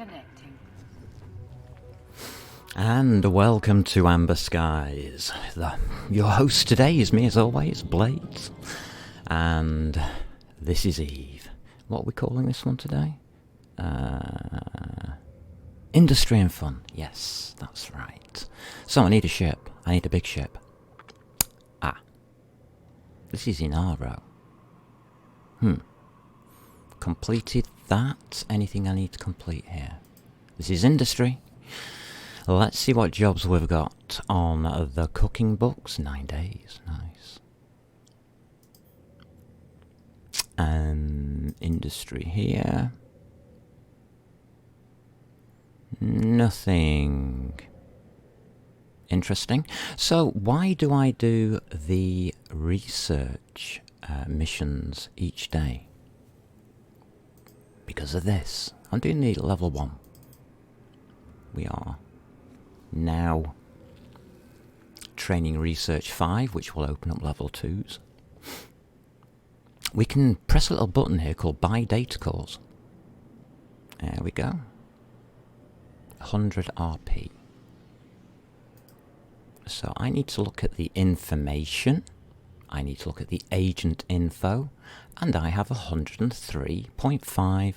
Connecting. And welcome to Amber Skies. Your host today is me, as always, Blades. And this is Eve. What are we calling this one today? Industry and Fun. Yes, that's right. So I need a ship. I need a big ship. This is Inaro. Completed that. Anything I need to complete here? This is Industry. Let's see what jobs we've got on the cooking books. 9 days. Nice. Industry here. Nothing interesting. So why do I do the research missions each day? Because of this. I'm doing the level 1. We are now training research 5, which will open up level 2s. We can press a little button here called buy data cores. There we go. 100 RP. So I need to look at the information, I need to look at the agent info, and I have 103.5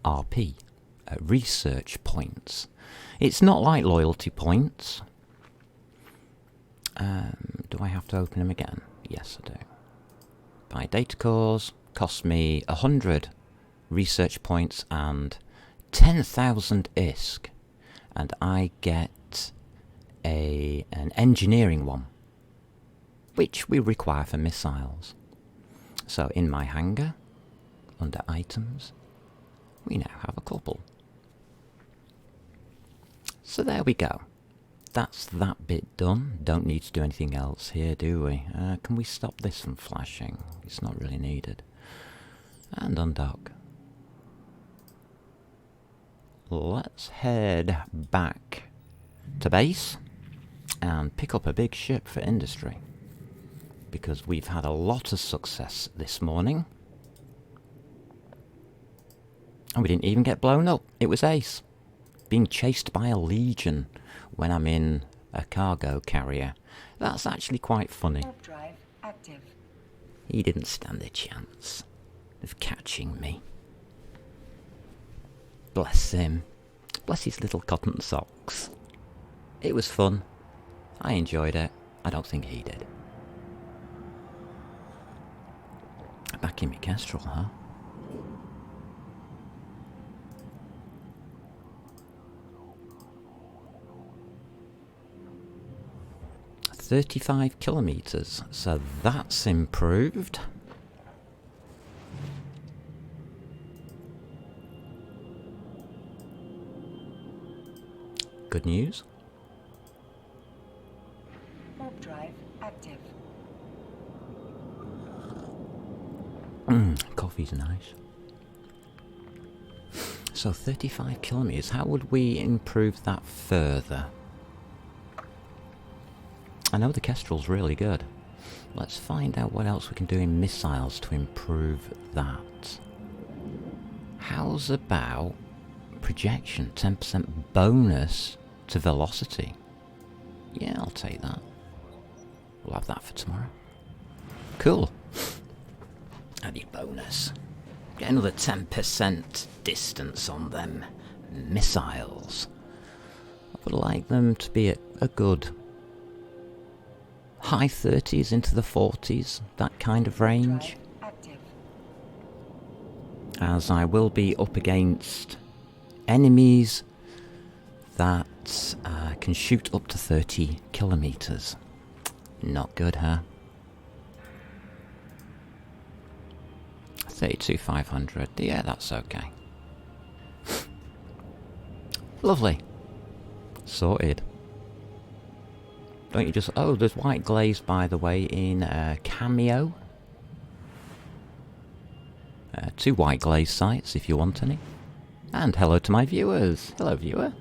RP, research points. It's not like loyalty points. Do I have to open them again? Yes, I do. Buy data cores, cost me 100 research points and 10,000 ISK, and I get an engineering one, which we require for missiles. So in my hangar, under items, we now have a couple. So there we go. That's that bit done. Don't need to do anything else here, do we? Can we stop this from flashing? It's not really needed. And undock. Let's head back to base and pick up a big ship for industry, because we've had a lot of success this morning and we didn't even get blown up. It was ace. Being chased by a legion when I'm in a cargo carrier, that's actually quite funny. Warp drive active. He didn't stand a chance of catching me. Bless him. Bless his little cotton socks. It was fun. I enjoyed it. I don't think he did. Back in my Kestrel, huh? "35 kilometers, so that's improved. Good news. Warp drive active. Coffee's nice. So 35 kilometers. How would we improve that further? I know the Kestrel's really good. Let's find out what else we can do in missiles to improve that. How's about projection? 10% bonus to velocity. Yeah, I'll take that. We'll have that for tomorrow. Cool. Added bonus. Get another 10% distance on them missiles. I would like them to be at a good high 30s into the 40s, that kind of range. Active. As I will be up against enemies that can shoot up to 30 kilometers. Not good, huh? 32,500. Yeah, that's okay. Lovely. Sorted. Don't you just... Oh, there's white glaze, by the way, in Cameo. 2 white glaze sites, if you want any. And hello to my viewers. Hello, viewer.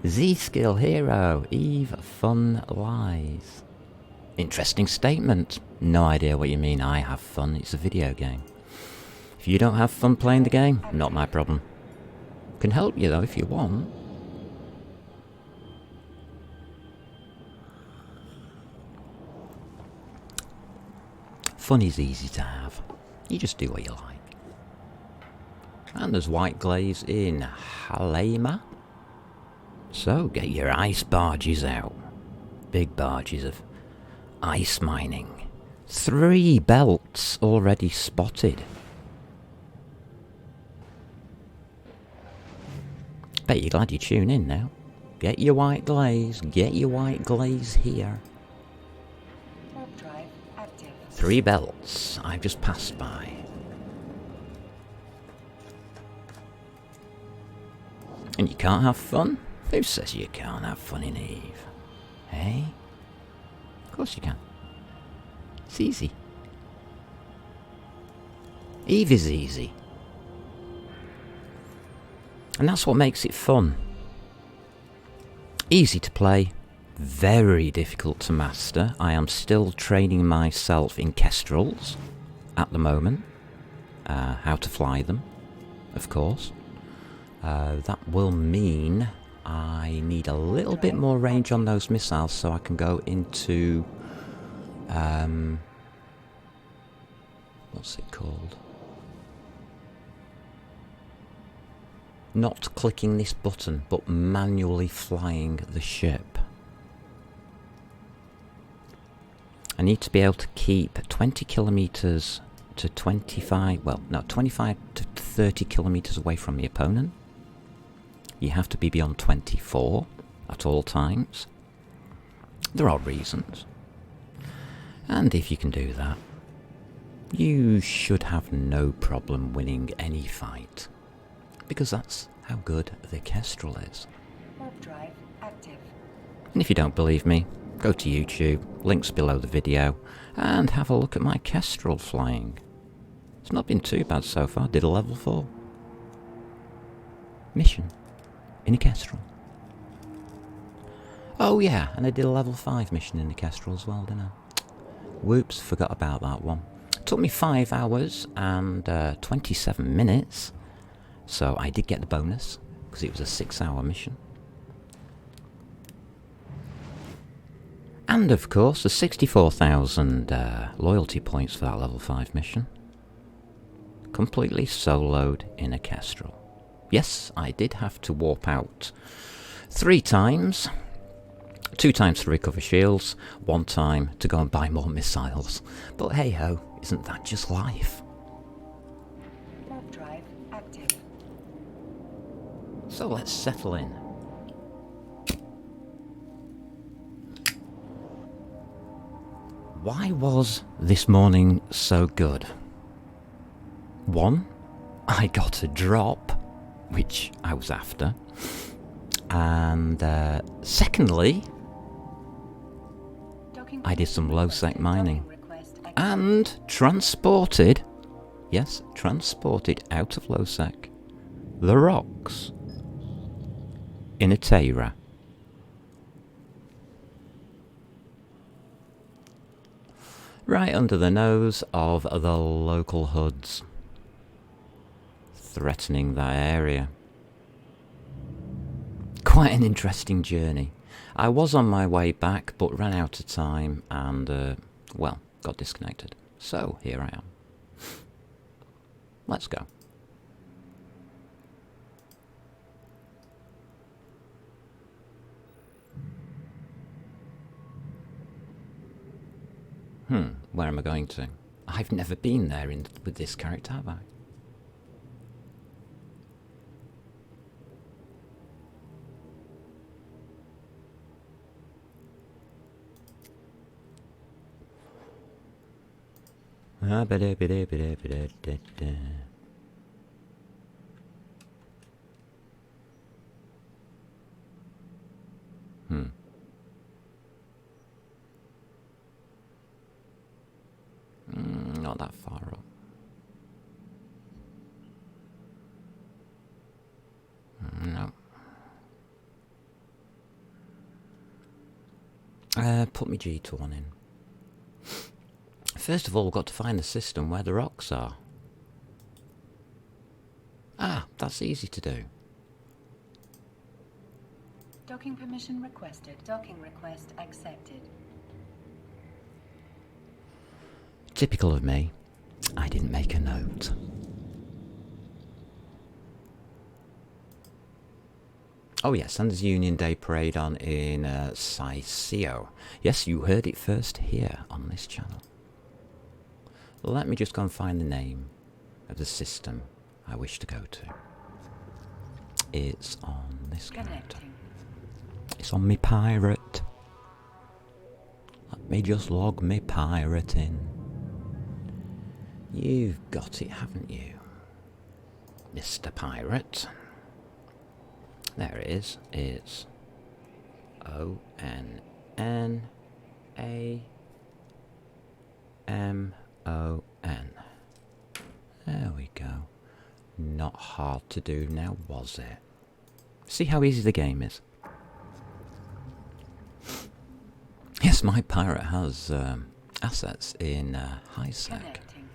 Z-Skill Hero, Eve Fun Lies. Interesting statement. No idea what you mean. I have fun. It's a video game. If you don't have fun playing the game, not my problem. Can help you though if you want. Fun is easy to have. You just do what you like. And there's white glaze in Halema. So get your ice barges out. Big barges of ice mining. 3 belts already spotted. Bet you're glad you tune in now. Get your white glaze. Get your white glaze here. Warp drive active. 3 belts I've just passed by. And you can't have fun? Who says you can't have fun in Eve? Hey? Of course you can. It's easy. Eve is easy. And that's what makes it fun. Easy to play, very difficult to master. I am still training myself in Kestrels at the moment. How to fly them, of course. That will mean I need a little bit more range on those missiles so I can go into... what's it called? Not clicking this button, but manually flying the ship. I need to be able to keep 20 kilometers to 25, well, no, 25 to 30 kilometers away from the opponent. You have to be beyond 24 at all times. There are reasons. And if you can do that, you should have no problem winning any fight. Because that's how good the Kestrel is. Warp drive active. And if you don't believe me, go to YouTube, links below the video, and have a look at my Kestrel flying. It's not been too bad so far. Did a level 4 mission in a Kestrel. Oh yeah, and I did a level 5 mission in the Kestrel as well, didn't I? Whoops, forgot about that one. It took me 5 hours and 27 minutes. So I did get the bonus, because it was a 6-hour mission. And of course, the 64,000 loyalty points for that level 5 mission. Completely soloed in a Kestrel. Yes, I did have to warp out 3 times. 2 times to recover shields, 1 time to go and buy more missiles. But hey ho, isn't that just life? Warp drive active. So let's settle in. Why was this morning so good? 1, I got a drop, which I was after. And secondly, I did some low-sec mining. And transported, yes, transported out of low-sec, the rocks in a Teira. Right under the nose of the local hoods, threatening that area. Quite an interesting journey. I was on my way back, but ran out of time and, well, got disconnected. So, here I am. Let's go. Where am I going to? I've never been there with this character, have I? Not that far up. No. Put me G2 on in. First of all, we've got to find the system where the rocks are. Ah, that's easy to do. Docking permission requested. Docking request accepted. Typical of me, I didn't make a note. Oh yes, and there's Union Day Parade on in Saisio. Yes, you heard it first here on this channel. Let me just go and find the name of the system I wish to go to. It's on this character. Connecting. It's on me pirate. Let me just log me pirate in. You've got it, haven't you, Mr. Pirate? There it is. It's ONNAMON. There we go. Not hard to do now, was it? See how easy the game is? Yes, my pirate has assets in HiSec. Connecting.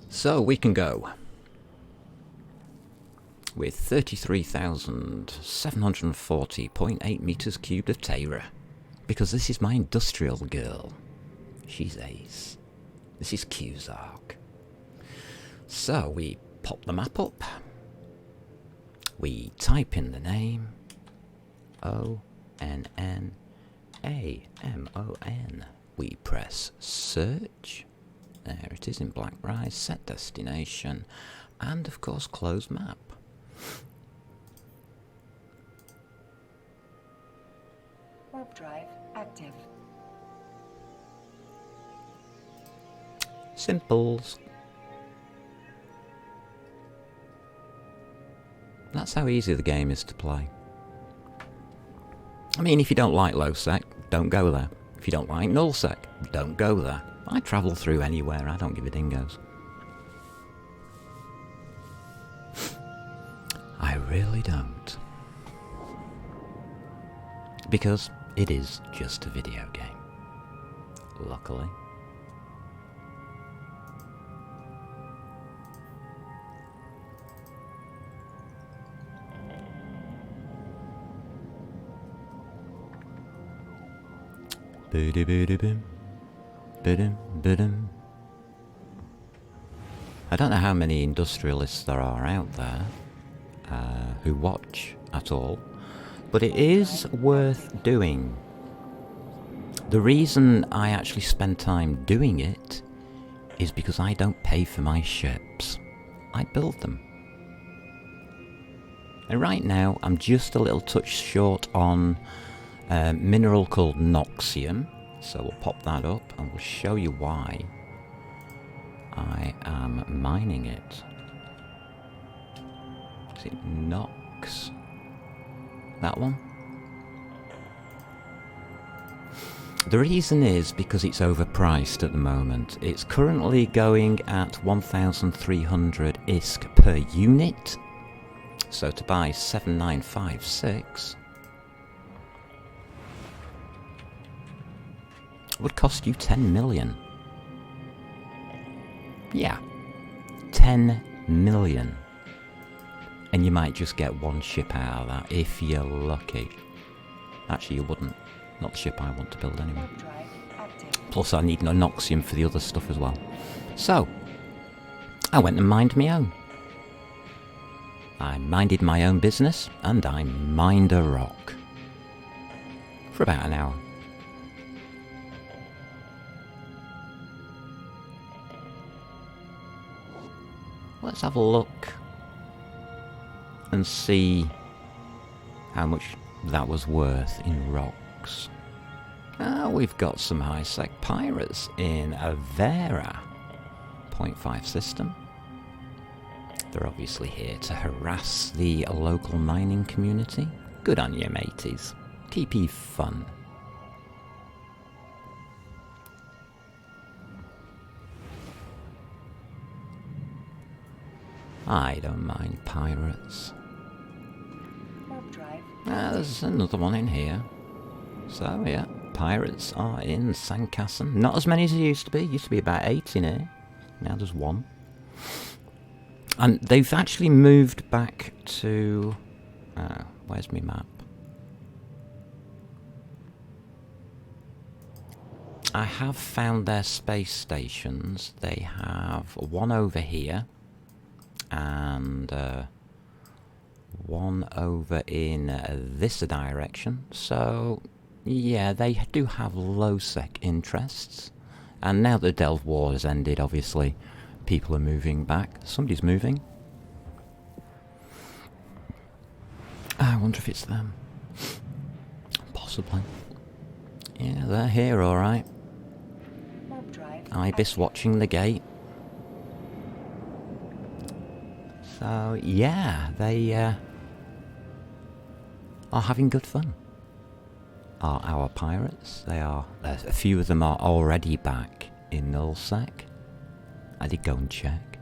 So we can go with 33,740.8 meters cubed of Terra, because this is my industrial girl. She's ace. This is Qzark. So we pop the map up. We type in the name. ONNAMON. We press search. There it is in Blackrise. Set destination. And of course close map. Warp drive active. Simples. That's how easy the game is to play. I mean, if you don't like low-sec, don't go there. If you don't like null-sec, don't go there. I travel through anywhere, I don't give a dingoes. I really don't. Because it is just a video game. Luckily. Biddy-biddy-bim. Biddim, biddim. I don't know how many industrialists there are out there who watch at all, but it is worth doing. The reason I actually spend time doing it is because I don't pay for my ships. I build them. And right now I'm just a little touch short on a mineral called Noxium. So we'll pop that up and we'll show you why I am mining it. Is it Nox? That one? The reason is because it's overpriced at the moment. It's currently going at 1,300 ISK per unit. So to buy 7956 would cost you 10 million. Yeah, 10 million. And you might just get one ship out of that if you're lucky. Actually, you wouldn't. Not the ship I want to build anyway. Warp drive active. Plus I need Noxium for the other stuff as well. So, I went and mined my own. I minded my own business, and I mined a rock. For about an hour. Let's have a look and see how much that was worth in rocks. We've got some high-sec pirates in a Vera 0.5 system. They're obviously here to harass the local mining community. Good on you, mateys. Keep ye fun. I don't mind pirates. Warp drive. There's another one in here. So yeah, pirates are in Sankassen. Not as many as there used to be. Used to be about 8 in here. Now there's 1. And they've actually moved back to... where's my map? I have found their space stations. They have one over here and one over in this direction. So, yeah, they do have low-sec interests. And now the Delve War has ended, obviously, people are moving back. Somebody's moving. I wonder if it's them. Possibly. Yeah, they're here, alright. Warp drive. Ibis watching the gate. So, yeah, they are having good fun. Are our pirates. They are. A few of them are already back in Nullsec. I did go and check.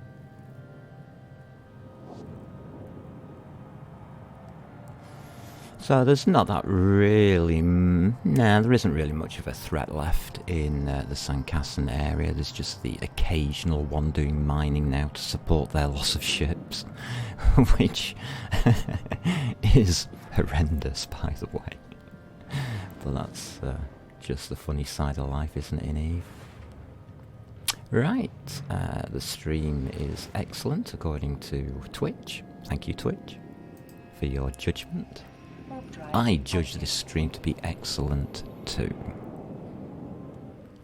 So there's not that really... nah, there isn't really much of a threat left in the Sankasan area. There's just the occasional one doing mining now to support their loss of ships, which is horrendous, by the way. But that's just the funny side of life, isn't it, in Eve? Right, the stream is excellent according to Twitch. Thank you, Twitch, for your judgment. I judge this stream to be excellent too.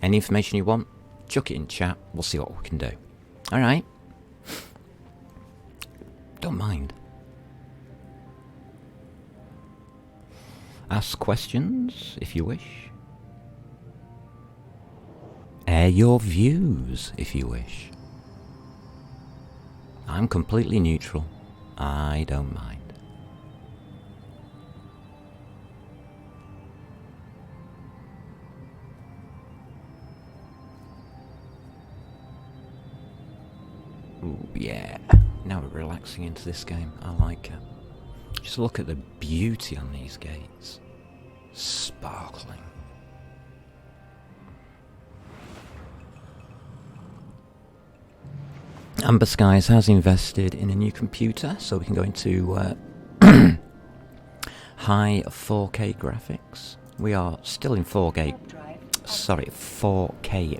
Any information you want, chuck it in chat, we'll see what we can do. Alright. Don't mind. Ask questions if you wish. Air your views if you wish. I'm completely neutral. I don't mind. Ooh, yeah. Now we're relaxing into this game. I like it. Just look at the beauty on these gates. Sparkling. Amber Skies has invested in a new computer, so we can go into high 4K graphics. We are still in 4K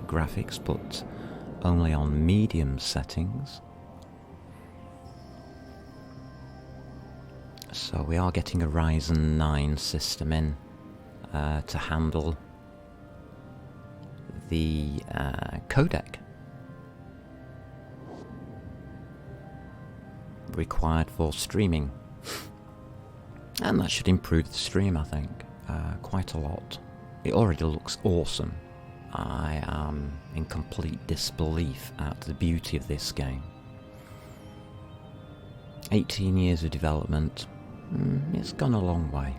graphics, but only on medium settings. So we are getting a Ryzen 9 system in to handle the codec required for streaming, and that should improve the stream, I think, quite a lot. It already looks awesome. I am in complete disbelief at the beauty of this game. 18 years of development, it's gone a long way.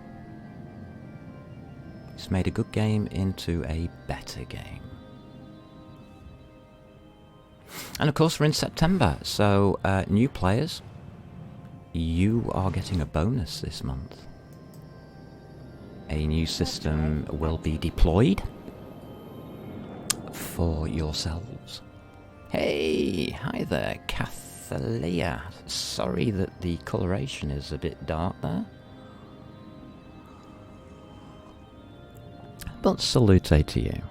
It's made a good game into a better game. And of course we're in September, so new players, you are getting a bonus this month. A new system will be deployed for yourselves. Hey, hi there, Cathalia. Sorry that the coloration is a bit dark there. But salute to you.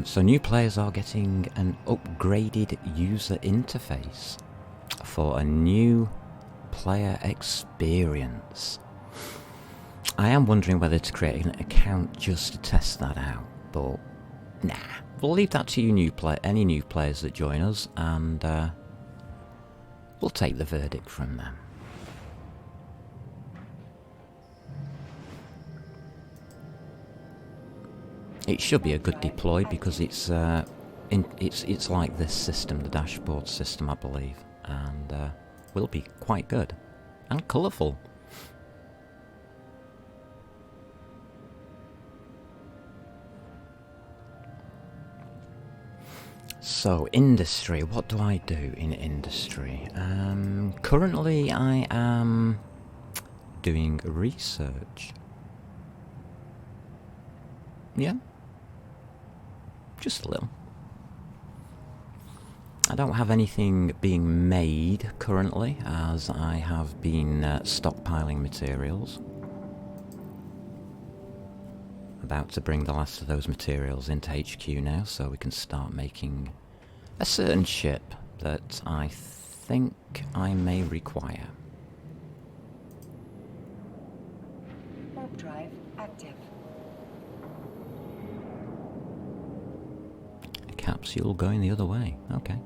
So new players are getting an upgraded user interface for a new player experience. I am wondering whether to create an account just to test that out, but nah, we'll leave that to you any new players that join us, and we'll take the verdict from them. It should be a good deploy because it's like this system, the dashboard system, I believe, and will be quite good and colourful. So, industry, what do I do in industry? Currently I am doing research. Yeah. Just a little. don't have anything being made currently, as I have been stockpiling materials. About to bring the last of those materials into HQ now, so we can start making a certain ship that I think I may require. Warp drive active. A capsule going the other way, okay.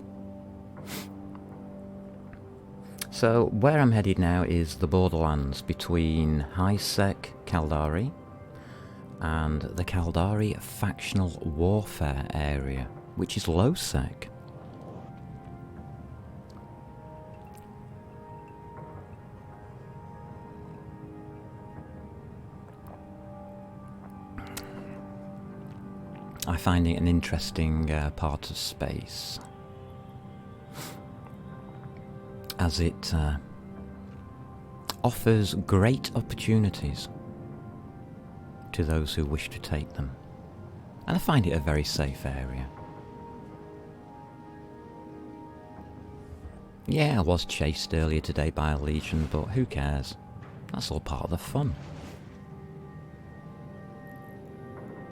So, where I'm headed now is the borderlands between High-Sec Caldari and the Caldari Factional Warfare area, which is low-sec. I find it an interesting part of space, as it offers great opportunities to those who wish to take them, and I find it a very safe area. Yeah, I was chased earlier today by a Legion, but who cares? That's all part of the fun.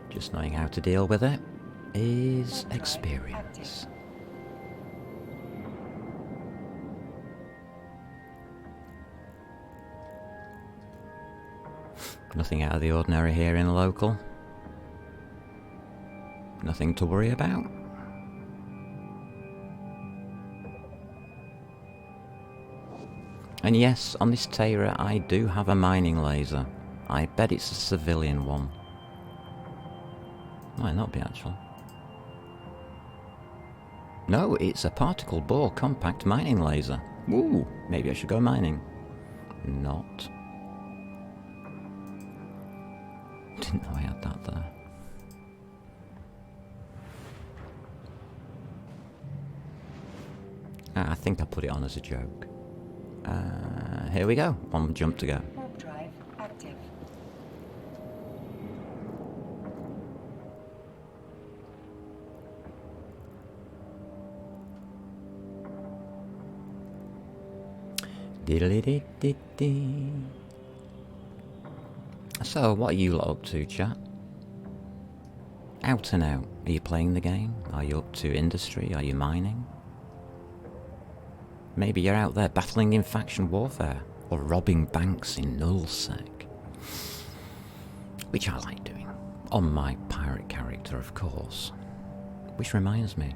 Just knowing how to deal with it is experience. Nothing out of the ordinary here in the local. Nothing to worry about. And yes, on this Terra I do have a mining laser. I bet it's a civilian one. Might not be, actually. No, it's a particle bore compact mining laser. Ooh, maybe I should go mining. Not. Didn't know I had that there. I think I put it on as a joke. Here we go. One jump to go. Warp drive active. Diddly-dee-dee-dee. So, what are you lot up to, chat? Out and out. Are you playing the game? Are you up to industry? Are you mining? Maybe you're out there battling in faction warfare, or robbing banks in nullsec. Which I like doing. On my pirate character, of course. Which reminds me.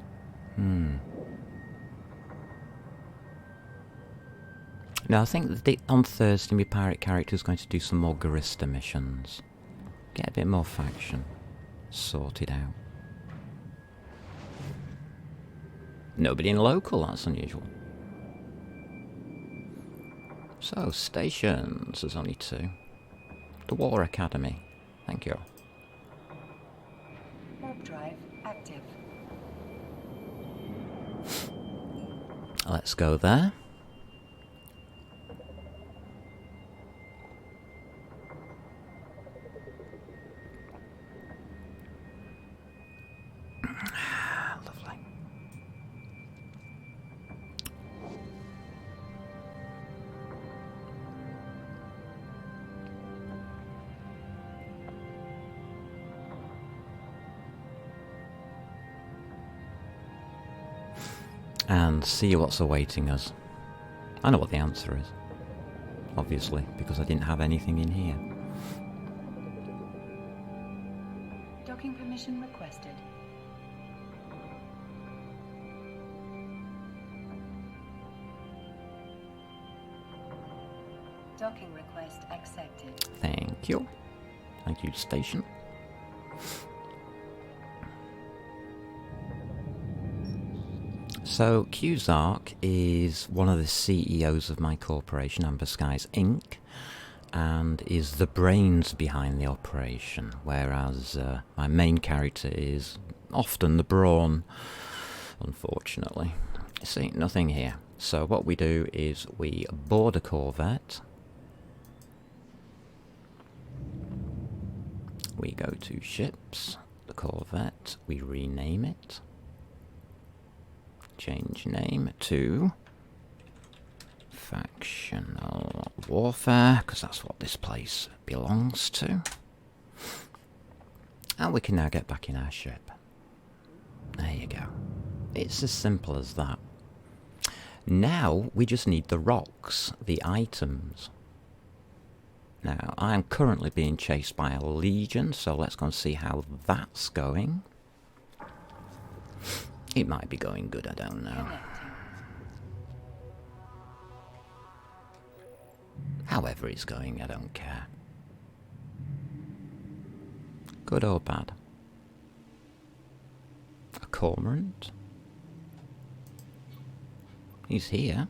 No, I think that on Thursday my pirate character is going to do some more Garista missions. Get a bit more faction sorted out. Nobody in local, that's unusual. So, stations, there's only 2. The War Academy, thank you. Warp drive active. Let's go there. Lovely. And see what's awaiting us. I know what the answer is. Obviously, because I didn't have anything in here. Docking permission requested. Docking request accepted. Thank you. Thank you, station. So, Qzark is one of the CEOs of my corporation, Amber Skies Inc., and is the brains behind the operation, whereas my main character is often the brawn, unfortunately. See, nothing here. So what we do is we board a Corvette, we go to ships, the Corvette, we rename it, change name to Factional Warfare, because that's what this place belongs to. And we can now get back in our ship. There you go. It's as simple as that. Now we just need the rocks, the items. Now, I am currently being chased by a legion, so let's go and see how that's going. It might be going good, I don't know. However it's going, I don't care. Good or bad? A cormorant? He's here.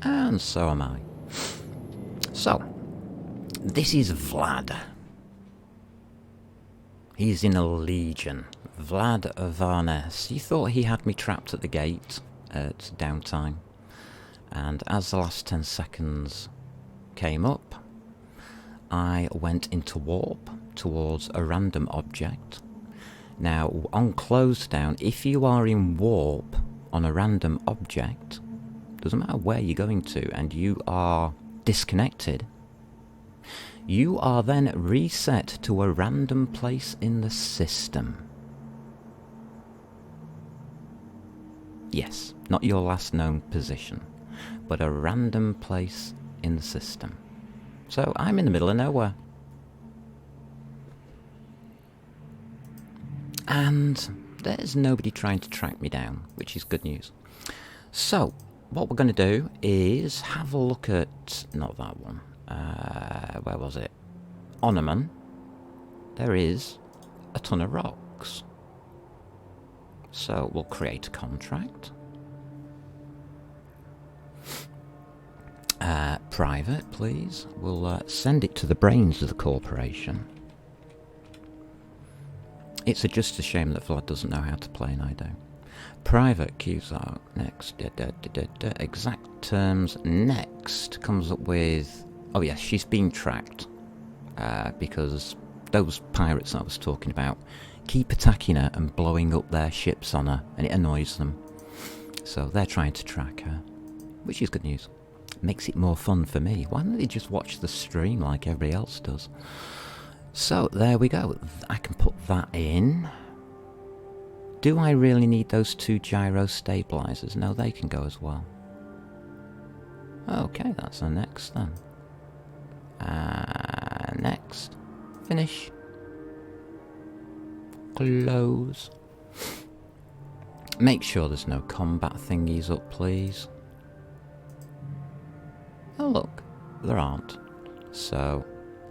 And so am I. So, this is Vlad. He's in a legion. Vlad Varnes. He thought he had me trapped at the gate at downtime. And as the last 10 seconds came up, I went into warp towards a random object. Now, on close down, if you are in warp on a random object, doesn't matter where you're going to, and you are disconnected, you are then reset to a random place in the system. Yes, not your last known position, but a random place in the system. So I'm in the middle of nowhere. And there's nobody trying to track me down, which is good news. So, what we're going to do is have a look at, not that one, where was it? Onaman. There is a ton of rocks. So we'll create a contract. Private, please. We'll send it to the brains of the corporation. It's just a shame that Vlad doesn't know how to play and I do. Private Cusack next. Exact terms next comes up with. Oh yes, she's being tracked because those pirates I was talking about keep attacking her and blowing up their ships on her, and it annoys them. So they're trying to track her, which is good news. Makes it more fun for me. Why don't they just watch the stream like everybody else does? So there we go. I can put that in. Do I really need those 2 gyro stabilizers? No, they can go as well. Okay, that's the next then. Next. Finish. Close. Make sure there's no combat thingies up, please. Oh look, there aren't. So,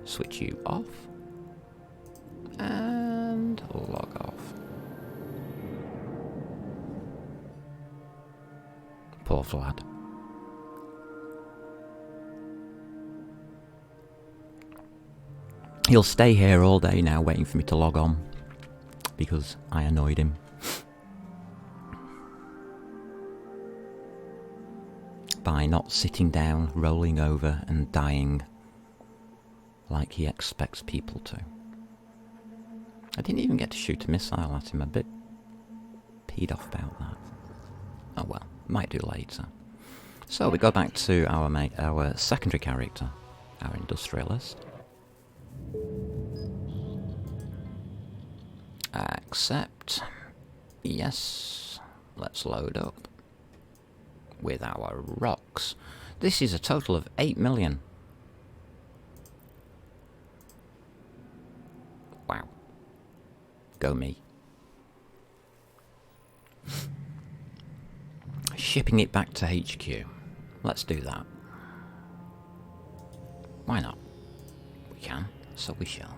switch you off. And log off. Poor Vlad. He'll stay here all day now waiting for me to log on, because I annoyed him. By not sitting down, rolling over and dying like he expects people to. I didn't even get to shoot a missile at him. A bit peed off about that. Oh well, might do later. So we go back to our secondary character, our industrialist. Accept. Yes. Let's load up with our rocks. This is a total of 8 million. Wow. Go me. Shipping it back to HQ. Let's do that. Why not? We can, so we shall.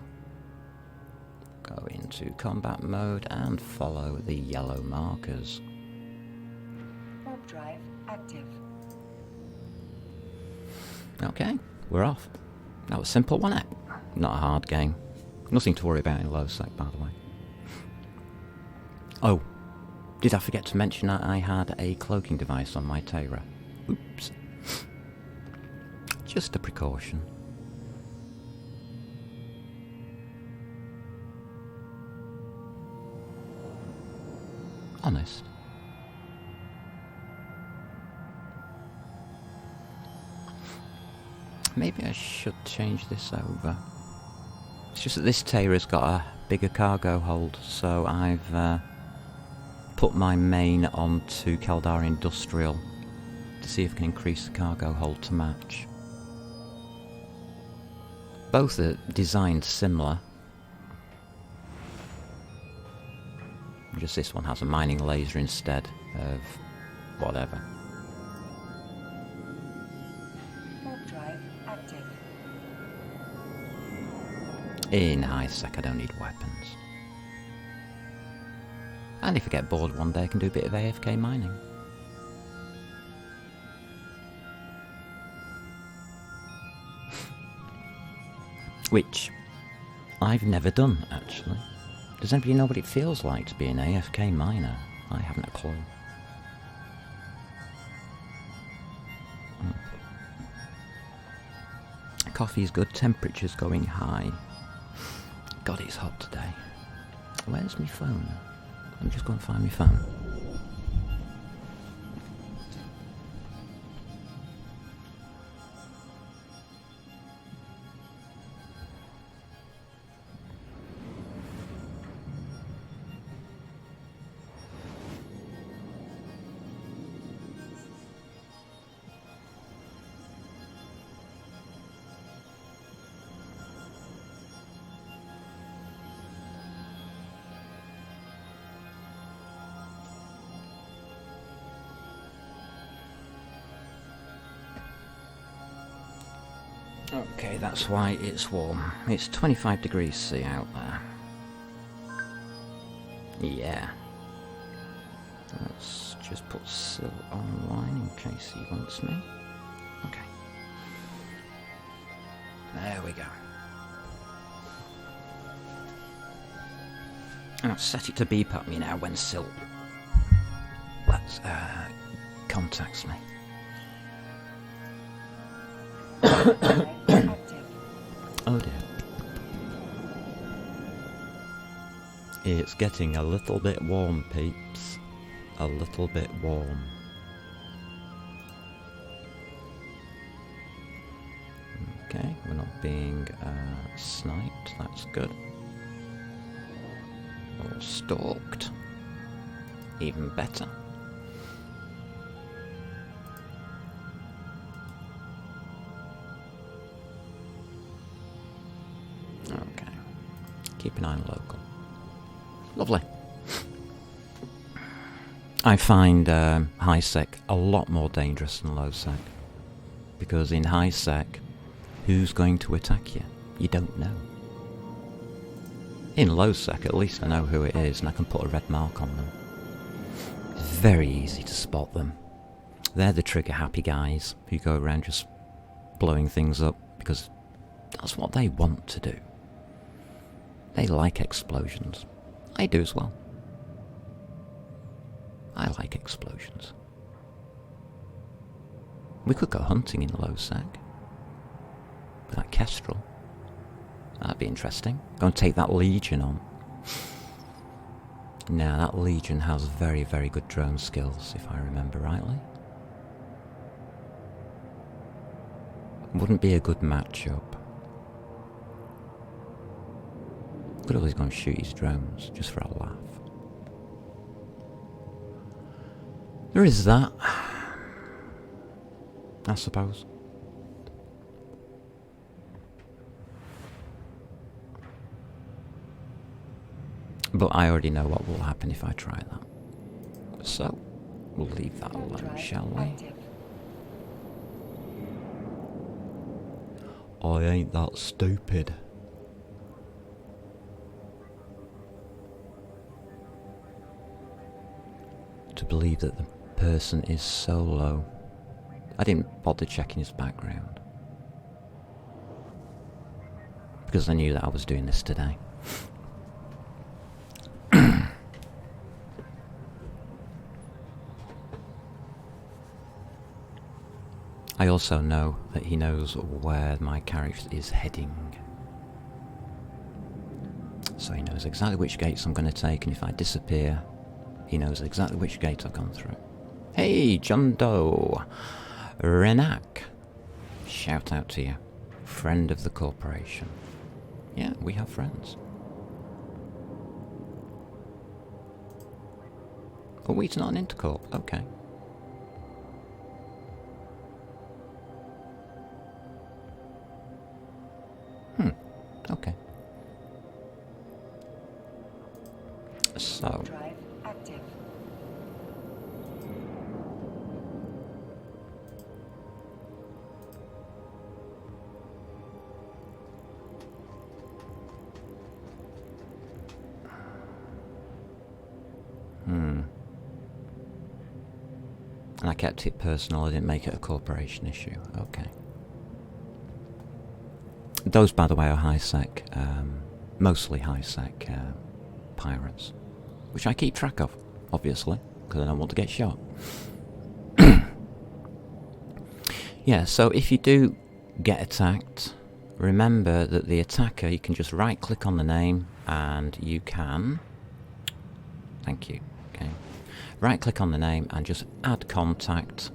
Go into combat mode and follow the yellow markers. Warp drive active. Okay, we're off. That was simple, wasn't it? Not a hard game. Nothing to worry about in low sec, by the way. Oh, did I forget to mention that I had a cloaking device on my Terra? Oops. Just a precaution. honest. Maybe I should change this over. It's just that this Terra's got a bigger cargo hold, so I've put my main onto Caldari Industrial to see if I can increase the cargo hold to match. Both are designed similar. Just this one has a mining laser instead of whatever. Warp drive active. In high-sec I don't need weapons. And if I get bored one day I can do a bit of AFK mining. Which I've never done, actually. Does anybody know what it feels like to be an AFK miner? I haven't a clue. Coffee's good, temperature's going high. God, it's hot today. Where's my phone? Let me just go and find my phone. Okay, that's why it's warm. It's 25 degrees C out there. Yeah. Let's just put Sil online in case he wants me. Okay. There we go. I'll set it to beep at me now when Sil contacts me. Oh dear. It's getting a little bit warm, peeps. A little bit warm. Okay, we're not being sniped, that's good. Or stalked. Even better. Okay. Keep an eye on local. Lovely. I find high sec a lot more dangerous than low sec. Because in high sec, who's going to attack you? You don't know. In low sec, at least I know who it is and I can put a red mark on them. It's very easy to spot them. They're the trigger happy guys who go around just blowing things up because that's what they want to do. They like explosions. I do as well. I like explosions. We could go hunting in low sec. With that Kestrel. That'd be interesting. Go and take that Legion on. Now that Legion has very, very good drone skills, if I remember rightly. Wouldn't be a good matchup. Could always go and shoot his drones, just for a laugh. There is that, I suppose. But I already know what will happen if I try that. So, we'll leave that alone, shall we? I ain't that stupid. To believe that the person is so low. I didn't bother checking his background. Because I knew that I was doing this today. I also know that he knows where my character is heading. So he knows exactly which gates I'm going to take, and if I disappear, He knows exactly which gate I've gone through. Hey, John Doe. Renak. Shout out to you. Friend of the corporation. Yeah, we have friends. Oh, he's not an Intercorp. Okay. Okay. So. Drive active. And I kept it personal, I didn't make it a corporation issue. Okay. Those, by the way, are high-sec, mostly high-sec pirates. Which I keep track of, obviously, because I don't want to get shot. Yeah, so if you do get attacked, remember that the attacker, you can just right-click on the name, and you can... Thank you. Okay. Right-click on the name and just add contact,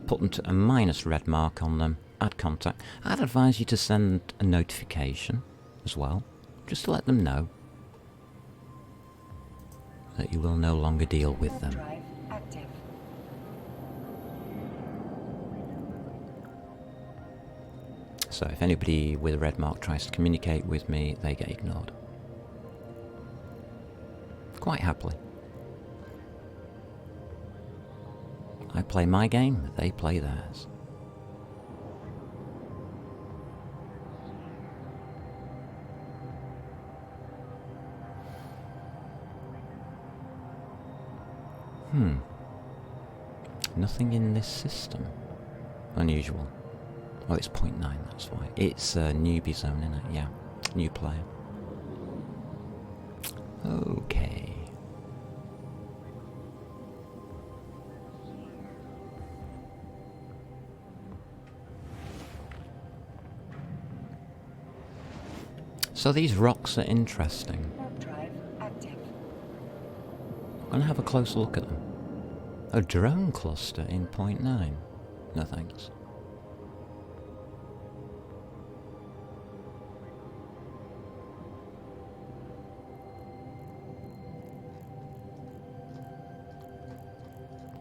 put them to a minus red mark on them, add contact. I'd advise you to send a notification as well, just to let them know that you will no longer deal with them. Drive active. So if anybody with a red mark tries to communicate with me, they get ignored. Quite happily. I play my game, they play theirs. Nothing in this system. Unusual. Oh, it's 0.9, that's why. It's a newbie zone, isn't it? Yeah. New player. Okay. So these rocks are interesting. Warp drive active. I'm going to have a close look at them. A drone cluster in 0.9. No thanks.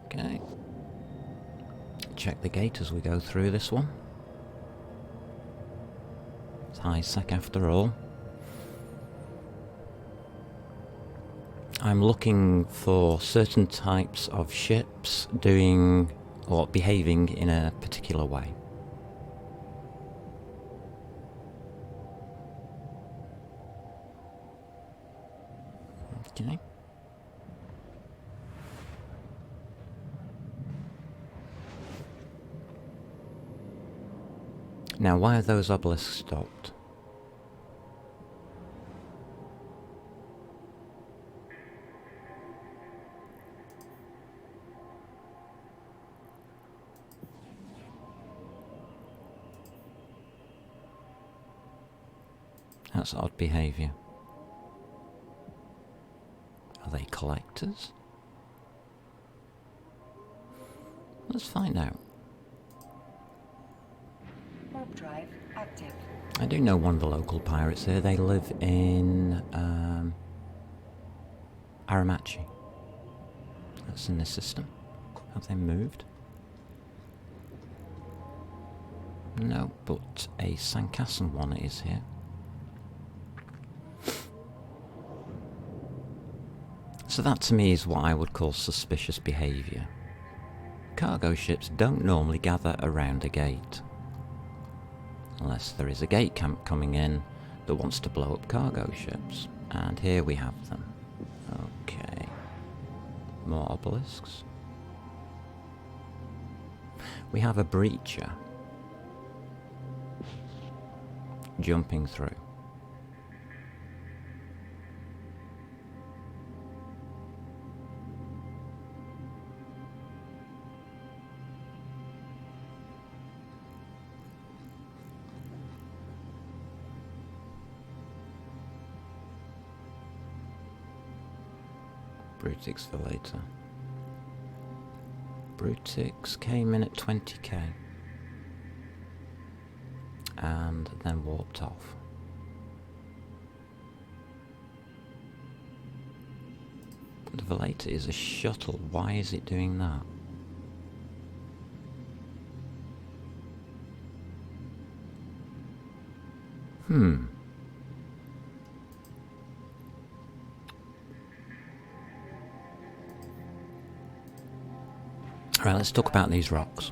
Okay. Check the gate as we go through this one. It's high sec after all. I'm looking for certain types of ships doing or behaving in a particular way. Okay. Now, why are those obelisks stopped? That's odd behaviour. Are they collectors? Let's find out. Warp drive active. I do know one of the local pirates here. They live in Aramachi. That's in this system. Have they moved? No, but a Sankasan one is here. So that to me is what I would call suspicious behaviour. Cargo ships don't normally gather around a gate. Unless there is a gate camp coming in that wants to blow up cargo ships. And here we have them. Okay. More obelisks. We have a breacher jumping through. Brutix Velator. Brutix came in at 20k. And then warped off. The Velator is a shuttle. Why is it doing that? Alright, let's talk about these rocks.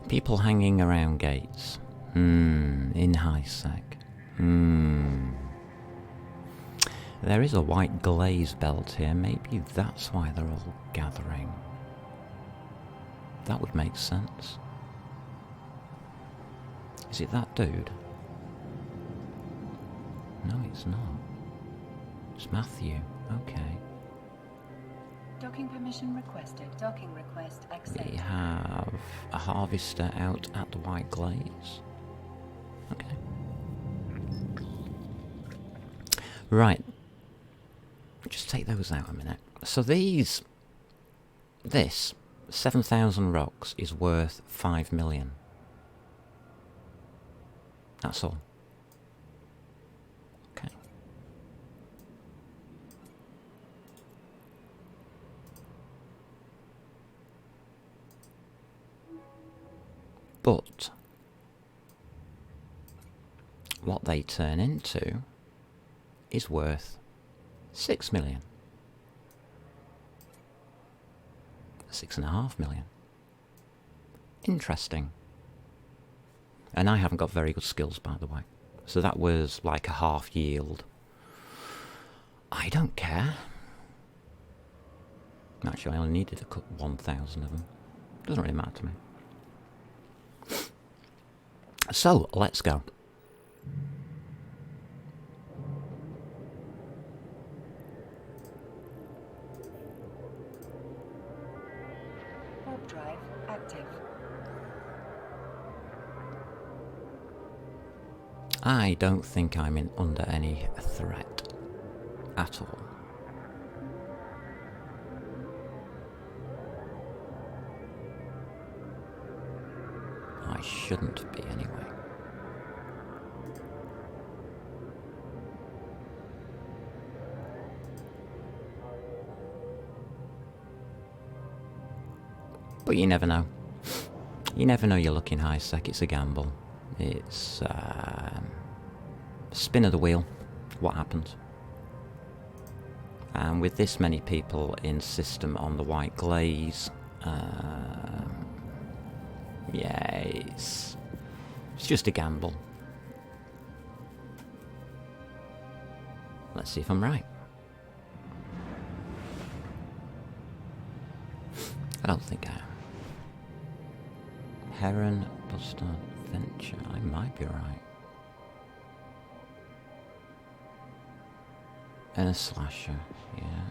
People hanging around gates. In high sec. There is a white glaze belt here. Maybe that's why they're all gathering. That would make sense. Is it that dude? No, it's not. It's Matthew. Okay. Docking permission requested. Docking request accepted. We have a harvester out at the white glaze. Okay. Right. Just take those out a minute. So this 7,000 rocks is worth 5 million. That's all. Okay. But what they turn into is worth 6 million. 6.5 million. Interesting. And I haven't got very good skills, by the way. So that was like a half yield. I don't care. Actually, I only needed 1,000 of them. Doesn't really matter to me. So, let's go. Warp drive active. I don't think I'm under any threat at all. I shouldn't be anyway. But you never know. You never know you're looking high sec. It's a gamble. It's spin of the wheel. What happens? And with this many people in system on the white glaze, yeah, it's just a gamble. Let's see if I'm right. I don't think I am. Heron, Buster, Venture. I might be right. And a slasher, yeah.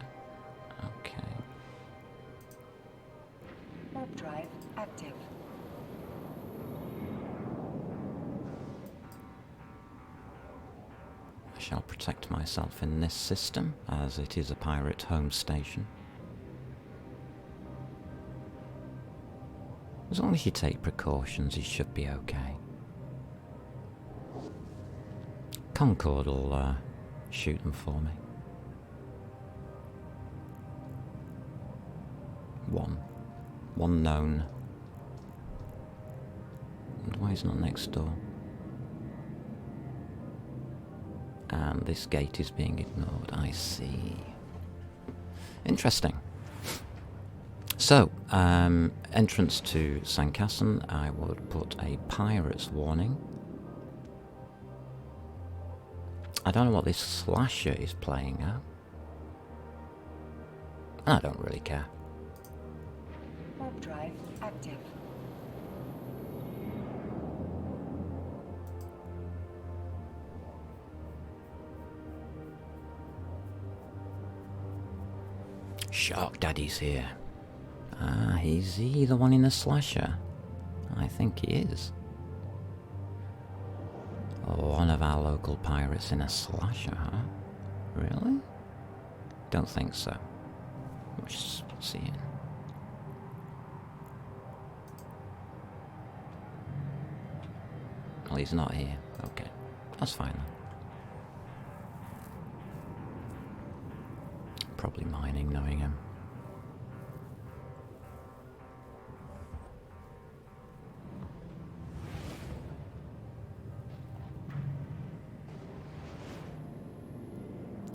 Okay. Warp drive active. I shall protect myself in this system, as it is a pirate home station. As long as you take precautions, you should be okay. Concord will shoot them for me. One known. And why is it not next door? And this gate is being ignored. I see. Interesting. So, entrance to Sankassan, I would put a pirate's warning. I don't know what this slasher is playing at. I don't really care. Warp drive active. Shark Daddy's here. Ah, is he the one in the slasher? I think he is. One of our local pirates in a slasher, huh? Really? Don't think so. Just seeing. Well, he's not here. Okay. That's fine then. Probably mining, knowing him.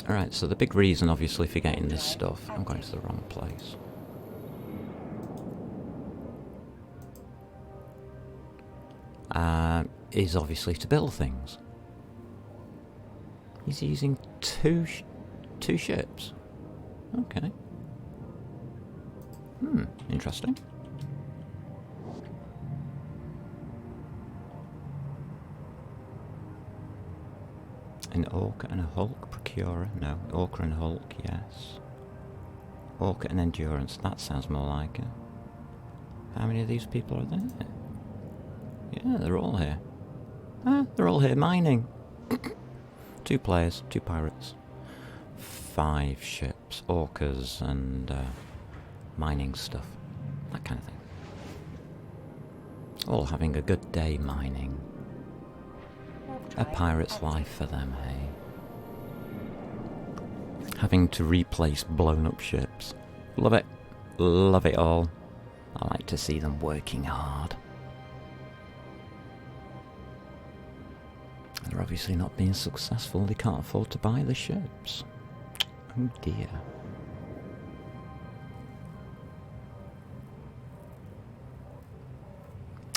Alright, so the big reason, obviously, for getting this stuff... I'm going to the wrong place. Is obviously to build things. He's using two ships. Okay. Interesting. An Orca and a Hulk procurer? No. Orca and Hulk, yes. Orca and Endurance, that sounds more like it. How many of these people are there? Yeah, they're all here. Ah, they're all here mining. 2 players, 2 pirates. 5 ships, orcas and mining stuff. That kind of thing. All having a good day mining. A pirate's life for them, hey? Having to replace blown up ships. Love it. Love it all. I like to see them working hard. They're obviously not being successful. They can't afford to buy the ships. Oh dear.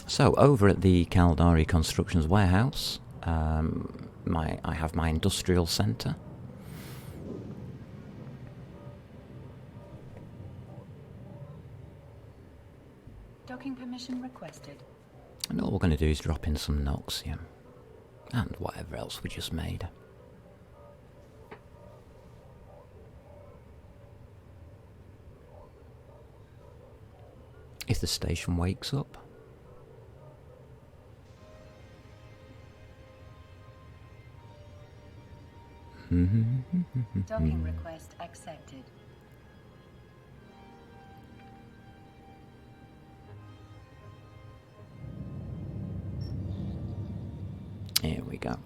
So, over at the Caldari Constructions warehouse, I have my industrial centre. Docking permission requested. And all we're going to do is drop in some Noxium. And whatever else we just made. If the station wakes up. Docking request accepted. Here we go.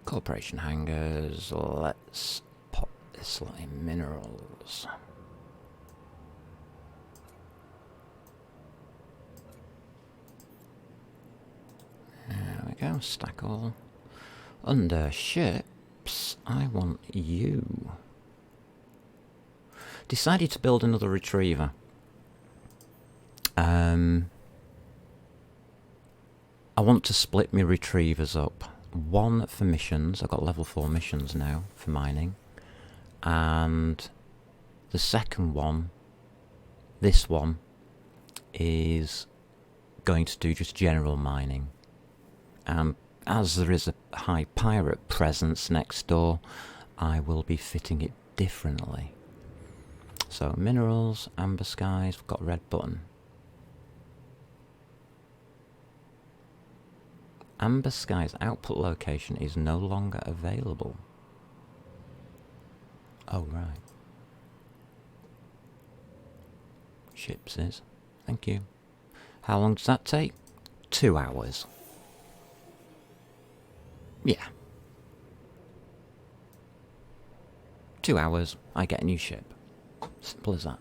Corporation hangars. Let's pop this lot in minerals. There we go. Stack all. Under ships, I want you. Decided to build another retriever. I want to split my retrievers up. One for missions. I've got level 4 missions now for mining. And the second one, this one, is going to do just general mining. As there is a high pirate presence next door, I will be fitting it differently. So minerals, amber skies, we've got a red button. Amber Sky's output location is no longer available. Oh, right. Ships is. Thank you. How long does that take? 2 hours. Yeah. 2 hours, I get a new ship. Simple as that.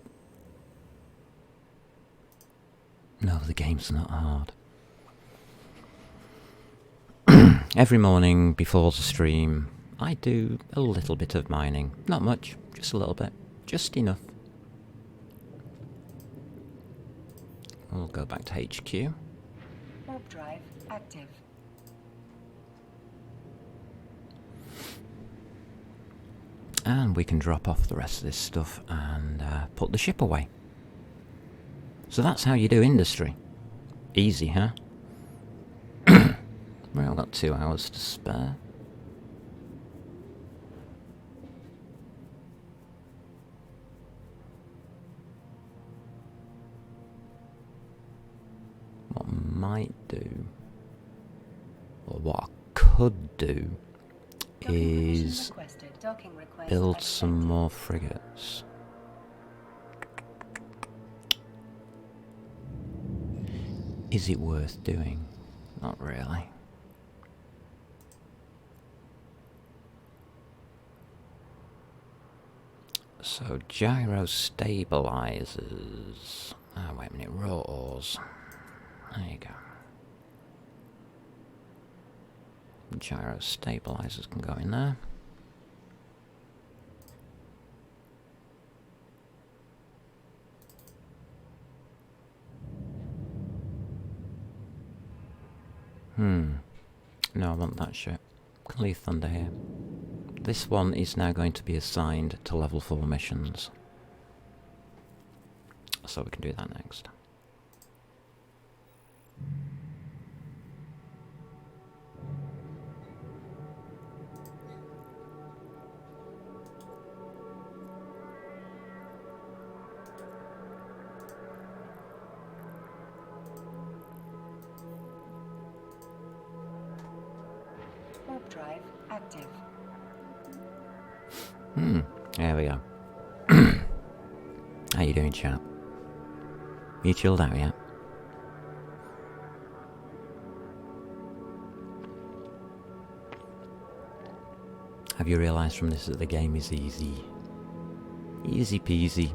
No, the game's not hard. Every morning before the stream, I do a little bit of mining. Not much, just a little bit. Just enough. We'll go back to HQ. Warp drive active. And we can drop off the rest of this stuff and put the ship away. So that's how you do industry. Easy, huh? Well, I've got 2 hours to spare. might do, or what I could do, Docking permission is requested. Docking request build some accepted. more frigates. Is it worth doing? Not really. So gyro stabilizers. Oh, wait a minute, rotors. There you go. Gyro stabilizers can go in there. No, I want that ship. Can leave Thunder here. This one is now going to be assigned to level 4 missions. So we can do that next. Warp drive active. There we go. How you doing, chap? You chilled out yet? Have you realised from this that the game is easy? Easy peasy.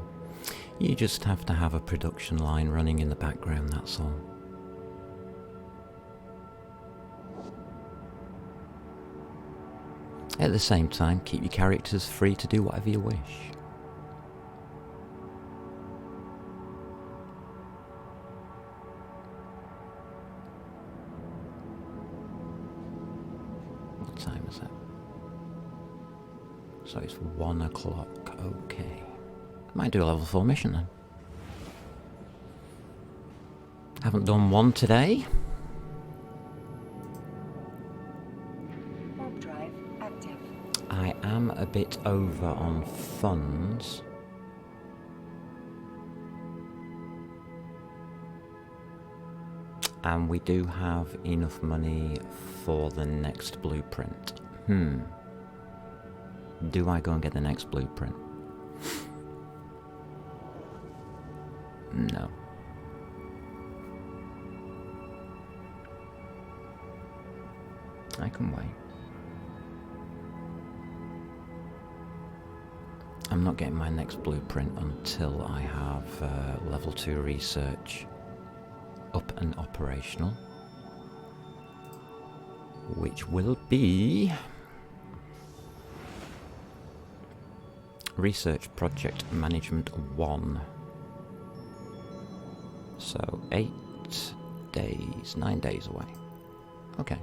You just have to have a production line running in the background, that's all. At the same time, keep your characters free to do whatever you wish. What time is it? So it's 1 o'clock, okay. Might do a level 4 mission then. Haven't done one today. Warp drive active. I am a bit over on funds. And we do have enough money for the next blueprint. Do I go and get the next blueprint? No. I can wait. I'm not getting my next blueprint until I have level 2 research up and operational, which will be Research Project Management 1. So 8 days, 9 days away. Okay.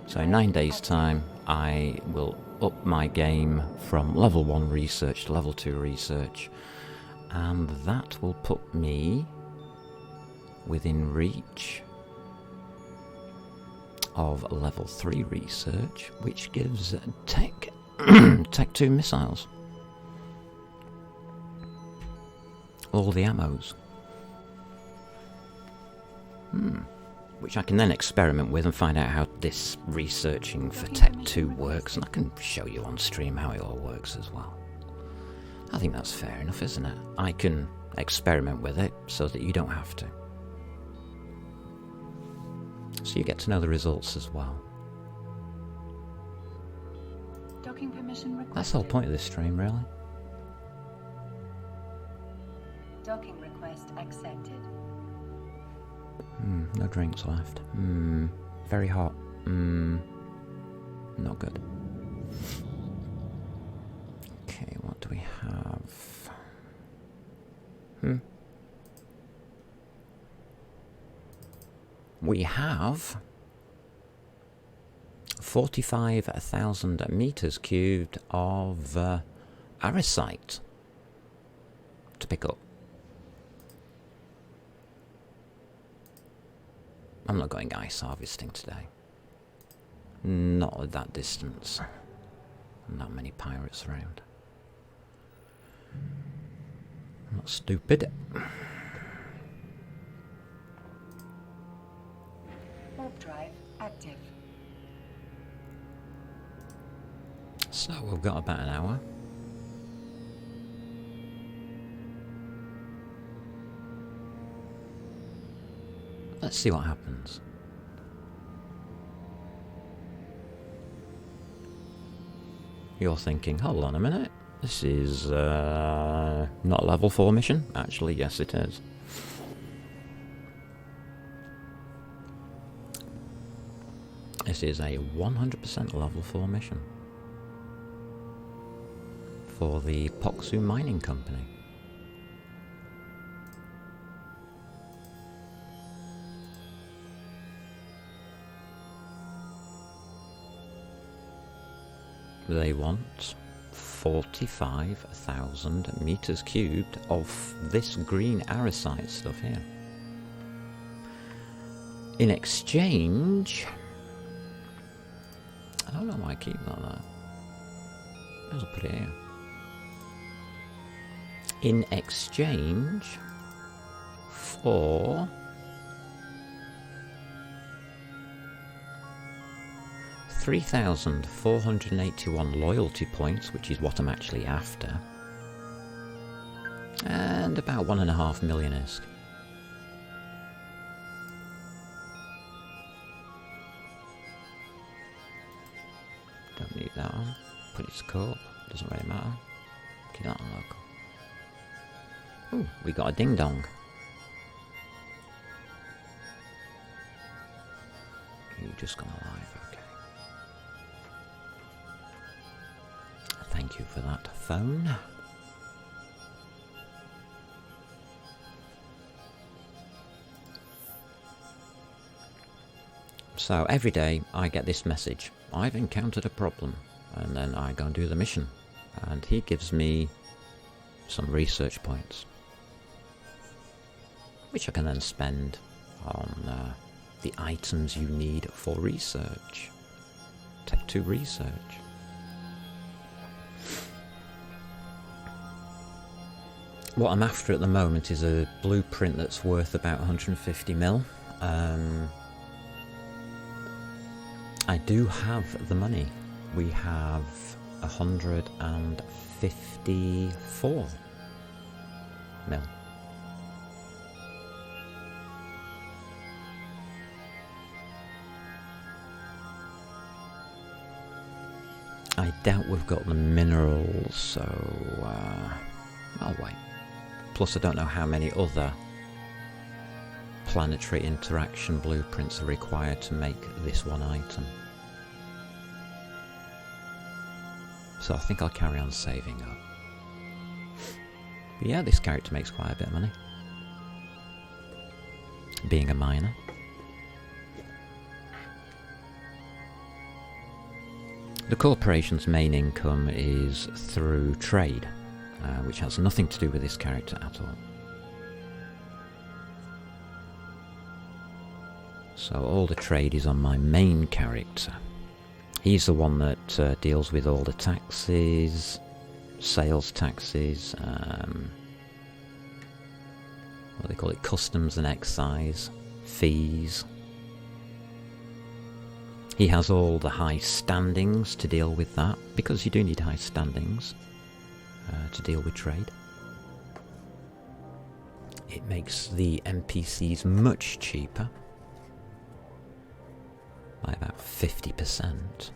So in 9 days time I will up my game from level 1 research to level 2 research, and that will put me within reach of level 3 research, which gives Tech Tech 2 missiles. All the ammos. Which I can then experiment with and find out how this researching for Tech 2 works, and I can show you on stream how it all works as well. I think that's fair enough, isn't it? I can experiment with it so that you don't have to. So you get to know the results as well. Docking permission requested. That's the whole point of this stream, really. Docking request accepted. No drinks left. Very hot. Not good. Okay, what do we have? We have 45,000 meters cubed of arysite to pick up. I'm not going ice harvesting today. Not at that distance. Not many pirates around. I'm not stupid. active. So we've got about an hour. Let's see what happens. You're thinking, hold on a minute, this is not a level 4 mission? Actually, yes it is. This is a 100% level 4 mission for the Poksu Mining Company. They want 45,000 meters cubed of this green arasite stuff here. In exchange, I don't know why I keep like that. I'll put it here. In exchange for 3,481 loyalty points, which is what I'm actually after, and about 1.5 million ISK. Don't need that on. Put it to court. Doesn't really matter. Keep that on local. Ooh, we got a ding dong. You just gone alive, okay. Thank you for that phone. So every day I get this message. I've encountered a problem. And then I go and do the mission. And he gives me some research points, which I can then spend on the items you need for research. Tech 2 research. What I'm after at the moment is a blueprint that's worth about 150 mil. I do have the money. We have 154 mil. I doubt we've got the minerals, so I'll wait. Plus I don't know how many other planetary interaction blueprints are required to make this one item. So I think I'll carry on saving up. But yeah, this character makes quite a bit of money. Being a miner. The corporation's main income is through trade, which has nothing to do with this character at all. So all the trade is on my main character. He's the one that deals with all the taxes, sales taxes, what they call it, customs and excise, fees. He has all the high standings to deal with that, because you do need high standings to deal with trade. It makes the NPCs much cheaper, by about 50%.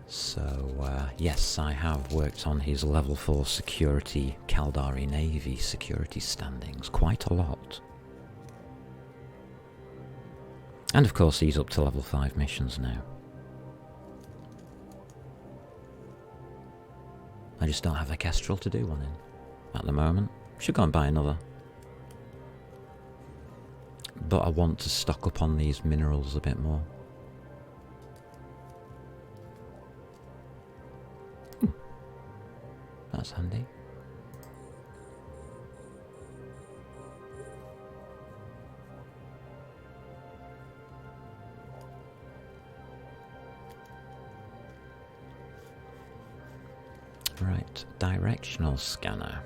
So, yes, I have worked on his level 4 security Caldari Navy security standings quite a lot. And of course he's up to level 5 missions now. I just don't have a Kestrel to do one in at the moment. Should go and buy another. But I want to stock up on these minerals a bit more. That's handy. Right, directional scanner.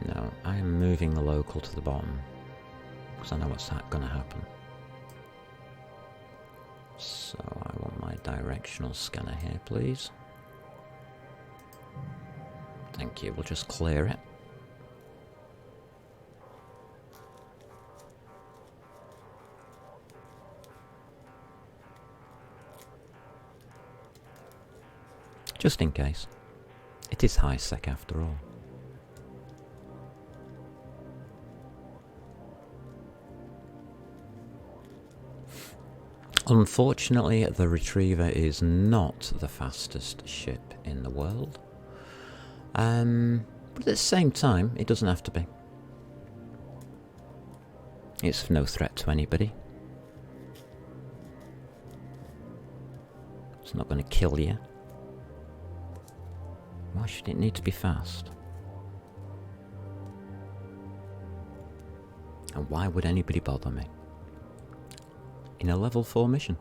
No, I am moving the local to the bottom, because I know what's going to happen. So I want my directional scanner here, please. Thank you, we'll just clear it. Just in case. It is high sec after all. Unfortunately, the Retriever is not the fastest ship in the world. But at the same time, it doesn't have to be. It's no threat to anybody. It's not going to kill you. Why should it need to be fast? And why would anybody bother me? In a level 4 mission.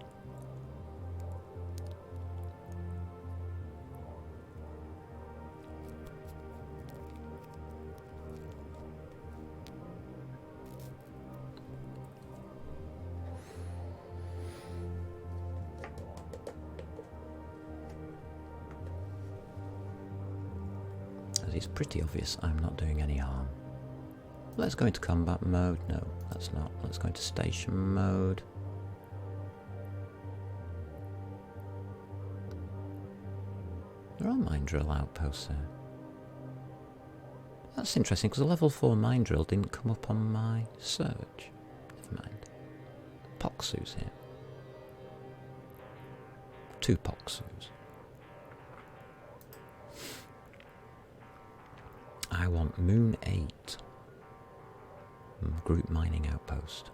As it's pretty obvious I'm not doing any harm. Let's go into combat mode. No, that's not. Let's go into station mode. There are mine drill outposts there. That's interesting, because a level 4 mine drill didn't come up on my search. Never mind. Poxus here. 2 Poxus. I want Moon 8. Group mining outpost.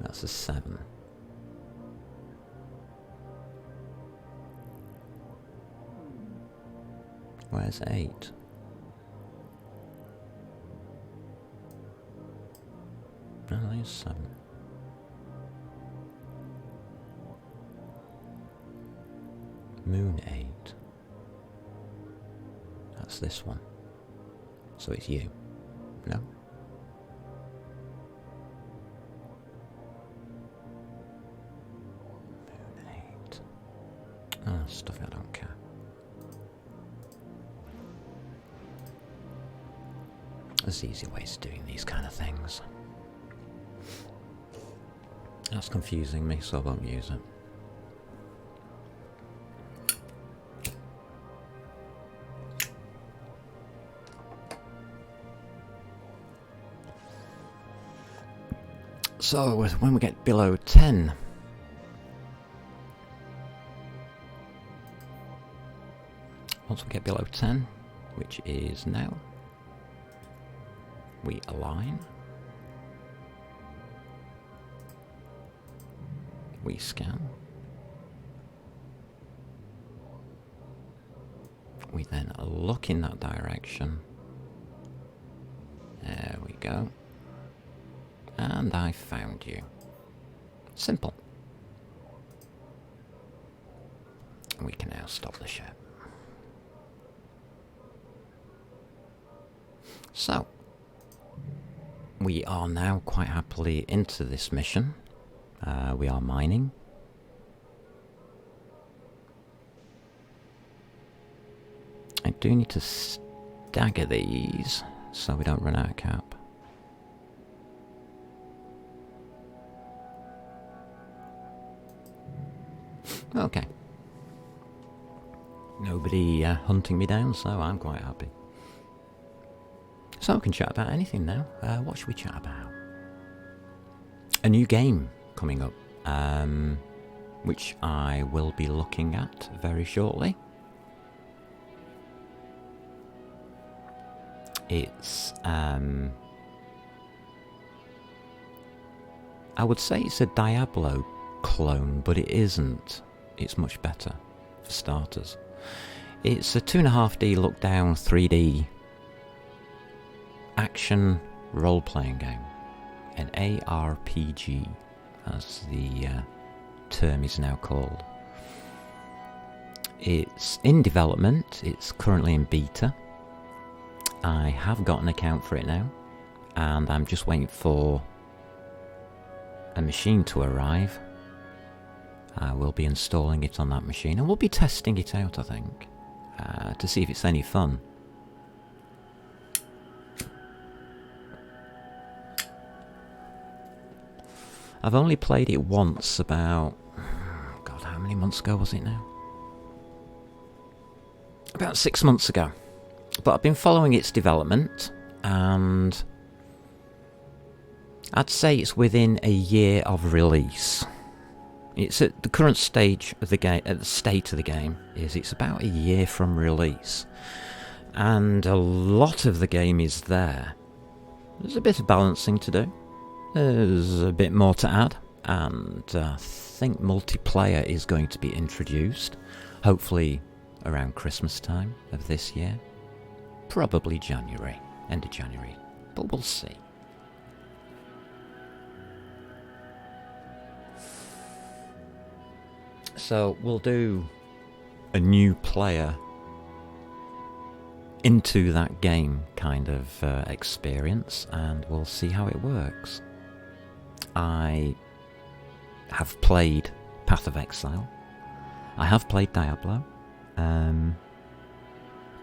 That's a 7. Where's 8? No, there's 7. Moon 8. That's this one. So it's you. No? Oh, stuff I don't care. There's easier ways of doing these kind of things. That's confusing me, so I won't use it. So, when we get below 10... Once we get below 10, which is now, we align, we scan, we then look in that direction, there we go, and I found you. Simple. We can now stop the ship. So, we are now quite happily into this mission. We are mining. I do need to stagger these so we don't run out of cap. Okay. Nobody hunting me down, so I'm quite happy. So we can chat about anything now. What should we chat about? A new game coming up, which I will be looking at very shortly. It's, I would say it's a Diablo clone, but it isn't. It's much better, for starters. It's a 2.5D look-down 3D action role-playing game, an ARPG, as the term is now called. It's in development, it's currently in beta. I have got an account for it now, and I'm just waiting for a machine to arrive. I will be installing it on that machine, and we'll be testing it out, I think, to see if it's any fun. I've only played it once about... God, how many months ago was it now? About 6 months ago. But I've been following its development, and I'd say it's within a year of release. It's at the current stage of the game, at the state of the game, is it's about a year from release. And a lot of the game is there. There's a bit of balancing to do. There's a bit more to add, and I think multiplayer is going to be introduced, hopefully around Christmas time of this year. Probably January, end of January, but we'll see. So we'll do a new player into that game kind of experience, and we'll see how it works. I have played Path of Exile. I have played Diablo.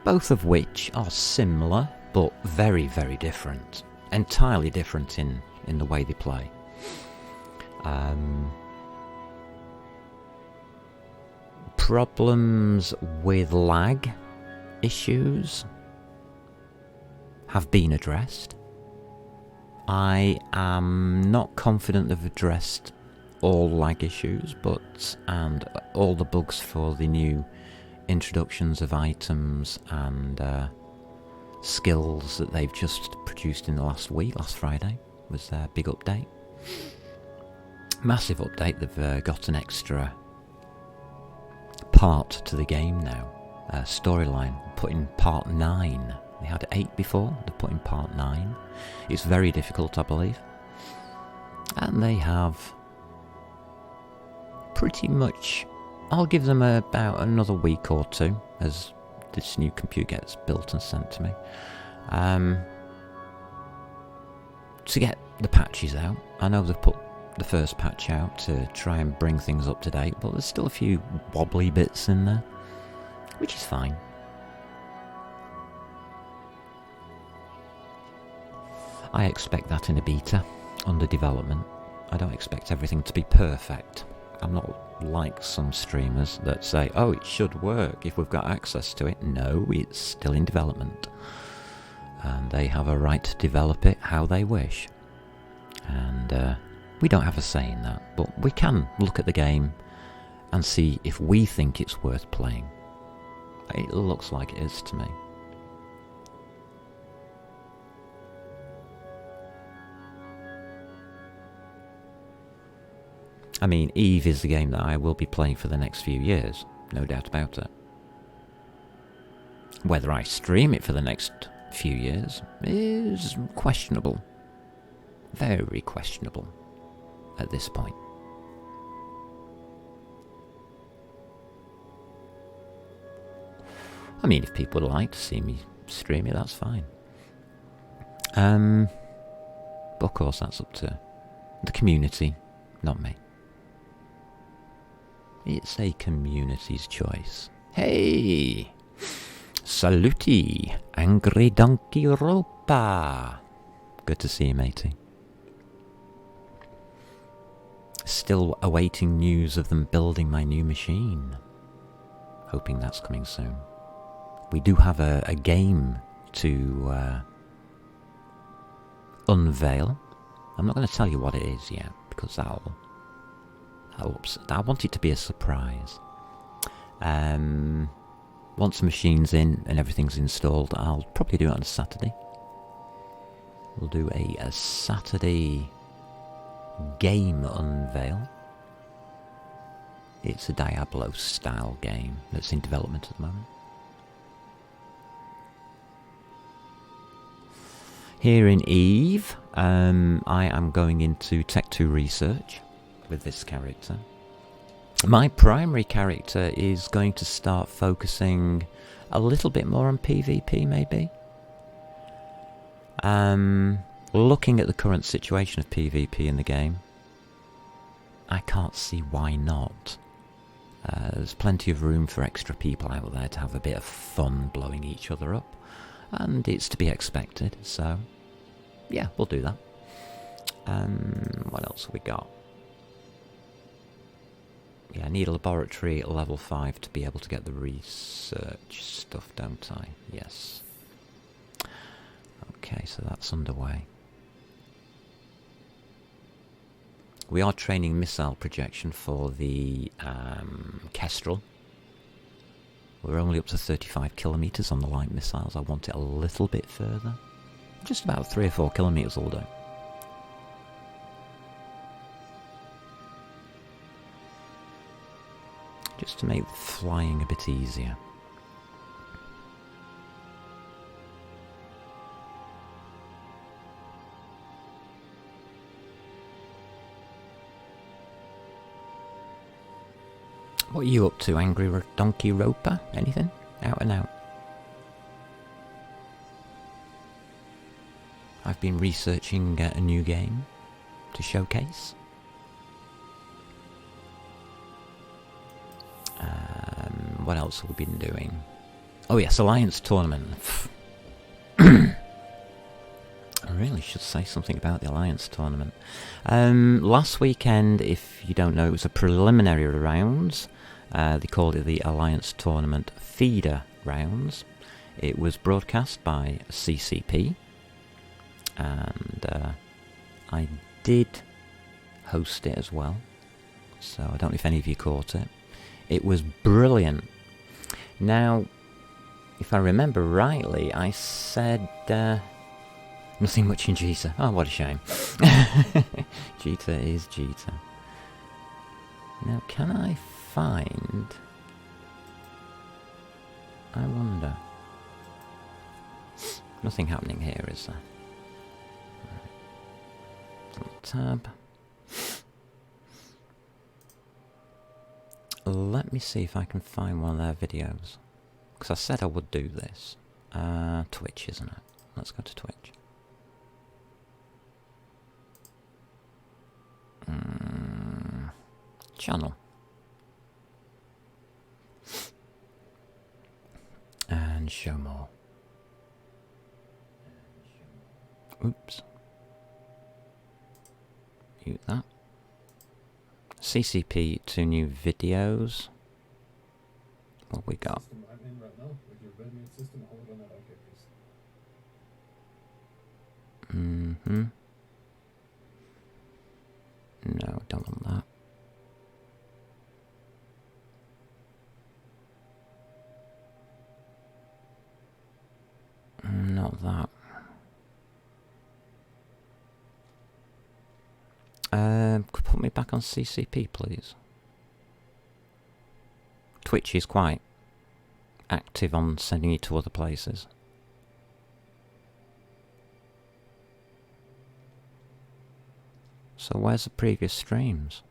Both of which are similar, but very, very different. Entirely different in the way they play. Problems with lag issues have been addressed. I am not confident they've addressed all lag issues, and all the bugs for the new introductions of items and skills that they've just produced in the last week. Last Friday was their big update. Massive update. They've got an extra part to the game now. Storyline. Put in part 9. They had 8 before. They've put in part 9. It's very difficult, I believe. And they have pretty much... I'll give them about another week or two as this new computer gets built and sent to me, to get the patches out. I know they've put the first patch out to try and bring things up to date, but there's still a few wobbly bits in there, which is fine. I expect that in a beta, under development. I don't expect everything to be perfect. I'm not like some streamers that say, oh, it should work if we've got access to it. No, it's still in development. And they have a right to develop it how they wish. And we don't have a say in that, but we can look at the game and see if we think it's worth playing. It looks like it is to me. I mean, Eve is the game that I will be playing for the next few years, no doubt about it. Whether I stream it for the next few years is questionable. Very questionable at this point. I mean, if people would like to see me stream it, that's fine. But of course, that's up to the community, not me. It's a community's choice. Hey! Saluti! Angry Donkey Ropa! Good to see you, matey. Still awaiting news of them building my new machine. Hoping that's coming soon. We do have a game to unveil. I'm not going to tell you what it is yet, because I want it to be a surprise. Once the machine's in and everything's installed, I'll probably do it on a Saturday. We'll do a Saturday game unveil. It's a Diablo style game that's in development at the moment. Here in Eve, I am going into Tech2 research. with this character. My primary character is going to start focusing a little bit more on PvP, maybe. Looking at the current situation of PvP in the game, I can't see why not. There's plenty of room for extra people out there to have a bit of fun blowing each other up, and it's to be expected, so yeah, we'll do that. What else have we got? Yeah, I need a laboratory at level 5 to be able to get the research stuff, don't I? Yes. Okay, so that's underway. We are training missile projection for the Kestrel. We're only up to 35 kilometres on the light missiles. I want it a little bit further. Just about 3 or 4 kilometres will do. Just to make flying a bit easier. What are you up to, Angry Donkey Roper? Anything? Out and out? I've been researching a new game to showcase. What else have we been doing? Oh yes, Alliance Tournament. I really should say something about the Alliance Tournament. Last weekend, if you don't know, it was a preliminary rounds. They called it the Alliance Tournament Feeder Rounds. It was broadcast by CCP, and I did host it as well, so I don't know if any of you caught it. It was brilliant. Now, if I remember rightly, I said nothing much in Jita. Oh, what a shame. Jita is Jita. Now, can I find... I wonder... Nothing happening here, is there? Right. Tab. Let me see if I can find one of their videos. Because I said I would do this. Twitch, isn't it? Let's go to Twitch. Channel. And show more. Oops. Mute that. CCP, 2 new videos. What we got? I'm in right now with your Redmane system. Hold on that. Okay, please. No, don't want that. Not that. Could put me back on CCP, please. Twitch is quite active on sending you to other places. So where's the previous streams?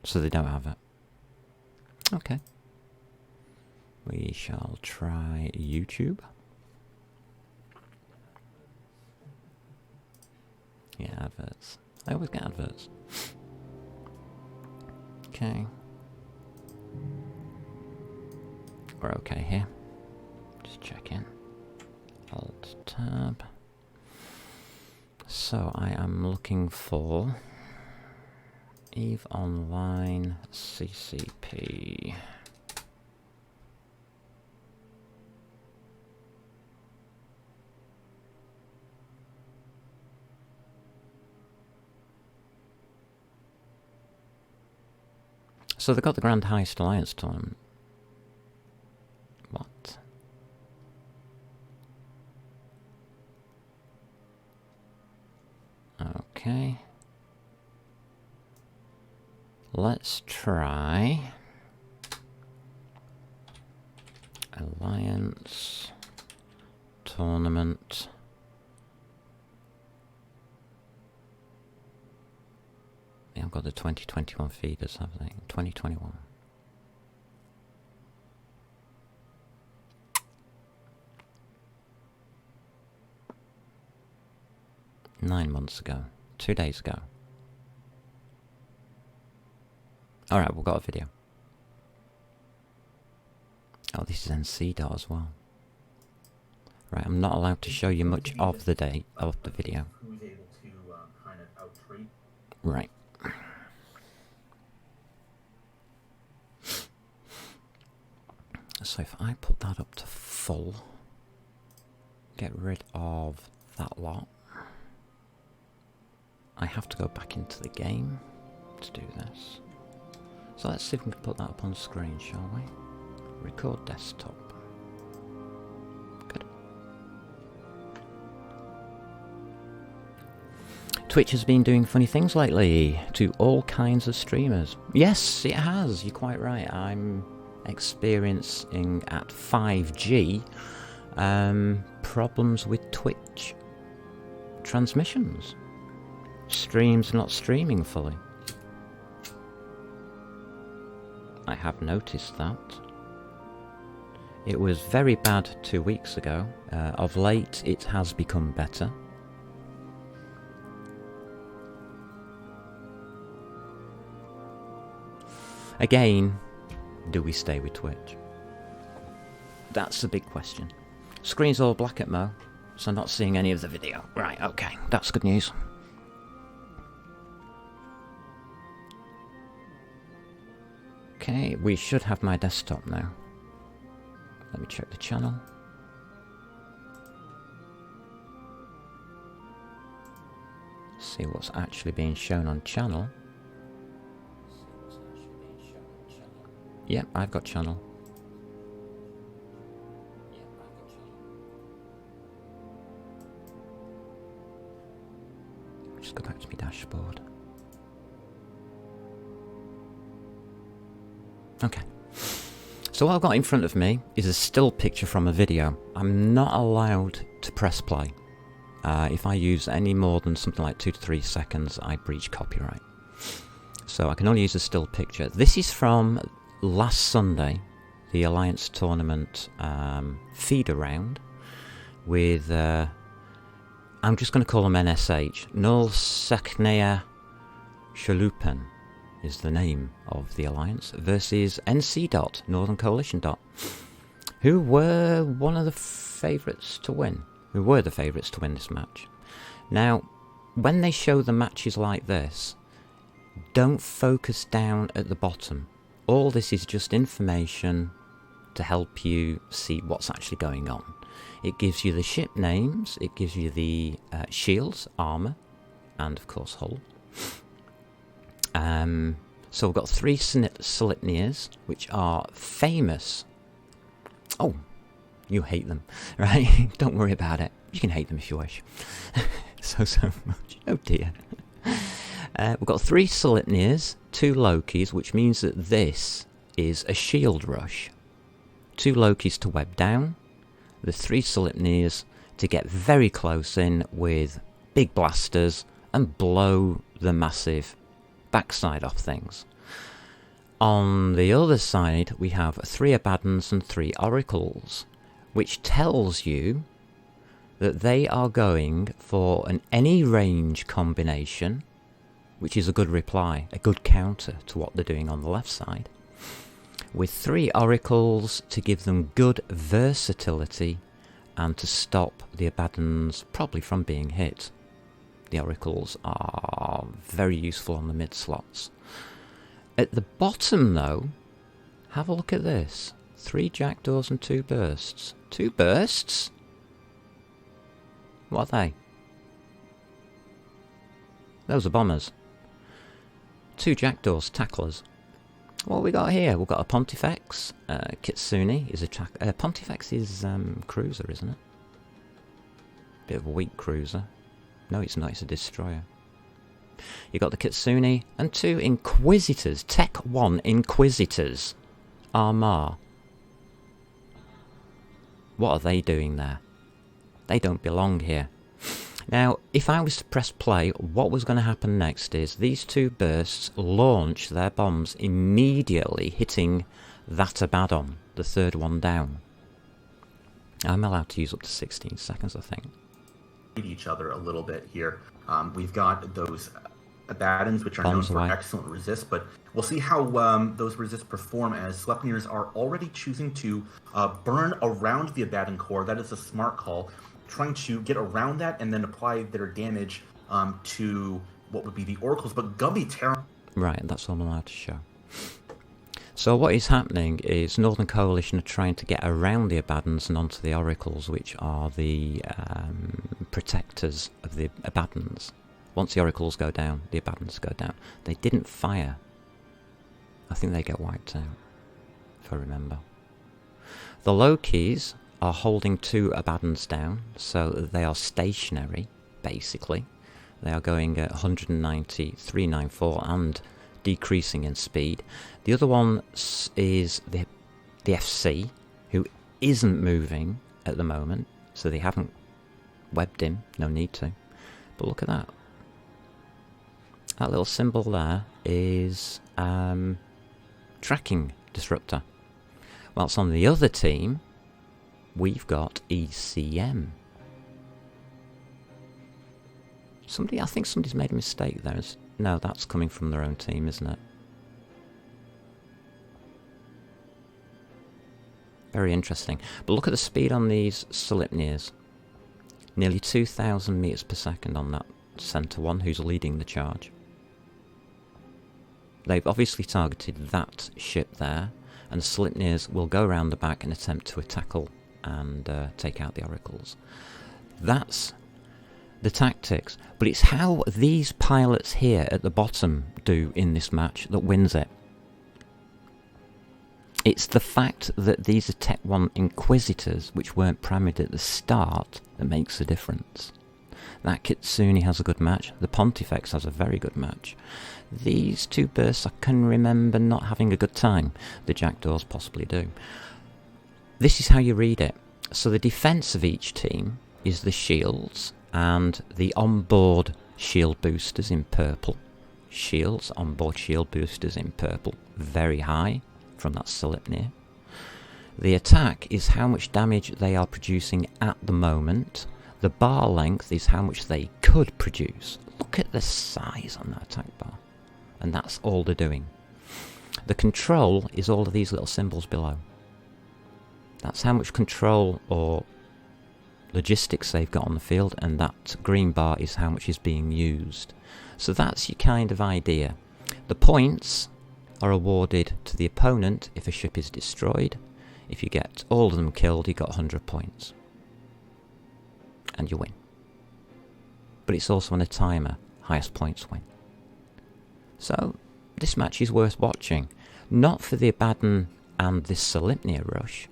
So they don't have it. Okay. We shall try YouTube. Yeah, adverts. I always get adverts. Okay. We're okay here. Just check in. Alt tab. So I am looking for EVE Online CCP. So they got the Grand Heist Alliance Tournament. What? Okay. Okay. Let's try Alliance Tournament. Yeah, I've got the 2021 feeders, have they? 2021. Nine months ago. 2 days ago. Alright, we've got a video. Oh, this is NC.dot as well. Right, I'm not allowed to show you much of the video. Who's able to kind of out-treat. Right. So if I put that up to full, get rid of that lot. I have to go back into the game to do this. So let's see if we can put that up on the screen, shall we? Record desktop. Good. Twitch has been doing funny things lately to all kinds of streamers. Yes, it has. You're quite right. I'm experiencing at 5G problems with Twitch transmissions. Streams not streaming fully. I have noticed that. It was very bad 2 weeks ago. Of late, it has become better. Again, do we stay with Twitch? That's the big question. Screen's all black at Mo, so not seeing any of the video. Right, okay, that's good news. Okay, we should have my desktop now. Let me check the channel. See what's actually being shown on channel. Yep, I've got channel. Just go back to my dashboard. Okay. So what I've got in front of me is a still picture from a video. I'm not allowed to press play. If I use any more than something like 2 to 3 seconds, I breach copyright. So I can only use a still picture. This is from last Sunday, the Alliance Tournament feeder round with, I'm just going to call them NSH, Null Seknea Shalupen is the name of the Alliance, versus NC.dot, Northern Coalition.dot, who were one of the favourites to win. Who were the favourites to win this match. Now, when they show the matches like this, don't focus down at the bottom. All this is just information to help you see what's actually going on. It gives you the ship names, it gives you the shields, armour, and of course hull. So we've got 3 Slipnirs, which are famous. Oh, you hate them, right? Don't worry about it. You can hate them if you wish. so much. Oh dear. We've got 3 Slipnirs, 2 Lokis, which means that this is a shield rush. 2 Lokis to web down, the 3 Slipnirs to get very close in with big blasters and blow the massive backside off things. On the other side, we have 3 Abaddons and 3 Oracles, which tells you that they are going for an any range combination, which is a good reply, a good counter to what they're doing on the left side, with 3 Oracles to give them good versatility and to stop the Abaddons probably from being hit. The Oracles are very useful on the mid slots. At the bottom though, have a look at this. 3 Jackdaws and 2 Bursts. 2 Bursts? What are they? Those are bombers. 2 Jackdaws, tacklers. What have we got here? We've got a Pontifex. Kitsune is a Pontifex is cruiser, isn't it? Bit of a weak cruiser. No, it's not. It's a destroyer. You got the Kitsune and 2 Inquisitors, Tech 1 Inquisitors. Armar. What are they doing there? They don't belong here. Now, if I was to press play, what was going to happen next is these 2 bursts launch their bombs immediately hitting that Abaddon, the 3rd one down. I'm allowed to use up to 16 seconds, I think. Each other a little bit here. We've got those Abaddons, which are Bombs known for away. excellent resist, but we'll see how those resists perform as Sleipnirs are already choosing to burn around the Abaddon core. That is a smart call, trying to get around that and then apply their damage to what would be the Oracles. But Gumby Terra... Right, that's all I'm allowed to show. So what is happening is Northern Coalition are trying to get around the Abaddons and onto the Oracles, which are the protectors of the Abaddons. Once the Oracles go down, the Abaddons go down. They didn't fire. I think they get wiped out, if I remember. The Lokis are holding 2 Abaddons down, so they are stationary, basically. They are going at 190, 394 and decreasing in speed. The other one is the FC, who isn't moving at the moment, so they haven't webbed him, no need to. But look at that. That little symbol there is tracking disruptor. Whilst on the other team, we've got ECM. I think somebody's made a mistake there. No, that's coming from their own team, isn't it? Very interesting. But look at the speed on these Sleipnirs. Nearly 2,000 meters per second on that centre one, who's leading the charge. They've obviously targeted that ship there, and the Sleipnirs will go around the back and attempt to tackle and take out the Oracles. That's the tactics, but it's how these pilots here at the bottom do in this match that wins it. It's the fact that these are Tech 1 Inquisitors, which weren't primaried at the start, that makes the difference. That Kitsune has a good match, the Pontifex has a very good match. These 2 bursts I can remember not having a good time. The Jackdaws possibly do. This is how you read it. So the defence of each team is the shields and the onboard shield boosters in purple. Shields, onboard shield boosters in purple, very high from that Sleipnir. The attack is how much damage they are producing at the moment. The bar length is how much they could produce. Look at the size on that attack bar. And that's all they're doing. The control is all of these little symbols below. That's how much control or logistics they've got on the field, and that green bar is how much is being used. So that's your kind of idea. The points are awarded to the opponent if a ship is destroyed. If you get all of them killed, you got 100 points. And you win. But it's also on a timer. Highest points win. So, this match is worth watching. Not for the Abaddon and this Sleipnir rush,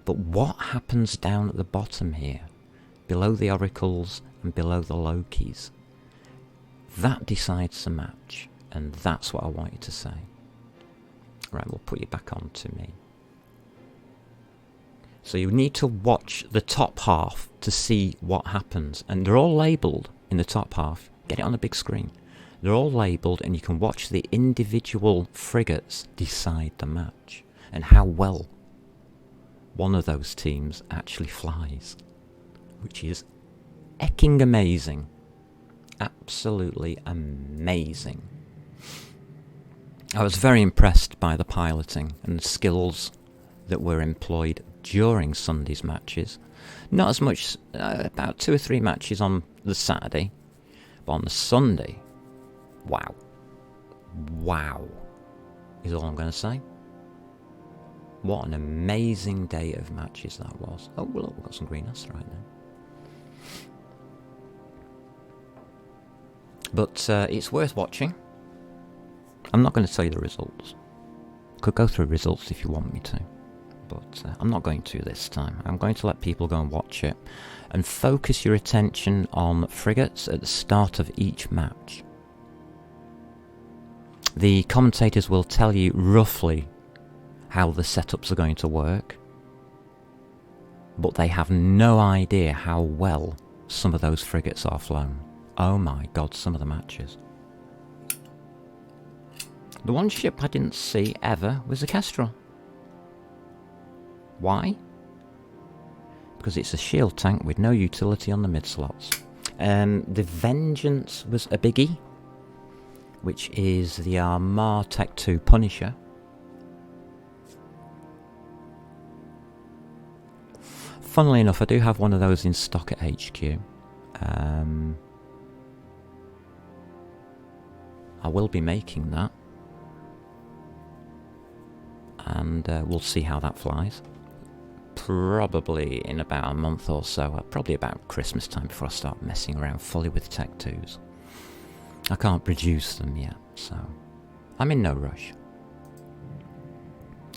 but what happens down at the bottom here, below the Oracles and below the Lokis. That decides the match, and that's what I want you to say. Right, we'll put you back on to me. So you need to watch the top half to see what happens, and they're all labelled in the top half. Get it on the big screen. They're all labelled, and you can watch the individual frigates decide the match and how well one of those teams actually flies, which is ecking amazing. Absolutely amazing. I was very impressed by the piloting and the skills that were employed during Sunday's matches. Not as much, about 2 or 3 matches on the Saturday, but on the Sunday, wow. Wow, is all I'm going to say. What an amazing day of matches that was. Oh, look, we've got some green asteroid now. But it's worth watching. I'm not going to tell you the results. Could go through results if you want me to. But I'm not going to this time. I'm going to let people go and watch it. And focus your attention on frigates at the start of each match. The commentators will tell you roughly how the setups are going to work, but they have no idea how well some of those frigates are flown. Oh my god, some of the matches. The one ship I didn't see ever was the Kestrel. Why? Because it's a shield tank with no utility on the mid-slots. The Vengeance was a biggie, which is the Armar Tech 2 Punisher. Funnily enough, I do have one of those in stock at HQ. I will be making that. And we'll see how that flies. Probably in about a month or so, probably about Christmas time before I start messing around fully with Tech 2s. I can't produce them yet, so I'm in no rush.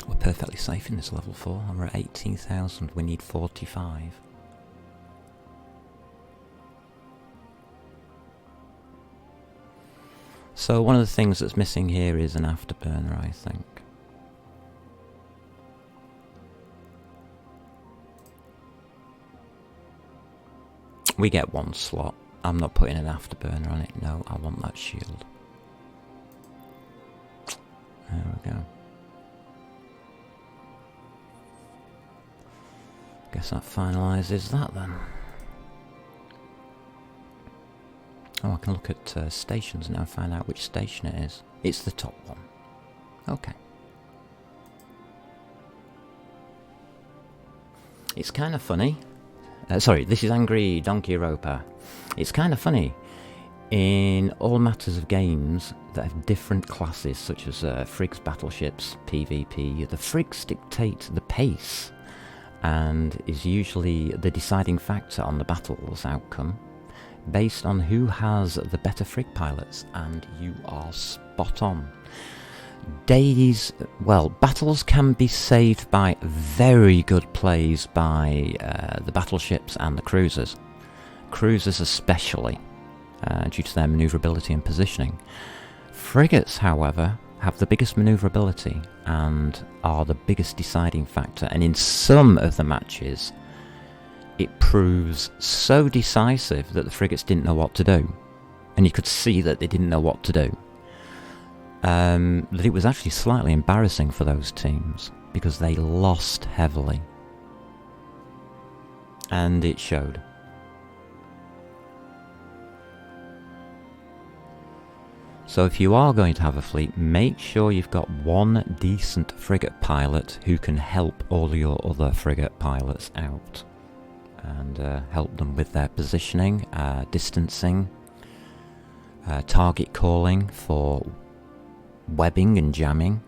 We're perfectly safe in this level 4, and we're at 18,000, we need 45. So one of the things that's missing here is an afterburner, I think. We get one slot. I'm not putting an afterburner on it, no, I want that shield. There we go. Guess that finalises that then. Oh, I can look at stations now and find out which station it is. It's the top one. Okay. It's kind of funny. Sorry, this is Angry Donkey Roper. It's kind of funny. In all matters of games that have different classes, such as frigs, battleships, PvP, the frigs dictate the pace and is usually the deciding factor on the battle's outcome, based on who has the better frig pilots, and you are spot on. Battles can be saved by very good plays by the battleships and the cruisers. Cruisers especially, due to their manoeuvrability and positioning. Frigates, however, have the biggest manoeuvrability and are the biggest deciding factor, and in some of the matches it proves so decisive that the frigates didn't know what to do, and you could see that they didn't know what to do, that it was actually slightly embarrassing for those teams because they lost heavily, and it showed. So if you are going to have a fleet, make sure you've got one decent frigate pilot who can help all your other frigate pilots out and help them with their positioning, distancing, target calling for webbing and jamming.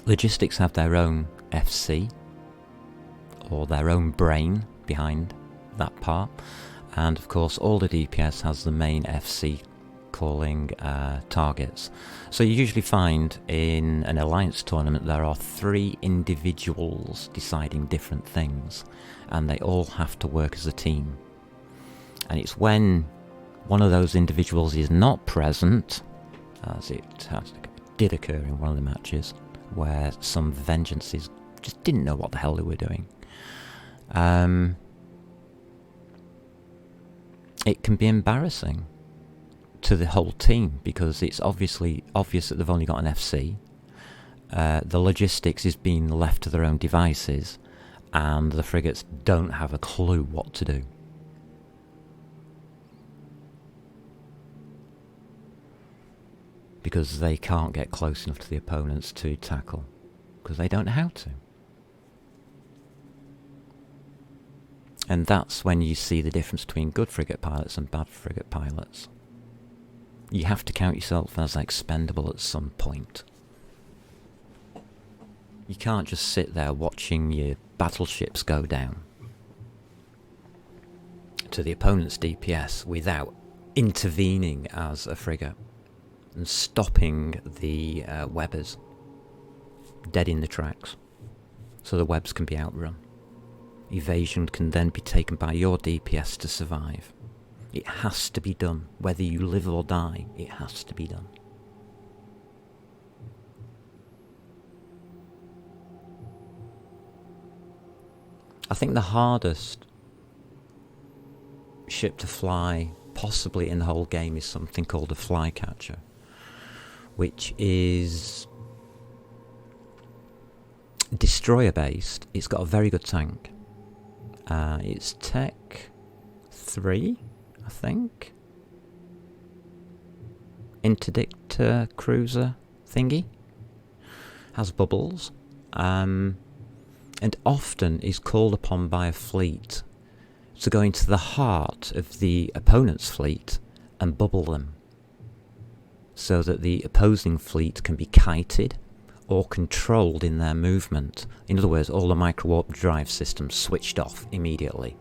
Logistics have their own FC or their own brain behind that part. And of course all the DPS has the main FC calling targets. So you usually find in an alliance tournament there are 3 individuals deciding different things, and they all have to work as a team. And it's when one of those individuals is not present, as it did occur in one of the matches, where some Vengeances just didn't know what the hell they were doing. It can be embarrassing to the whole team because it's obviously obvious that they've only got an FC. The logistics is being left to their own devices, and the frigates don't have a clue what to do. Because they can't get close enough to the opponents to tackle, because they don't know how to. And that's when you see the difference between good frigate pilots and bad frigate pilots. You have to count yourself as expendable at some point. You can't just sit there watching your battleships go down to the opponent's DPS without intervening as a frigate and stopping the webbers dead in the tracks so the webs can be outrun. Evasion can then be taken by your DPS to survive. It has to be done. Whether you live or die, it has to be done. I think the hardest ship to fly possibly in the whole game is something called a Flycatcher, which is destroyer based. It's got a very good tank. It's Tech 3, I think. Interdictor cruiser thingy. Has bubbles. And often is called upon by a fleet to go into the heart of the opponent's fleet and bubble them, so that the opposing fleet can be kited or controlled in their movement. In other words, all the micro-warp drive systems switched off immediately.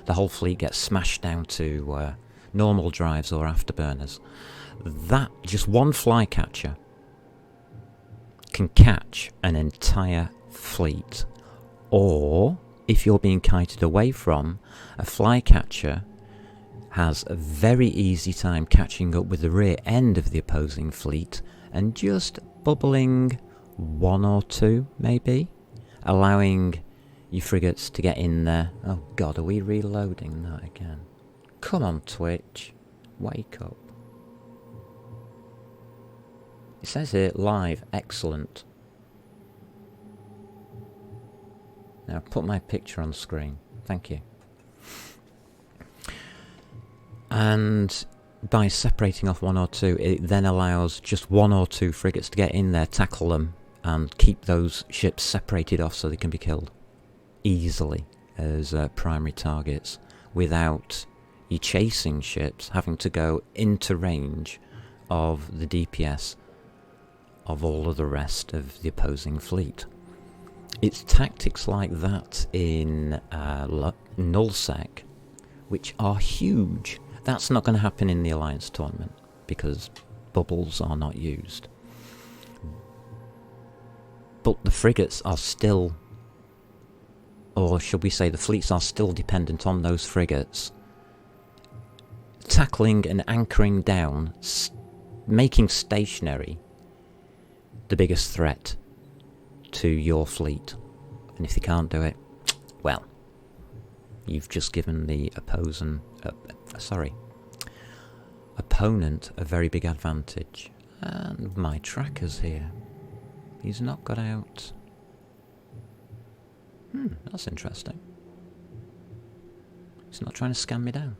The whole fleet gets smashed down to normal drives or afterburners. That, just one Flycatcher, can catch an entire fleet. Or, if you're being kited away from, a Flycatcher has a very easy time catching up with the rear end of the opposing fleet and just bubbling one or two, maybe, allowing your frigates to get in there. Oh god, are we reloading that again? Come on, Twitch. Wake up. It says here, live, excellent. Now put my picture on screen. Thank you. And by separating off one or two, it then allows just one or two frigates to get in there, tackle them, and keep those ships separated off so they can be killed easily as primary targets, without you chasing ships having to go into range of the DPS of all of the rest of the opposing fleet. It's tactics like that in Nullsec, which are huge. That's not going to happen in the Alliance tournament, because bubbles are not used. But the frigates are still, or should we say the fleets are still dependent on those frigates, tackling and anchoring down, making stationary the biggest threat to your fleet. And if they can't do it, well, you've just given the opponent a very big advantage. And my tracker's here. He's not got out. That's interesting. He's not trying to scam me down.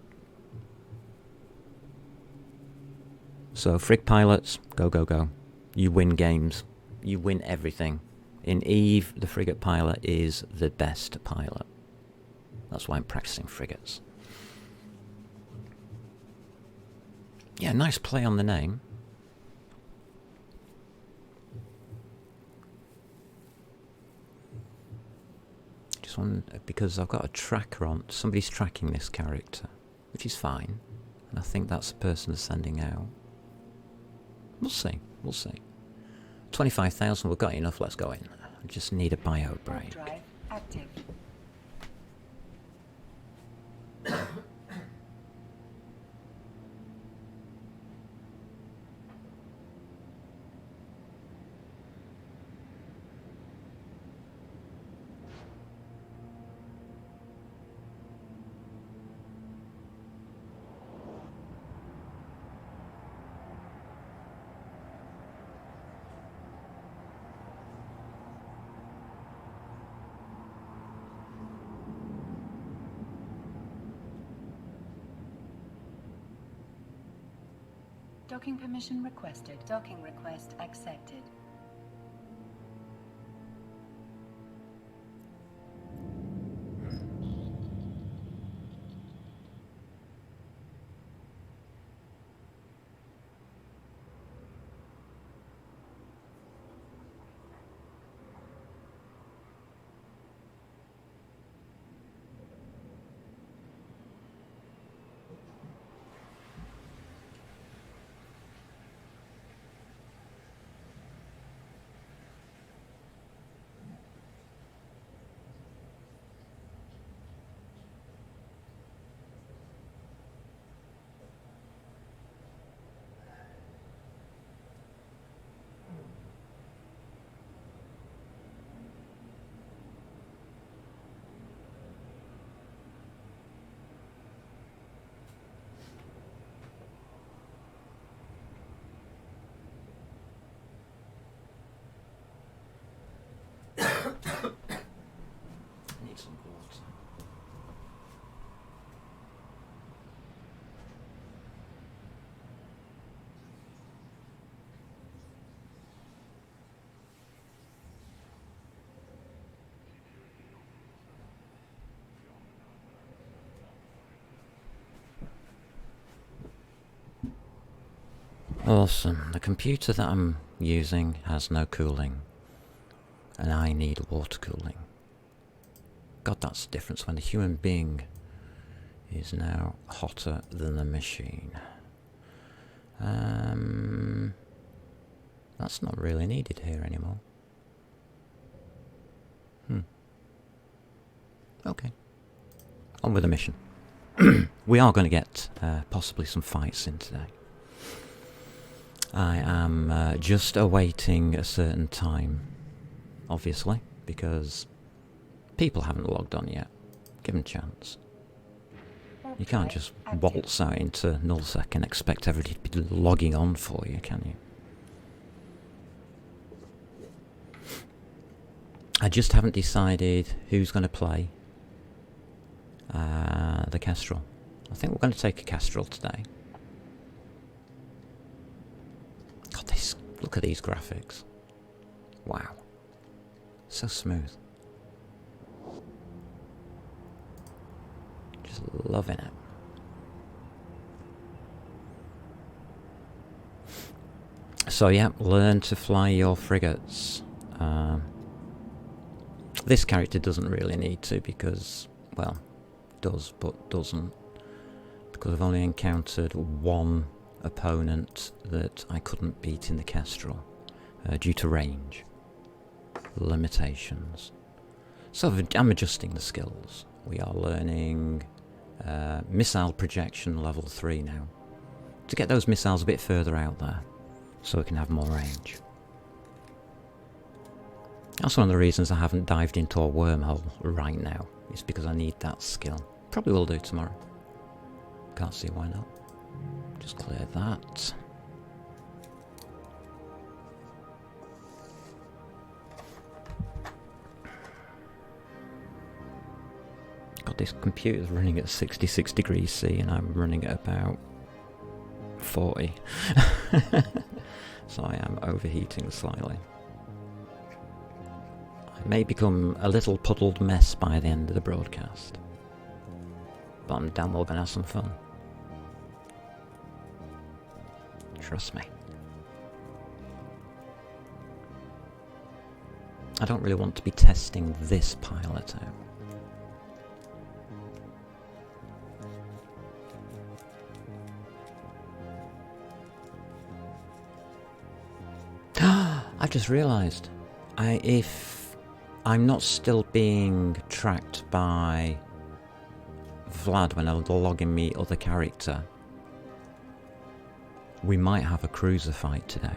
So, frig pilots, go, go, go. You win games. You win everything. In EVE, the frigate pilot is the best pilot. That's why I'm practicing frigates. Yeah, nice play on the name. Just one, because I've got a tracker on. Somebody's tracking this character, which is fine. And I think that's the person they're sending out. We'll see. We'll see. 25,000, we've got enough, let's go in. I just need a bio Warp break. drive active. Docking permission requested. Docking request accepted. need some water. Awesome. The computer that I'm using has no cooling, and I need water cooling. God, that's the difference when the human being is now hotter than the machine. That's not really needed here anymore. Okay. On with the mission. We are going to get possibly some fights in today. I am just awaiting a certain time, obviously, because people haven't logged on yet. Give them a chance. You can't just waltz out into nullsec and expect everybody to be logging on for you, can you? I just haven't decided who's going to play the Kestrel. I think we're going to take a Kestrel today. God, look at these graphics. Wow. So smooth. Just loving it. So yeah, learn to fly your frigates. This character doesn't really need to because, well, does but doesn't. Because I've only encountered one opponent that I couldn't beat in the Kestrel due to range limitations. So I'm adjusting the skills. We are learning missile projection level 3 now to get those missiles a bit further out there so we can have more range. That's one of the reasons I haven't dived into a wormhole right now. It's because I need that skill. Probably will do tomorrow. Can't see why not. Just clear that. God, this computer's running at 66 degrees C and I'm running at about 40. So I am overheating slightly. I may become a little puddled mess by the end of the broadcast. But I'm damn well gonna have some fun. Trust me. I don't really want to be testing this pilot out. I've just realised, if I'm not still being tracked by Vlad when I log in me other character, we might have a cruiser fight today.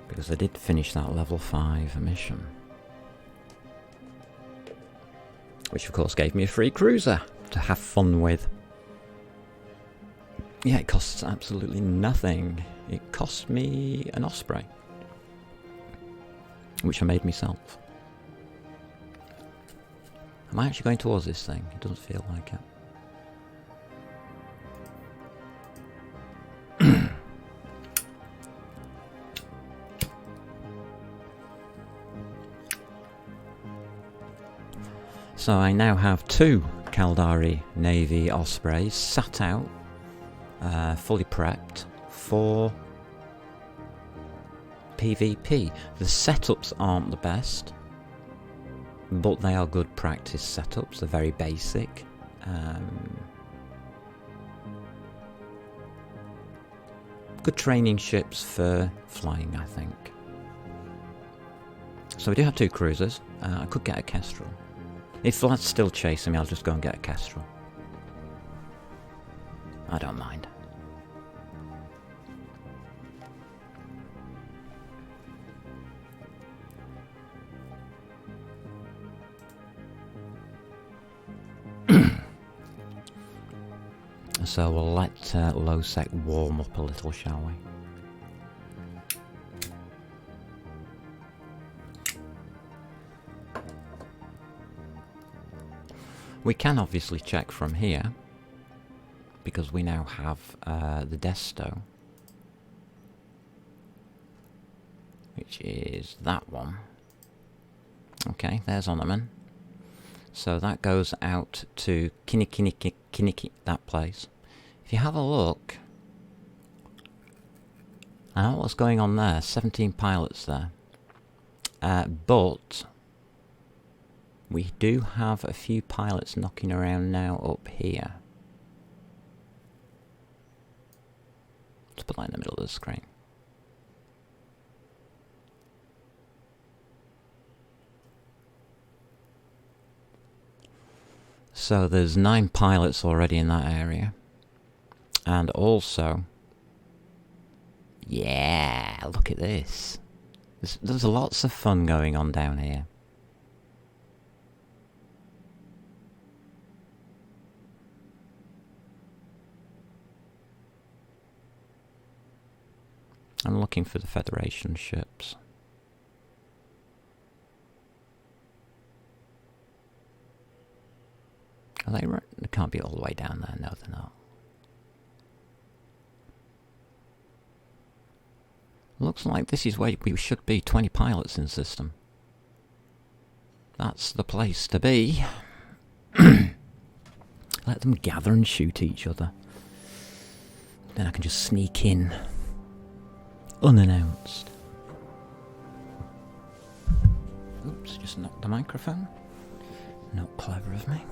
Because I did finish that level 5 mission. Which of course gave me a free cruiser to have fun with. Yeah, it costs absolutely nothing. It cost me an Osprey. Which I made myself. Am I actually going towards this thing? It doesn't feel like it. So I now have 2 Caldari Navy Ospreys sat out, fully prepped for PvP. The setups aren't the best, but they are good practice setups. They're very basic. Good training ships for flying, I think. So we do have 2 cruisers. I could get a Kestrel. If Vlad's still chasing me, I'll just go and get a Kestrel. I don't mind. So we'll let Lowsec warm up a little, shall we? We can obviously check from here, because we now have the Desto, which is that one. Okay, there's Onaman. So that goes out to Kiniki, that place. If you have a look, I don't know what's going on there. 17 pilots there. But we do have a few pilots knocking around now up here. Let's put that in the middle of the screen. So there's 9 pilots already in that area. And also, yeah, look at this. There's lots of fun going on down here. I'm looking for the Federation ships. Are they right? They can't be all the way down there. No, they're not. Looks like this is where we should be. 20 pilots in the system. That's the place to be. Let them gather and shoot each other. Then I can just sneak in. Unannounced. Oops, just knocked the microphone. Not clever of me.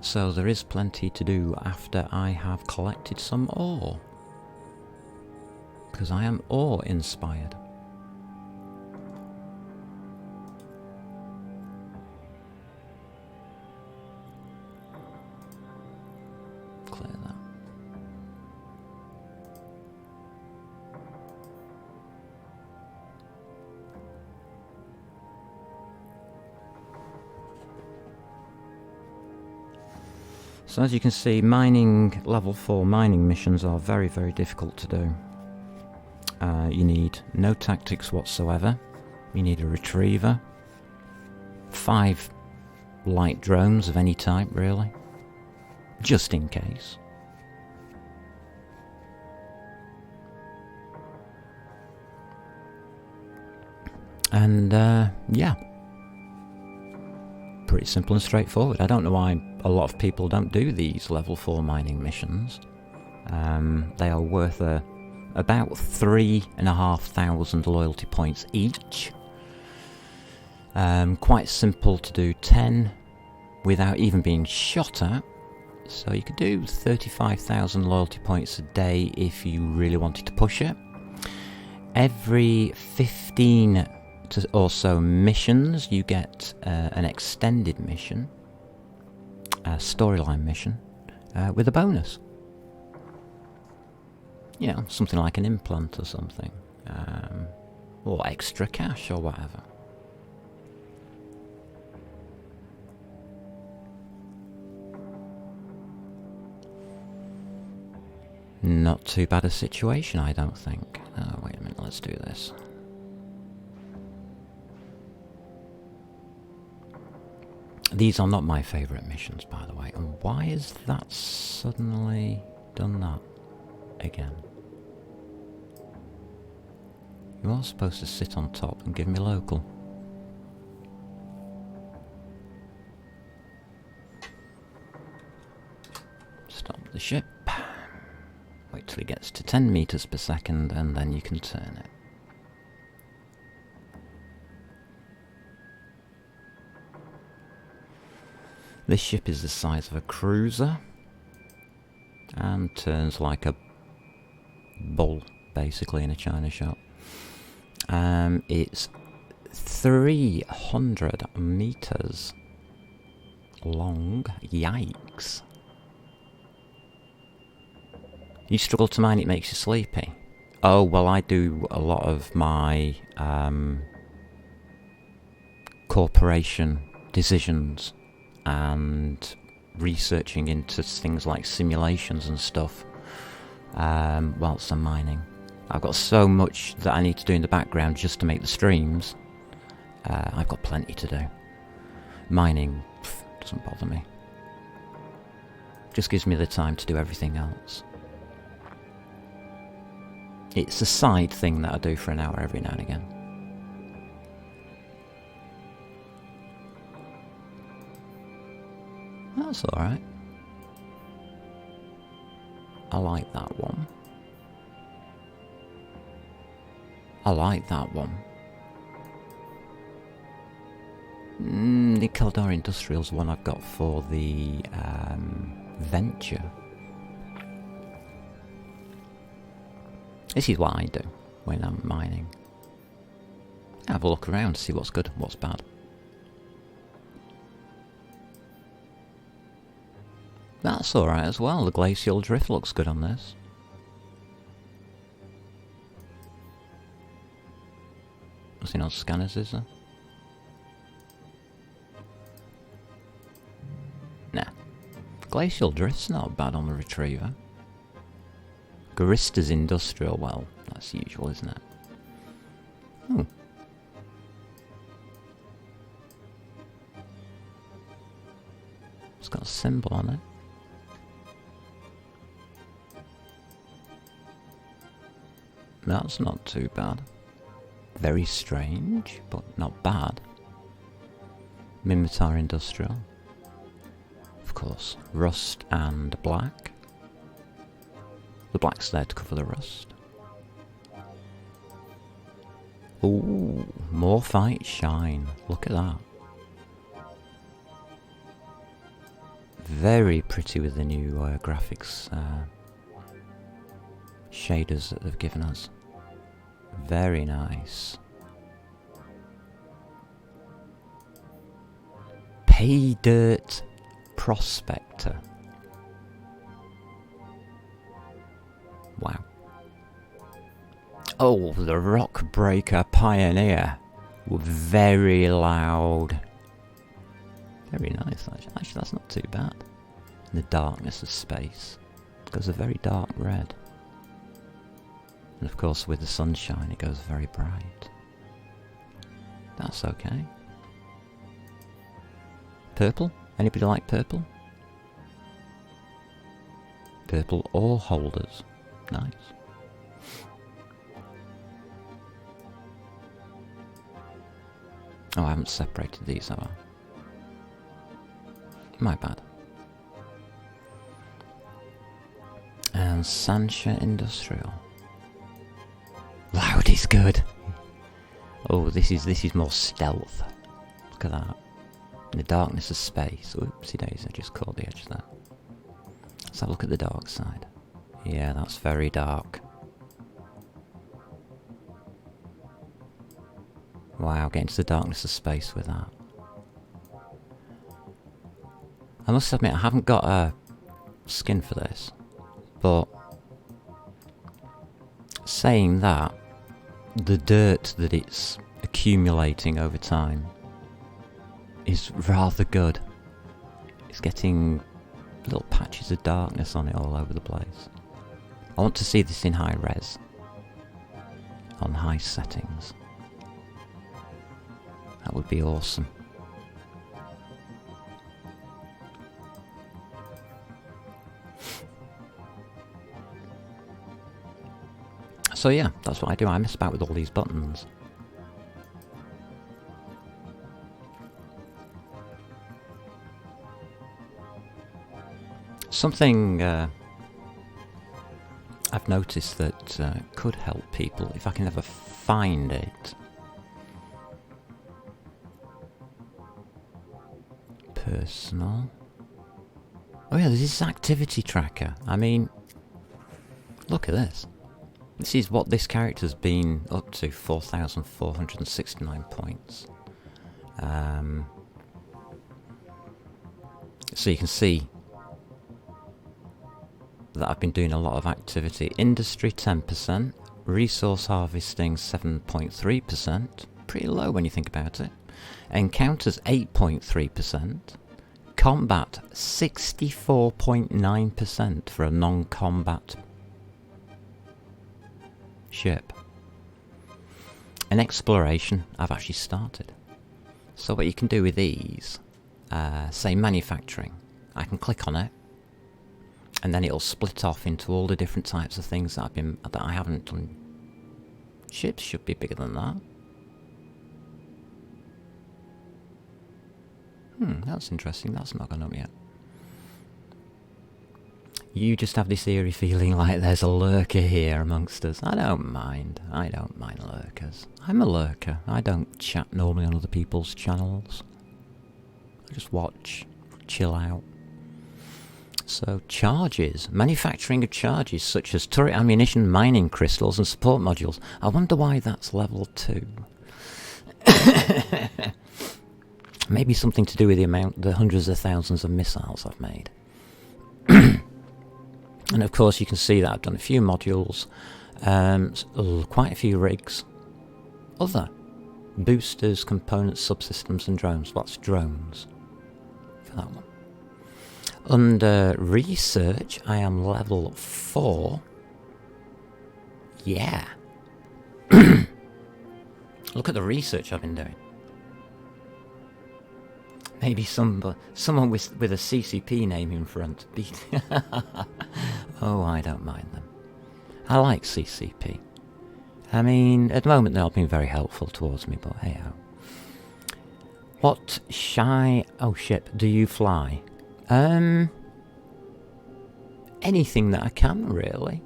So there is plenty to do after I have collected some ore. Because I am ore inspired. Clear that. So as you can see, mining, level 4 mining missions are very, very difficult to do. You need no tactics whatsoever. You need a retriever. 5 light drones of any type, really. Just in case. And, yeah. Pretty simple and straightforward. I don't know why a lot of people don't do these level 4 mining missions. They are worth about 3,500 loyalty points each. Quite simple to do 10 without even being shot at. So you could do 35,000 loyalty points a day if you really wanted to push it. Every 15 or so missions you get an extended mission, a storyline mission, with a bonus. You know, something like an implant or something. Or extra cash or whatever. Not too bad a situation, I don't think. Oh, wait a minute, let's do this. These are not my favourite missions, by the way. And why is that suddenly done that again? You are supposed to sit on top and give me local. Stop the ship. Wait till it gets to 10 meters per second and then you can turn it. This ship is the size of a cruiser and turns like a bull, basically, in a china shop. It's 300 meters long. Yikes. You struggle to mine, it makes you sleepy. Oh, well, I do a lot of my corporation decisions and researching into things like simulations and stuff whilst I'm mining. I've got so much that I need to do in the background just to make the streams. I've got plenty to do. Mining doesn't bother me. Just gives me the time to do everything else. It's a side thing that I do for an hour every now and again. That's alright. I like that one. I like that one. The Caldari Industrial's one I've got for the Venture. This is what I do when I'm mining. Have a look around, see what's good, what's bad. That's alright as well, the glacial drift looks good on this. Nothing on scanners, is there? Nah. Glacial drift's not bad on the Retriever. Garista's Industrial, well, that's usual, isn't it? Oh. It's got a symbol on it. That's not too bad. Very strange, but not bad. Minmatar Industrial. Of course, rust and black. The black's there to cover the rust. Ooh, Morphite Shine. Look at that. Very pretty with the new graphics shaders that they've given us. Very nice. Pay Dirt Prospector. Wow. Oh, the Rock Breaker Pioneer. Very loud. Very nice, actually. Actually, that's not too bad. In the darkness of space. It goes a very dark red. And of course, with the sunshine, it goes very bright. That's okay. Purple? Anybody like purple? Purple ore holders. Nice. Oh, I haven't separated these, have I? My bad. And Sancha Industrial. Loud is good. Oh, this is more stealth. Look at that. In the darkness of space. Oopsie daisy, I just caught the edge there. Let's have a look at the dark side. Yeah, that's very dark. Wow, get into the darkness of space with that. I must admit, I haven't got a skin for this, but saying that, the dirt that it's accumulating over time is rather good. It's getting little patches of darkness on it all over the place. I want to see this in high res, on high settings. That would be awesome. So yeah, that's what I do. I mess about with all these buttons. Something I've noticed that could help people, if I can ever find it. Personal. Oh yeah, there's this activity tracker. I mean, look at this. This is what this character's been up to, 4,469 points. So you can see that I've been doing a lot of activity. Industry 10%, resource harvesting 7.3%, pretty low when you think about it. Encounters 8.3%, combat, 64.9% for a non-combat ship. And exploration, I've actually started. So what you can do with these, say manufacturing, I can click on it, and then it'll split off into all the different types of things that I haven't done. Ships should be bigger than that. That's interesting. That's not gone up yet. You just have this eerie feeling like there's a lurker here amongst us. I don't mind. I don't mind lurkers. I'm a lurker. I don't chat normally on other people's channels. I just watch, chill out. So, charges. Manufacturing of charges such as turret ammunition, mining crystals and support modules. I wonder why that's level 2. Maybe something to do with the hundreds of thousands of missiles I've made. And of course you can see that I've done a few modules, quite a few rigs, other boosters, components, subsystems and drones. What's drones? For that one. Under research I am level 4. Yeah. Look at the research I've been doing. Maybe someone with a CCP name in front. Oh, I don't mind them. I like CCP. I mean, at the moment they're not being very helpful towards me, but hey-ho. What ship do you fly? Anything that I can, really.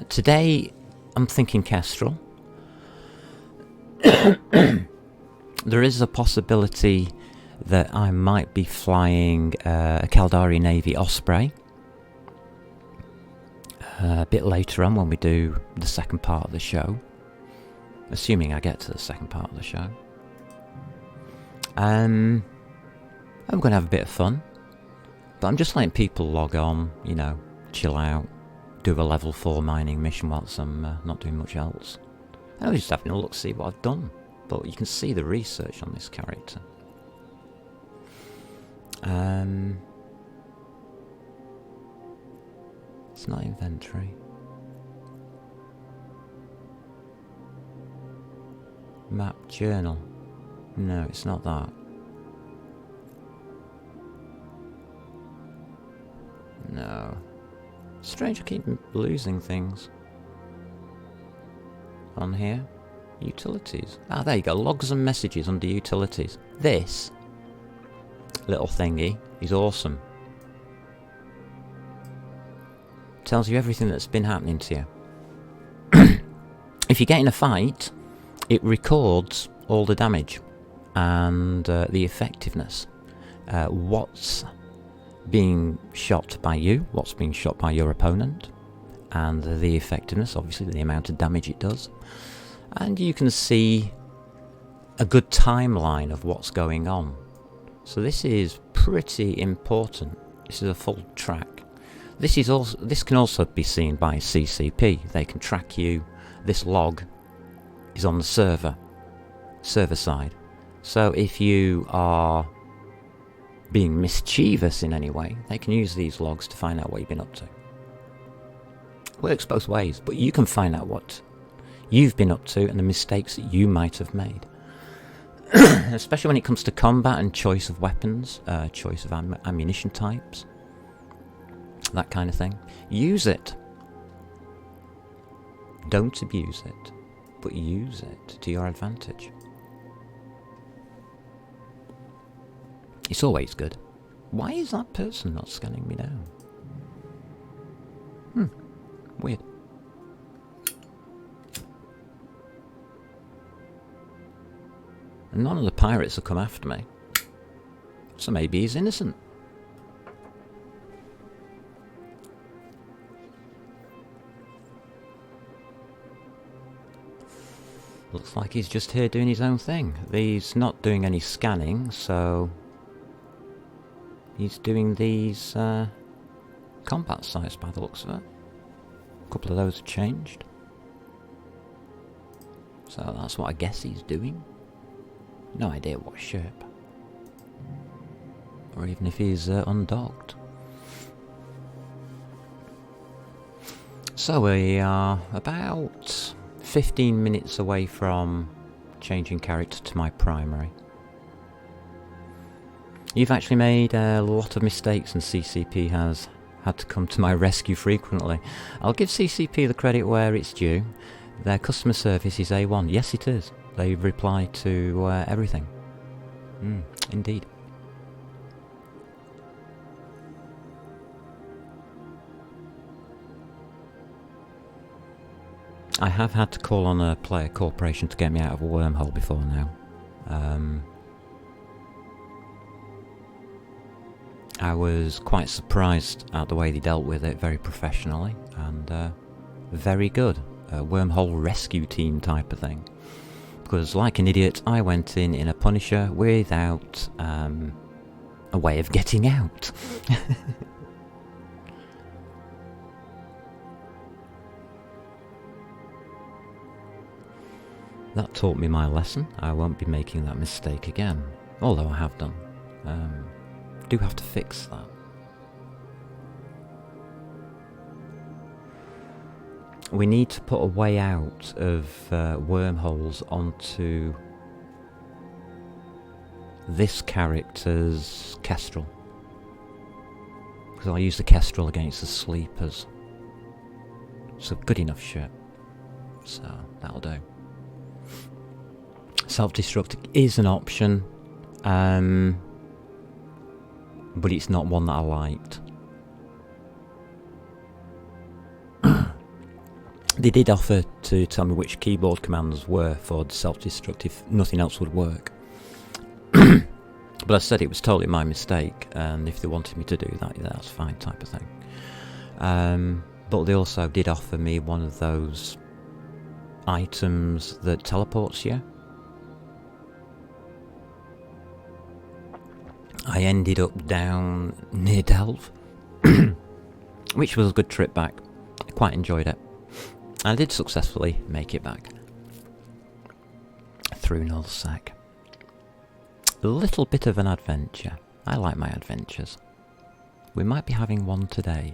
Today, I'm thinking Kestrel. There is a possibility that I might be flying a Caldari Navy Osprey a bit later on when we do the second part of the show, assuming I get to the second part of the show. I'm going to have a bit of fun, but I'm just letting people log on, you know, chill out, do a level 4 mining mission whilst I'm not doing much else. I was just having a look to see what I've done, but you can see the research on this character. It's not inventory. Map journal. No, it's not that. No. Strange, I keep losing things. On here, utilities. Ah, there you go. Logs and messages under utilities. This little thingy is awesome. Tells you everything that's been happening to you. If you get in a fight, it records all the damage and the effectiveness. What's being shot by you, what's being shot by your opponent, and the effectiveness, obviously the amount of damage it does. And you can see a good timeline of what's going on. So this is pretty important. This is a full track. This can also be seen by CCP. They can track you. This log is on the server side. So if you are being mischievous in any way, they can use these logs to find out what you've been up to. Works both ways, but you can find out what you've been up to and the mistakes that you might have made. Especially when it comes to combat and choice of weapons, choice of ammunition types, that kind of thing. Use it. Don't abuse it, but use it to your advantage. It's always good. Why is that person not scanning me down? Weird. And none of the pirates have come after me. So maybe he's innocent. Looks like he's just here doing his own thing. He's not doing any scanning, so he's doing these combat sites by the looks of it. A couple of those have changed. So that's what I guess he's doing. No idea what ship. Or even if he's undocked. So we are about 15 minutes away from changing character to my primary. You've actually made a lot of mistakes and CCP has had to come to my rescue frequently. I'll give CCP the credit where it's due. Their customer service is A1. Yes, it is. They reply to everything. Indeed. I have had to call on a player corporation to get me out of a wormhole before now. I was quite surprised at the way they dealt with it, very professionally and very good. A wormhole rescue team type of thing. Because like an idiot, I went in a Punisher without a way of getting out. That taught me my lesson. I won't be making that mistake again. Although I have done. Do have to fix that. We need to put a way out of wormholes onto this character's Kestrel. Because I'll use the Kestrel against the Sleepers. It's a good enough ship. So, that'll do. Self-destruct is an option. But it's not one that I liked. They did offer to tell me which keyboard commands were for the self-destruct if nothing else would work. But I said it was totally my mistake, and if they wanted me to do that, yeah, that's fine type of thing. But they also did offer me one of those items that teleports you. I ended up down near Delve, which was a good trip back. I quite enjoyed it. I did successfully make it back through Nullsec. A little bit of an adventure. I like my adventures. We might be having one today.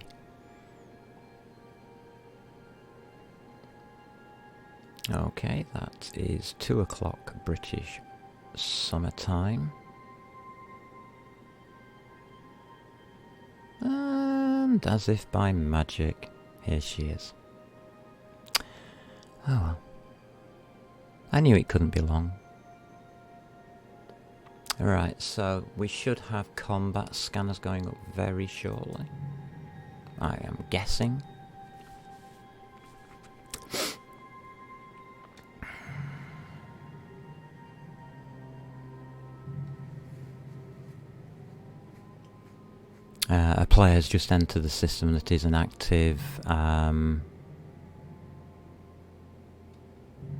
Okay, that is 2 o'clock British summertime. And as if by magic, here she is. Oh well. I knew it couldn't be long. Alright, so we should have combat scanners going up very shortly. I am guessing. A player has just entered the system that is an active... how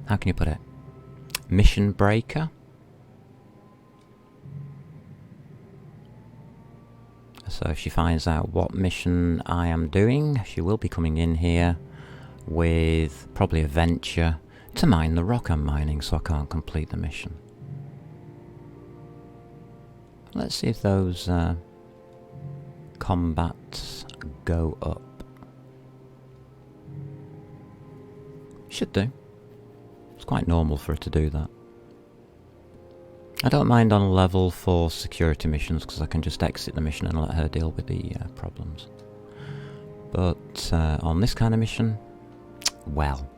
can you put it? Mission breaker? So if she finds out what mission I am doing, she will be coming in here with probably a venture to mine the rock I'm mining, so I can't complete the mission. Let's see if those combats go up. Should do. It's quite normal for her to do that. I don't mind on level for security missions, because I can just exit the mission and let her deal with the problems. But on this kind of mission, well,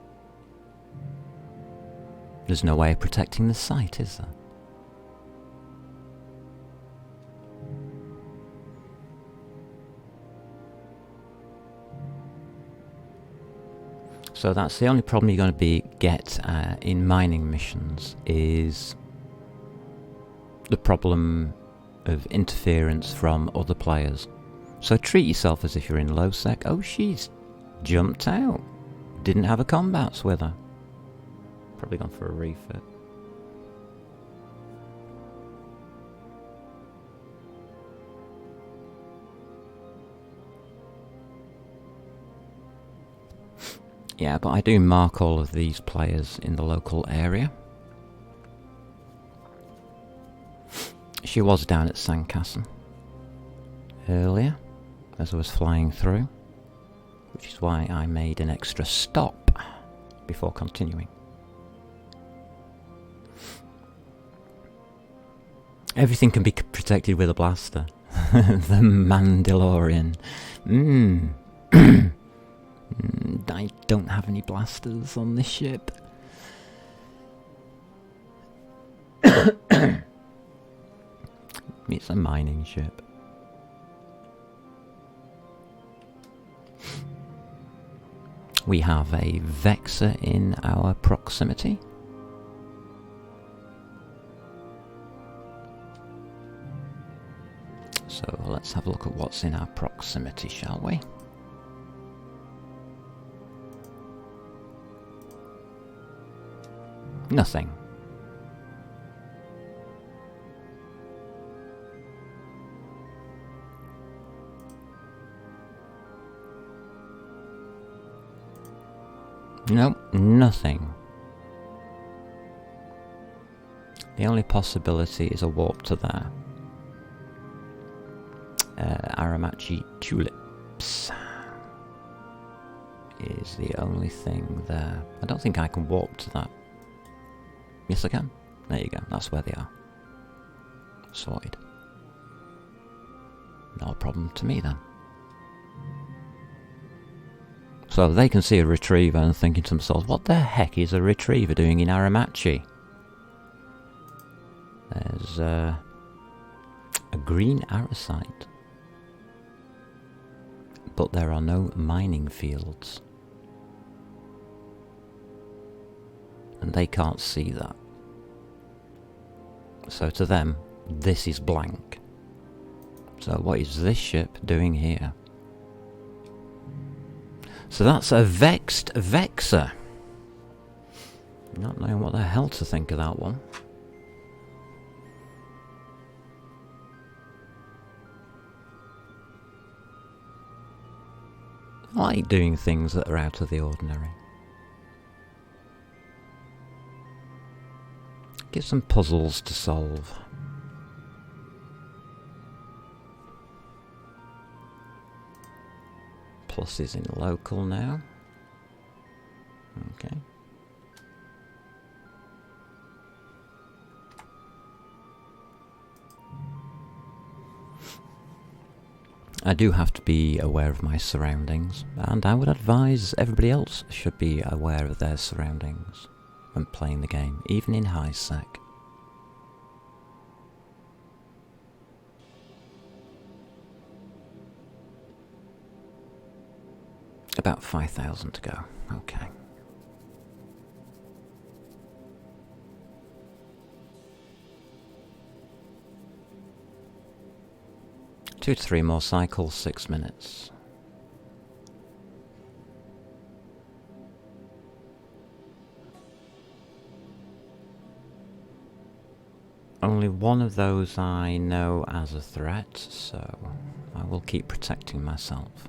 there's no way of protecting the site, is there? So that's the only problem you're going to get in mining missions, is the problem of interference from other players. So treat yourself as if you're in low sec. Oh, she's jumped out. Didn't have a combats with her. Probably gone for a refit. Yeah, but I do mark all of these players in the local area. She was down at Sandcastle earlier as I was flying through, which is why I made an extra stop before continuing. Everything can be protected with a blaster. The Mandalorian. I don't have any blasters on this ship. It's a mining ship. We have a Vexor in our proximity. So let's have a look at what's in our proximity, shall we? Nothing. Nope, nothing. The only possibility is a warp to there. Aramachi tulips is the only thing there. I don't think I can warp to that. Yes, I can. There you go. That's where they are. Sorted. No problem to me then. So they can see a retriever and thinking to themselves, what the heck is a retriever doing in Aramachi? There's a green arrowsight. But there are no mining fields. And they can't see that. So to them, this is blank. So what is this ship doing here? So that's a vexed Vexor. Not knowing what the hell to think of that one. I like doing things that are out of the ordinary. Get some puzzles to solve. Plus is in local now. Okay. I do have to be aware of my surroundings, and I would advise everybody else should be aware of their surroundings when playing the game, even in high sec. About 5,000 to go. Okay. Two to three more cycles, 6 minutes. Only one of those I know as a threat, so I will keep protecting myself.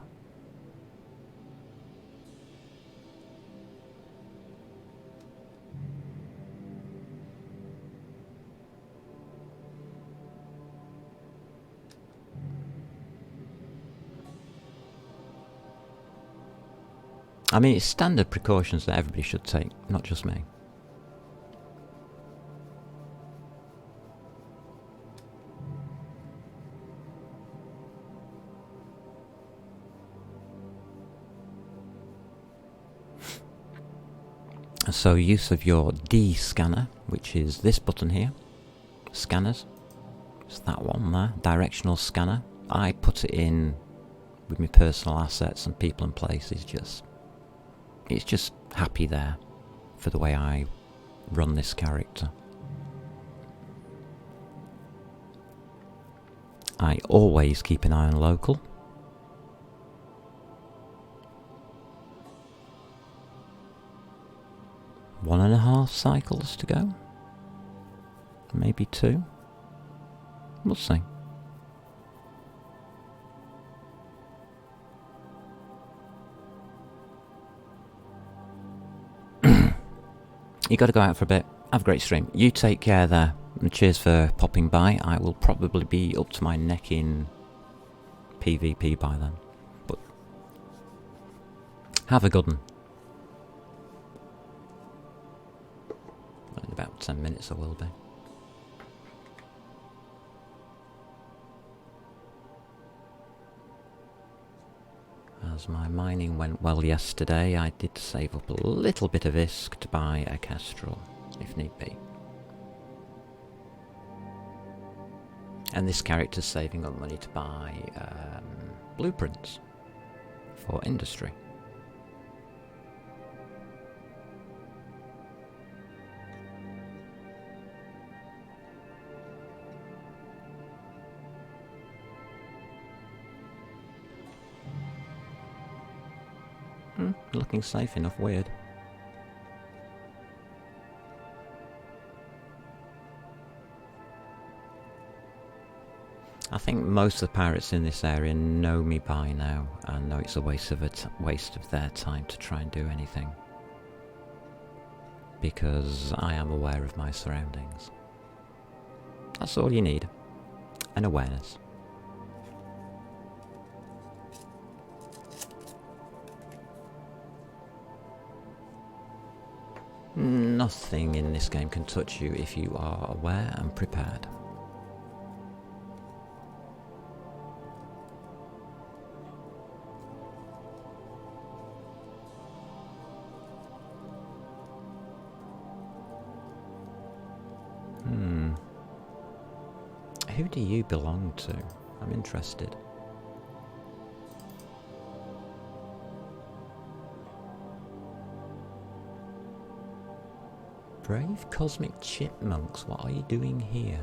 I mean, it's standard precautions that everybody should take, not just me. So use of your D scanner, which is this button here, scanners, it's that one there, directional scanner. I put it in with my personal assets and people and places, it's just happy there for the way I run this character. I always keep an eye on local. One and a half cycles to go. Maybe 2. We'll see. You got to go out for a bit. Have a great stream. You take care there, And cheers for popping by. I will probably be up to my neck in PvP by then. But have a good one. In about 10 minutes I will be. As my mining went well yesterday, I did save up a little bit of ISK to buy a Kestrel, if need be. And this character's saving up money to buy blueprints for industry. Looking safe enough, weird. I think most of the pirates in this area know me by now and know it's a waste of their time to try and do anything. Because I am aware of my surroundings. That's all you need. An awareness. Nothing in this game can touch you if you are aware and prepared. Who do you belong to? I'm interested. Brave Cosmic Chipmunks, what are you doing here?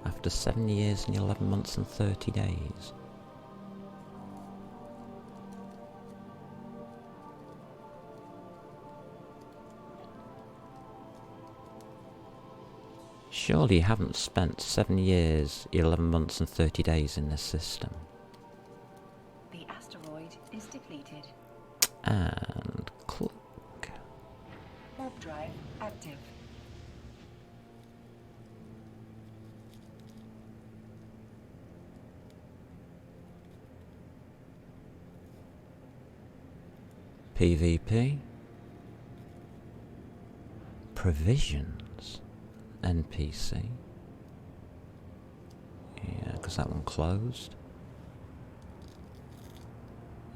After 7 years and 11 months and 30 days. Surely you haven't spent 7 years, 11 months and 30 days in this system. The asteroid is depleted. And click. Warp drive active. PvP. Provisions. NPC. Yeah, because that one closed.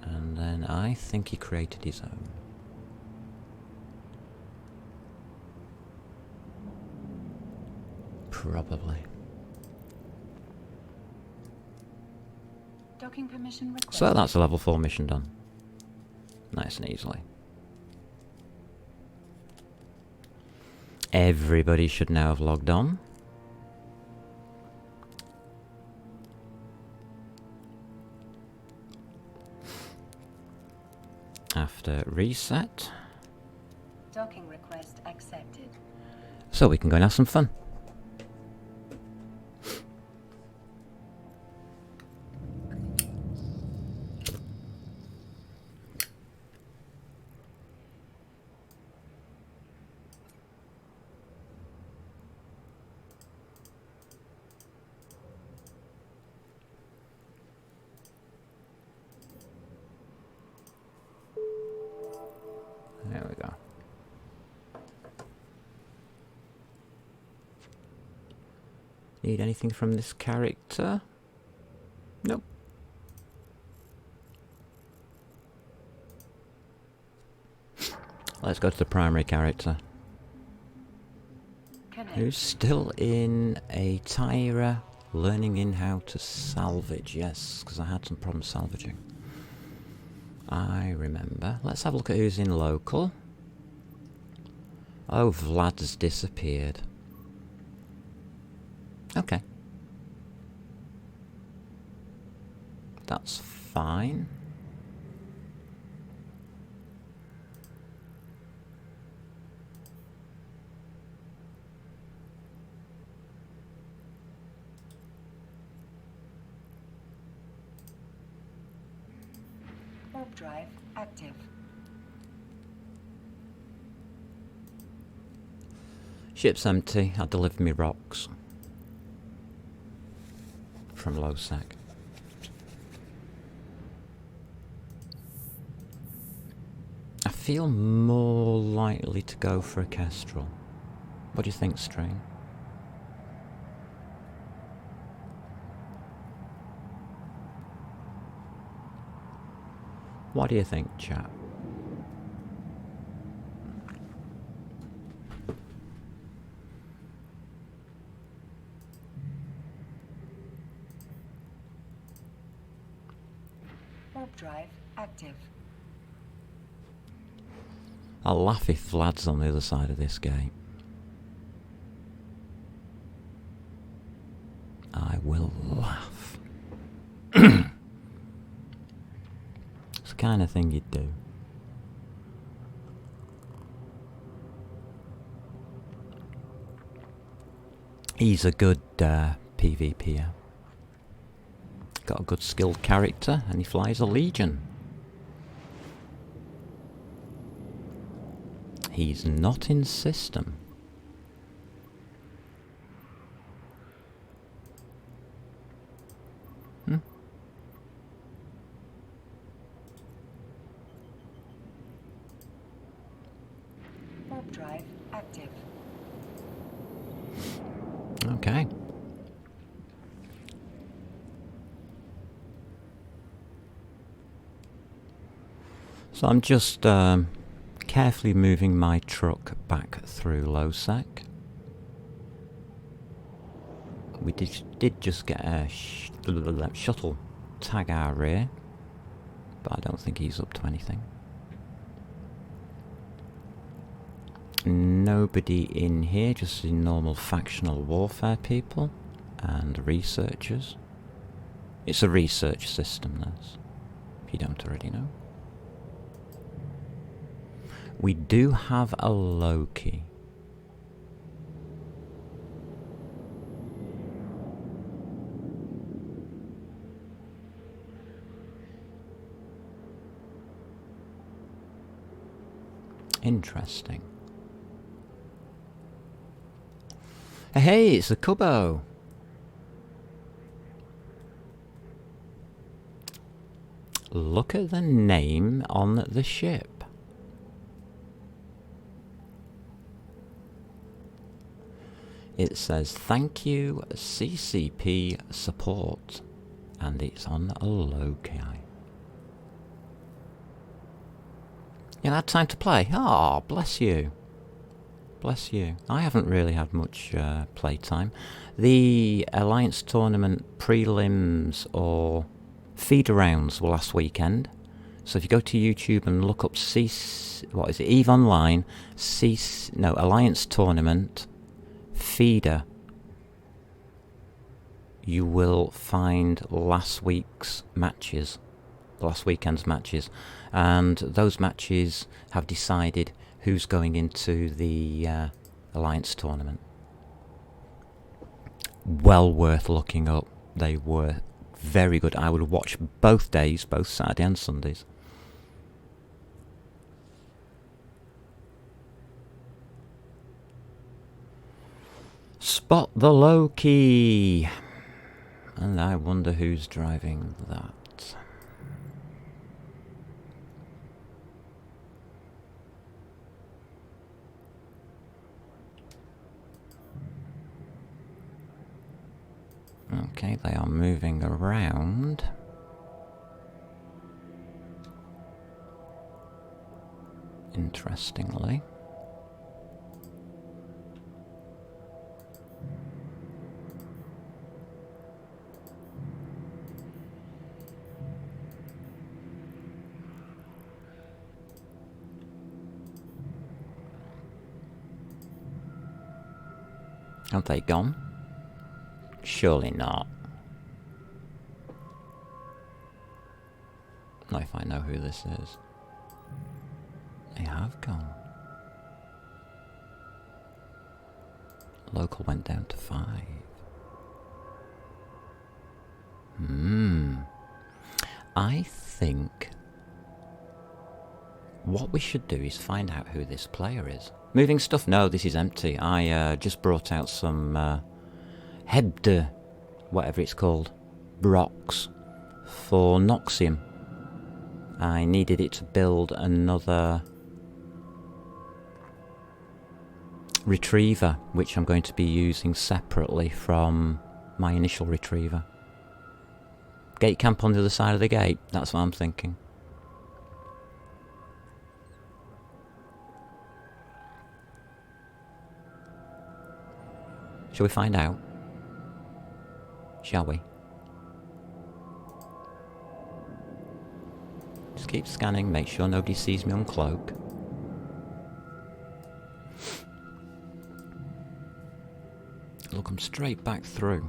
And then I think he created his own. Probably. Docking permission requested. So that's a level 4 mission done. Nice and easily. Everybody should now have logged on. After reset. Docking request accepted. So we can go and have some fun. There we go. Need anything from this character? Nope. Let's go to the primary character. Connect. Who's still in a Tyra learning in how to salvage. Yes, because I had some problems salvaging. I remember. Let's have a look at who's in local. Oh, Vlad's disappeared. Okay. That's fine. Warp drive active. Ship's empty. I delivered me rocks from Losec. I feel more likely to go for a Kestrel. What do you think, Strain? What do you think, chap? Warp drive active. I'll laugh if Vlad's on the other side of this gate. I will laugh. It's the kind of thing you'd do. He's a good PvPer. Got a good skilled character, and he flies a Legion. He's not in system. Warp drive active. Okay. So I'm just carefully moving my truck back through Losec. We did just get a shuttle tag our rear, but I don't think he's up to anything. Nobody in here, just the normal factional warfare people and researchers. It's a research system, this, if you don't already know. We do have a Loki. Interesting. Hey, it's a Cubbo. Look at the name on the ship. It says, thank you, CCP support. And it's on a Loki. You had time to play? Ah, bless you. Bless you. I haven't really had much playtime. The Alliance Tournament prelims or feeder rounds were last weekend. So if you go to YouTube and look up EVE Online, Alliance Tournament feeder, you will find last weekend's matches, and those matches have decided who's going into the Alliance Tournament. Well worth looking up. They were very good. I would watch both days, both Saturday and Sundays. Spot the Loki. And I wonder who's driving that. Okay, they are moving around. Interestingly. Have they gone? Surely not. Not if I know who this is. They have gone. Local went down to 5. I think what we should do is find out who this player is. Moving stuff? No, this is empty. I just brought out some Hebde, whatever it's called, rocks for Noxium. I needed it to build another retriever, which I'm going to be using separately from my initial retriever. Gate camp on the other side of the gate, that's what I'm thinking. Shall we find out? Shall we? Just keep scanning, make sure nobody sees me uncloak. Look, I'm straight back through.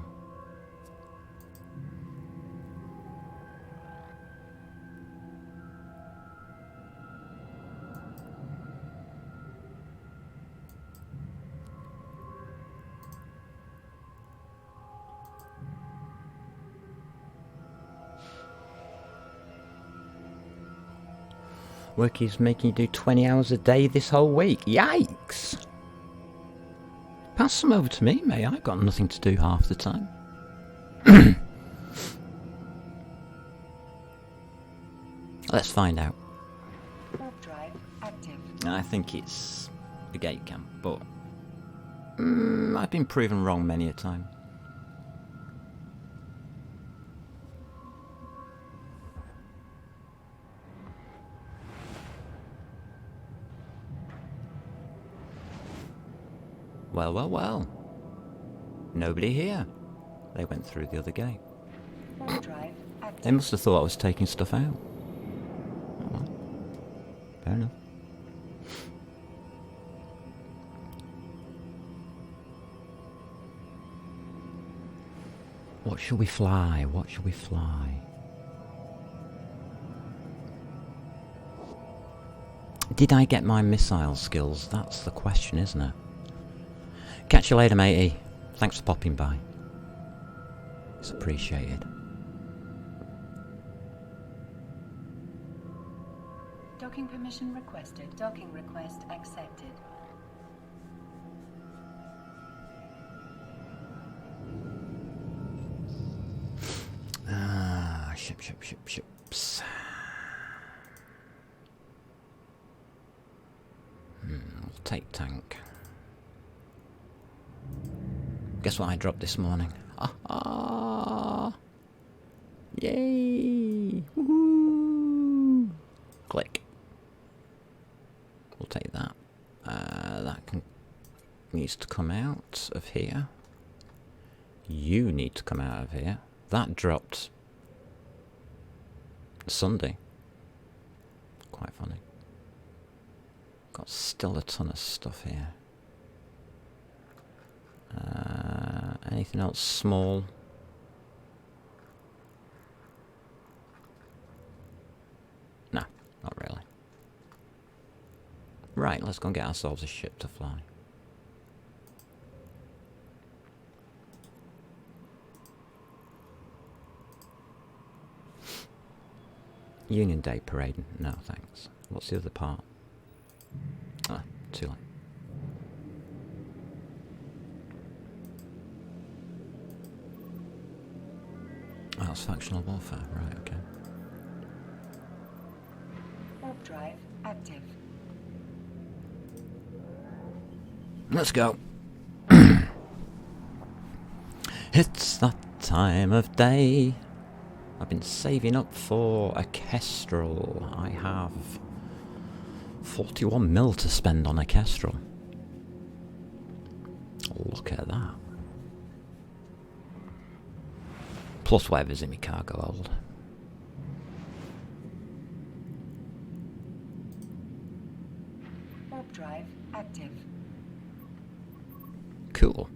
Work is making you do 20 hours a day this whole week. Yikes! Pass some over to me, mate. I've got nothing to do half the time. Let's find out. Warp drive active. I think it's the gate camp, but I've been proven wrong many a time. Well, well, well. Nobody here. They went through the other gate. Warp drive They active. must have thought I was taking stuff out. Oh, well. Fair enough. What shall we fly? What shall we fly? Did I get my missile skills? That's the question, isn't it? Catch you later, matey. Thanks for popping by. It's appreciated. Docking permission requested. Docking request accepted. Ah, ships. We'll take tank. Guess what I dropped this morning? Yay! Woohoo! Click. We'll take that. Needs to come out of here. You need to come out of here. That dropped Sunday. Quite funny. Got still a ton of stuff here. Anything else small? No, not really. Right, let's go and get ourselves a ship to fly. Union Day Parade. No, thanks. What's the other part? Ah, too late. Oh, it's factional warfare. Right, okay. Warp drive active. Let's go. It's that time of day. I've been saving up for a Kestrel. I have 41 mil to spend on a Kestrel. Look at that. Plus whatever's in my cargo hold. Warp drive active. Cool.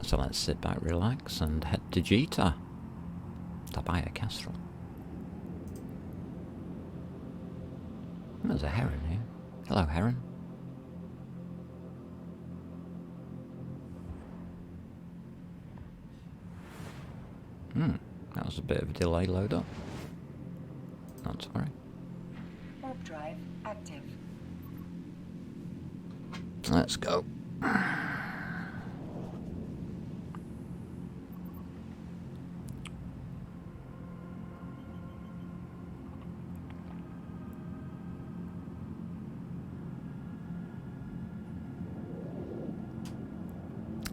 So let's sit back, relax, and head to Jita to buy a Kestrel. There's a heron here. Hello, heron. That was a bit of a delay load up. Not to worry. Warp drive active. Let's go.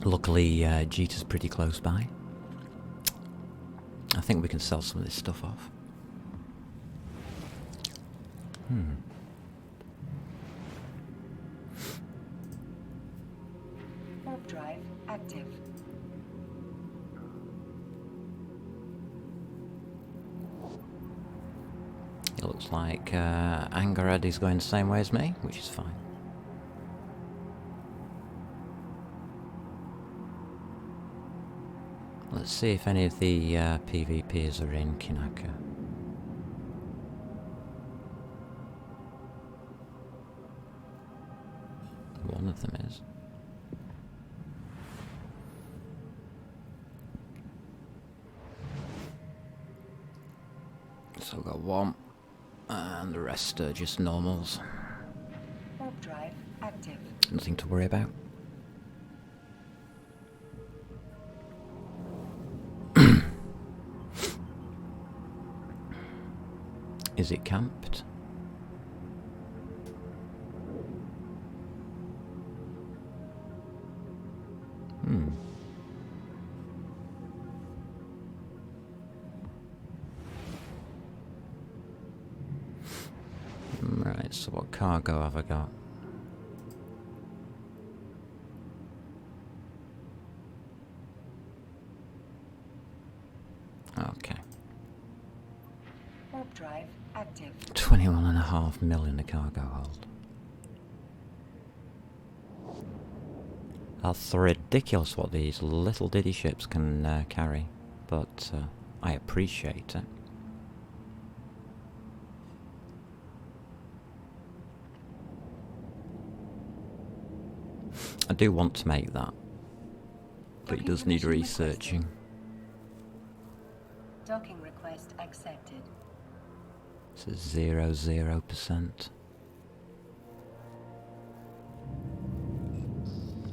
Luckily, Jeeta's pretty close by. I think we can sell some of this stuff off. Warp drive active. It looks like Angarad is going the same way as me, which is fine. Let's see if any of the PvPs are in Kinaka. One of them is. So we've got one, and the rest are just normals. Warp drive active. Nothing to worry about. Is it camped? Right, so what cargo have I got? Okay. Warp drive active. 21.5 million the cargo hold. That's ridiculous what these little diddy ships can carry, but I appreciate it. I do want to make that, but it does need researching. Docking request accepted. It's a 0%.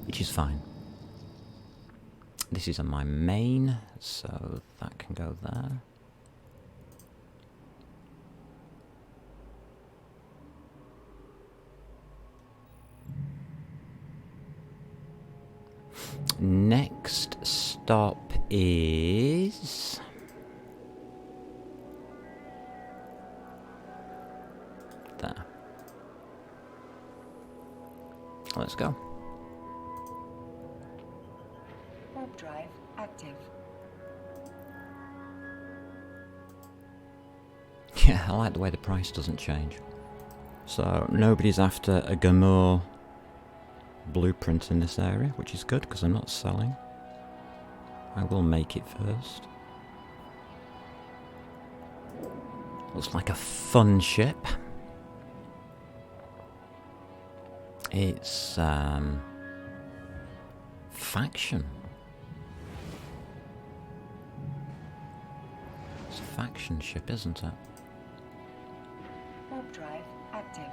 Which is fine. This is on my main, so that can go there. Next stop is... there. Let's go. Warp drive active. Yeah, I like the way the price doesn't change. So nobody's after a Gamor blueprint in this area, which is good because I'm not selling. I will make it first. Looks like a fun ship. It's faction. It's a faction ship, isn't it? Warp drive active.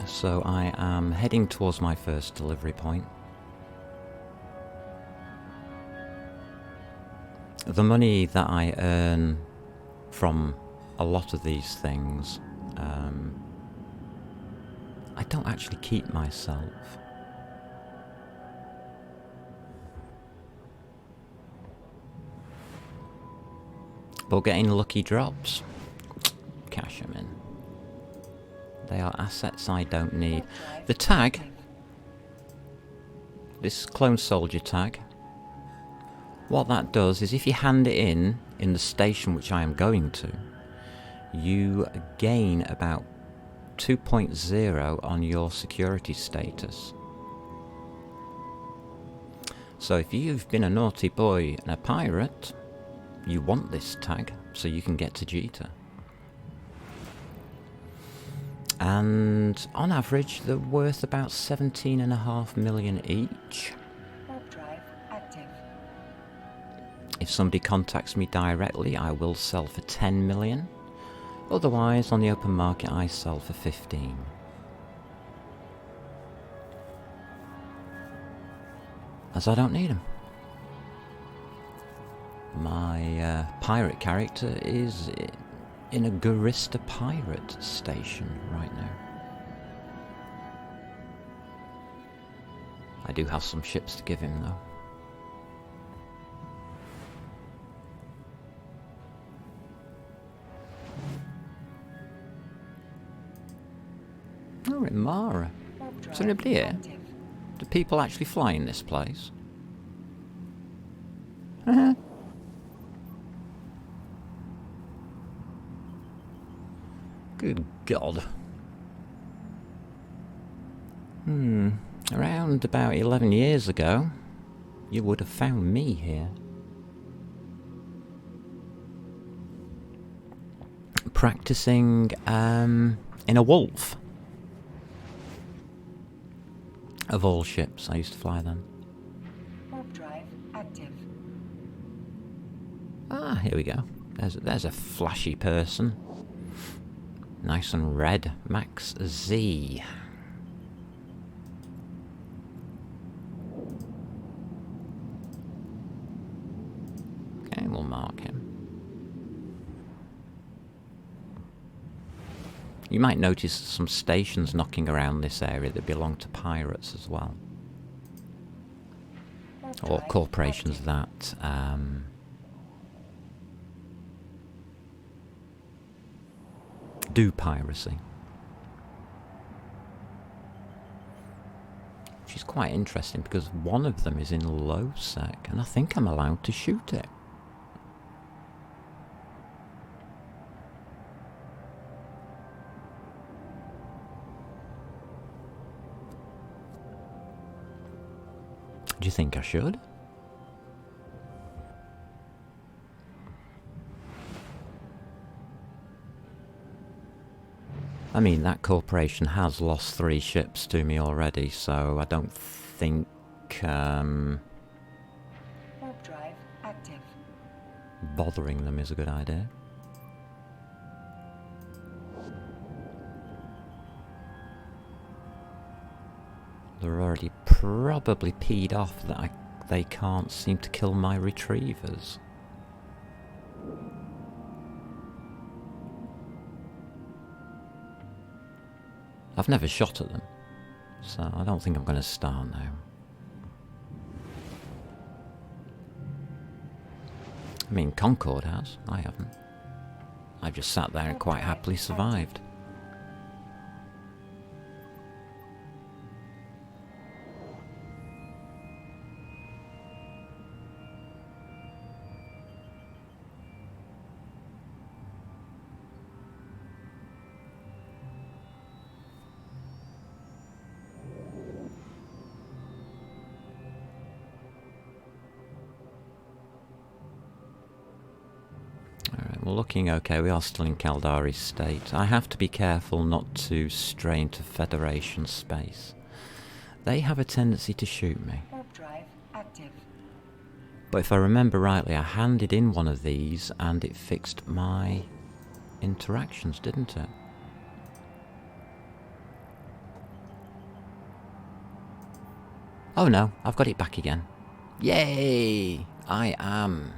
So I am heading towards my first delivery point. The money that I earn from a lot of these things, I don't actually keep myself. But getting lucky drops, cash them in. They are assets I don't need. The tag, this clone soldier tag, what that does is if you hand it in the station which I am going to, you gain about 2.0 on your security status. So if you've been a naughty boy and a pirate, you want this tag so you can get to Jeeta. And on average, they're worth about 17.5 million each. Warp drive active. If somebody contacts me directly, I will sell for 10 million. Otherwise, on the open market, I sell for 15. As I don't need them. My pirate character is in a Garista pirate station right now. I do have some ships to give him though. Oh, Imara. Warp Is drive there anybody here? active. Do people actually fly in this place? Good God. Around about 11 years ago, you would have found me here. Practicing in a Wolf. Of all ships, I used to fly them. Warp drive active. Ah, here we go. There's a flashy person. Nice and red. Max Z. Okay, we'll mark him. You might notice some stations knocking around this area that belong to pirates as well. Warp Or drive corporations active. that do piracy. Which is quite interesting because one of them is in low sec and I think I'm allowed to shoot it. Do you think I should? I mean, that corporation has lost 3 ships to me already, so I don't think Warp drive active. bothering them is a good idea. They're already probably peed off that they can't seem to kill my retrievers. I've never shot at them, so I don't think I'm going to start now. I mean, Concord has. I haven't. I've just sat there and quite happily survived. We're looking okay, we are still in Caldari state. I have to be careful not to stray into Federation space. They have a tendency to shoot me. Warp drive active. But if I remember rightly, I handed in one of these and it fixed my interactions, didn't it? Oh no, I've got it back again. Yay! I am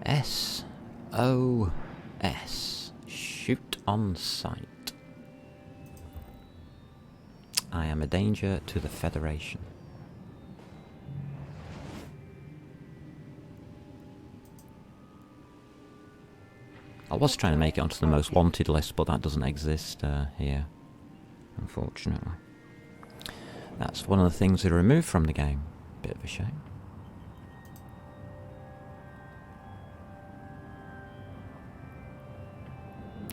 SOS. Shoot on sight. I am a danger to the Federation. I was trying to make it onto the most wanted list, but that doesn't exist here, unfortunately. That's one of the things they removed from the game. Bit of a shame.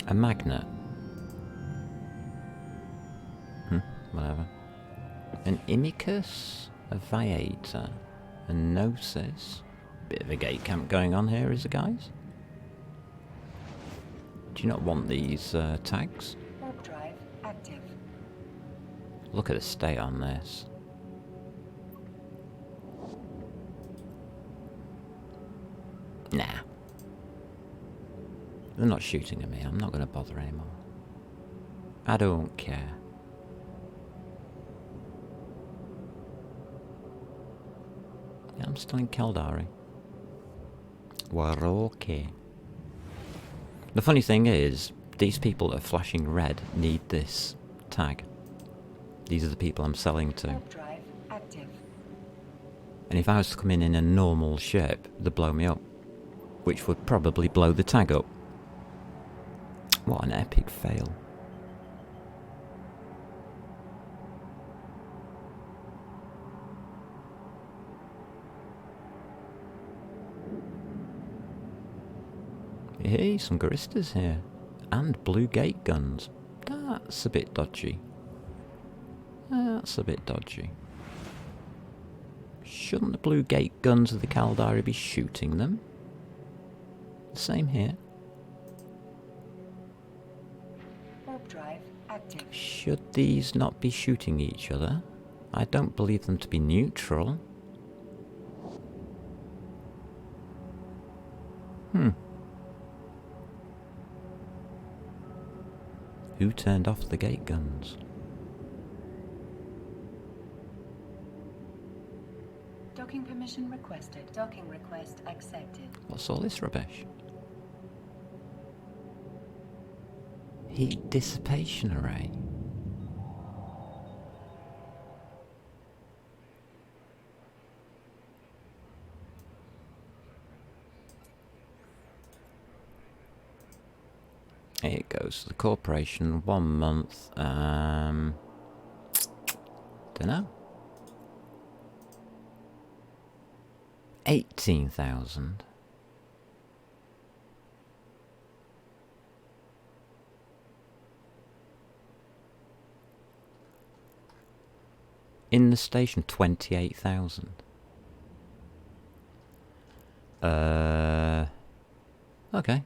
A magnet. Whatever. An Imicus, a Viator, a Gnosis. Bit of a gate camp going on here, is it, guys? Do you not want these tags? Warp drive active. Look at the state on this. Nah. They're not shooting at me. I'm not going to bother anymore. I don't care. Yeah, I'm still in Caldari. We're okay. The funny thing is, these people that are flashing red need this tag. These are the people I'm selling to. Warp drive active. And if I was to come in a normal shape, they'd blow me up. Which would probably blow the tag up. What an epic fail. Hey, some Garistas here. And blue gate guns. That's a bit dodgy. That's a bit dodgy. Shouldn't the blue gate guns of the Caldari be shooting them? Same here. Warp drive active. Should these not be shooting each other? I don't believe them to be neutral. Who turned off the gate guns? Docking permission requested. Docking request accepted. What's all this rubbish? Heat dissipation array. Here it goes. The corporation, 1 month. Dunno. $18,000. In the station, 28,000. Okay.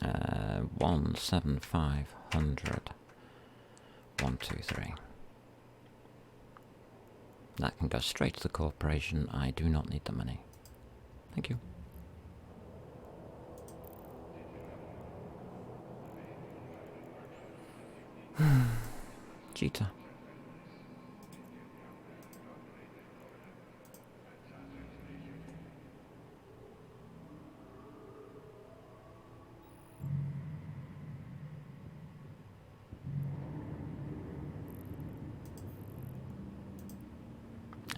Uh, 1,7,500. 1, 2, 3. That can go straight to the corporation. I do not need the money. Thank you. Cheetah.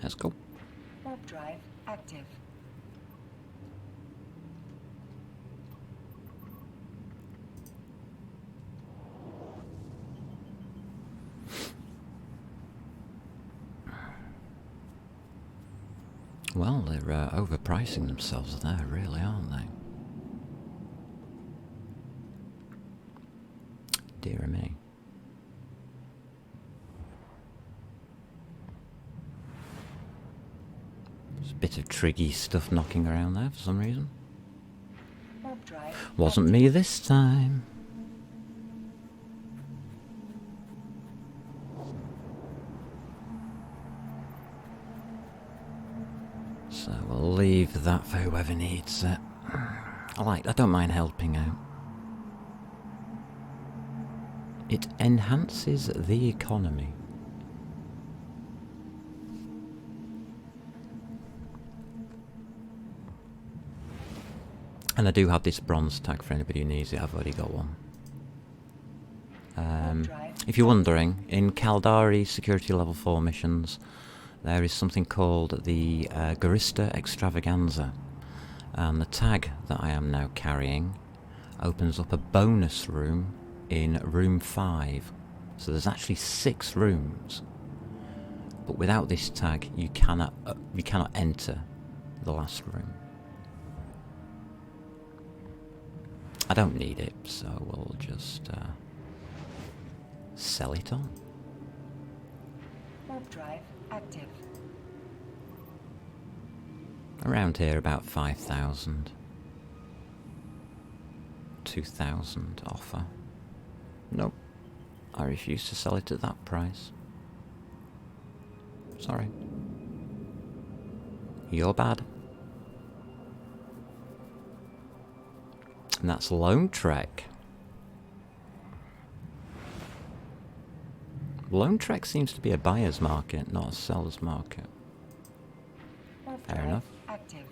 Let's go. Warp drive active. Well, they're overpricing themselves there, really, aren't they? Dear me. There's a bit of triggy stuff knocking around there for some reason. Warp drive Wasn't me this time. So we'll leave that for whoever needs it. I don't mind helping out. It enhances the economy. And I do have this bronze tag for anybody who needs it. I've already got one. If you're wondering, in Caldari Security Level 4 missions, there is something called the Garista Extravaganza. And the tag that I am now carrying opens up a bonus room in room 5. So there's actually 6 rooms. But without this tag, you cannot enter the last room. I don't need it, so we'll just sell it on. Warp drive active. Around here about 5,000. 2,000 offer. Nope. I refuse to sell it at that price. Sorry. You're bad. And that's Lone Trek. Lone Trek seems to be a buyer's market, not a seller's market. Fair enough. Active.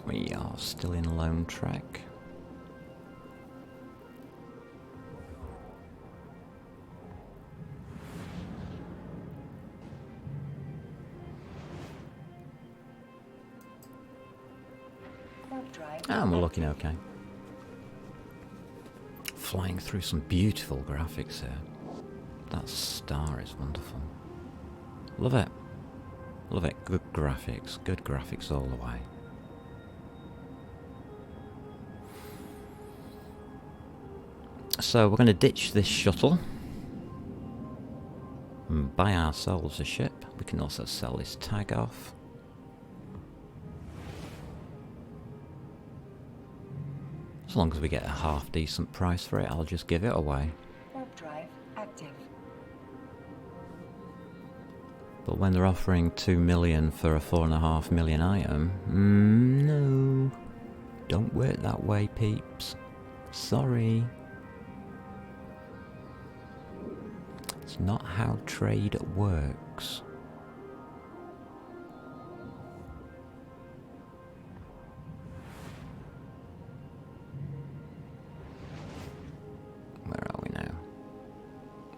We are still in Lone Trek. Warp drive. And we're looking okay. Flying through some beautiful graphics here. That star is wonderful. Love it. Love it. Good graphics. Good graphics all the way. So we're going to ditch this shuttle and buy ourselves a ship. We can also sell this tag off. As long as we get a half decent price for it, I'll just give it away. Warp drive active. But when they're offering 2 million for a 4.5 million item, no. Don't work that way, peeps. Sorry. It's not how trade works. Where are we now?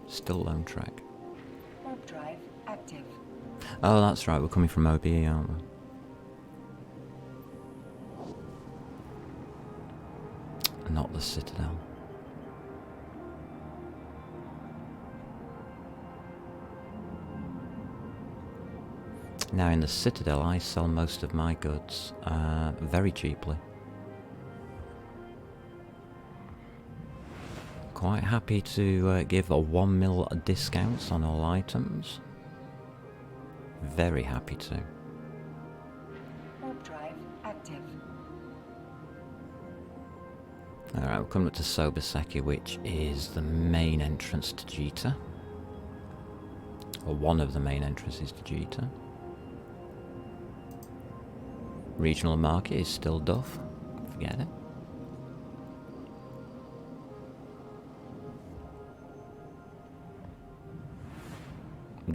Still Lone Trek. Warp drive active. Oh, that's right, we're coming from OBE, aren't we? Not the Citadel. Now in the Citadel I sell most of my goods very cheaply. Quite happy to give a 1 mil discounts on all items. Very happy to. Warp drive active. Alright, we're coming up to Soboseki, which is the main entrance to Jita. Or one of the main entrances to Jita. Regional market is still Duff. Forget it.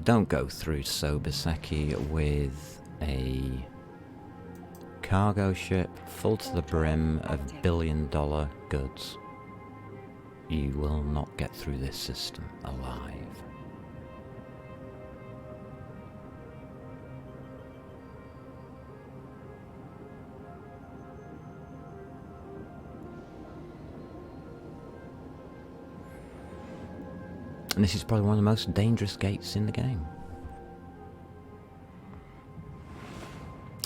Don't go through Soboseki with a cargo ship full to the brim of billion-dollar goods. You will not get through this system alive. And this is probably one of the most dangerous gates in the game.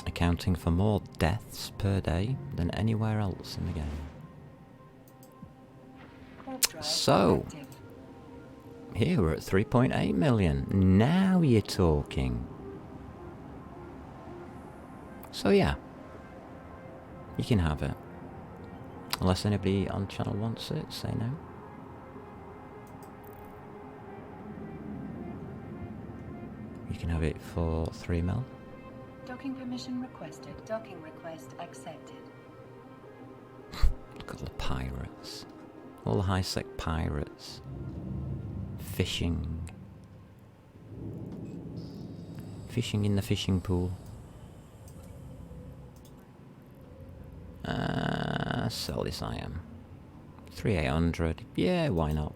Accounting for more deaths per day than anywhere else in the game. Warp drive So, active. here we're at 3.8 million. Now you're talking. So yeah. You can have it. Unless anybody on channel wants it, say no. You can have it for 3 mil. Docking permission requested. Docking request accepted. Look at all the pirates. All the high-sec pirates. Fishing. Fishing in the fishing pool. Sell this item. 3,800. Yeah, why not?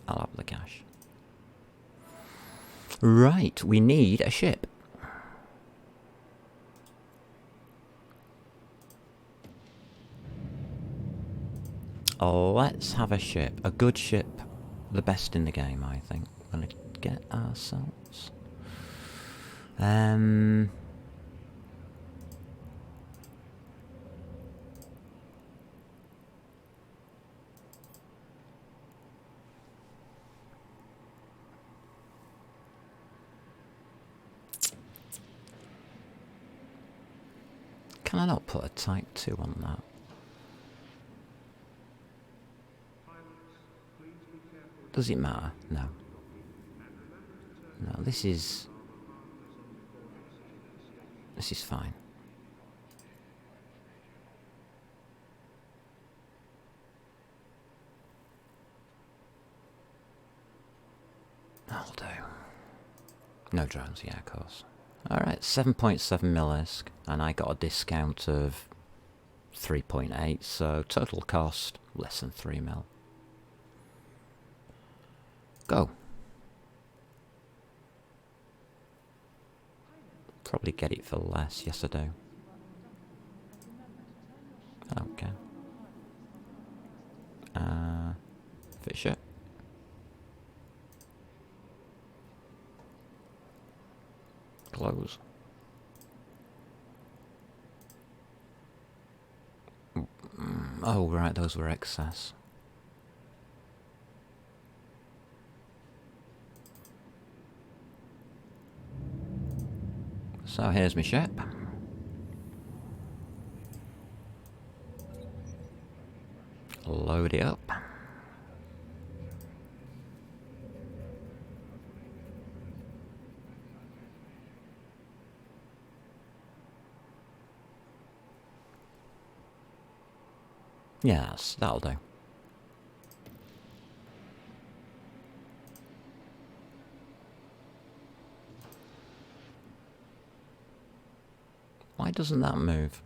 I'll have the cash. Right, we need a ship. Let's have a ship. A good ship. The best in the game, I think. going to get ourselves? Can I not put a Type 2 on that? Does it matter? No. No, this is fine. That'll do. No drones, yeah, of course. Alright, 7.7 Millisk, and I got a discount of 3.8, so total cost less than 3 mil. Go. Probably get it for less, yes I do. Okay. Fisher. Close. Oh right, those were excess. So here's my ship. Load it up. Yes, that'll do. Why doesn't that move?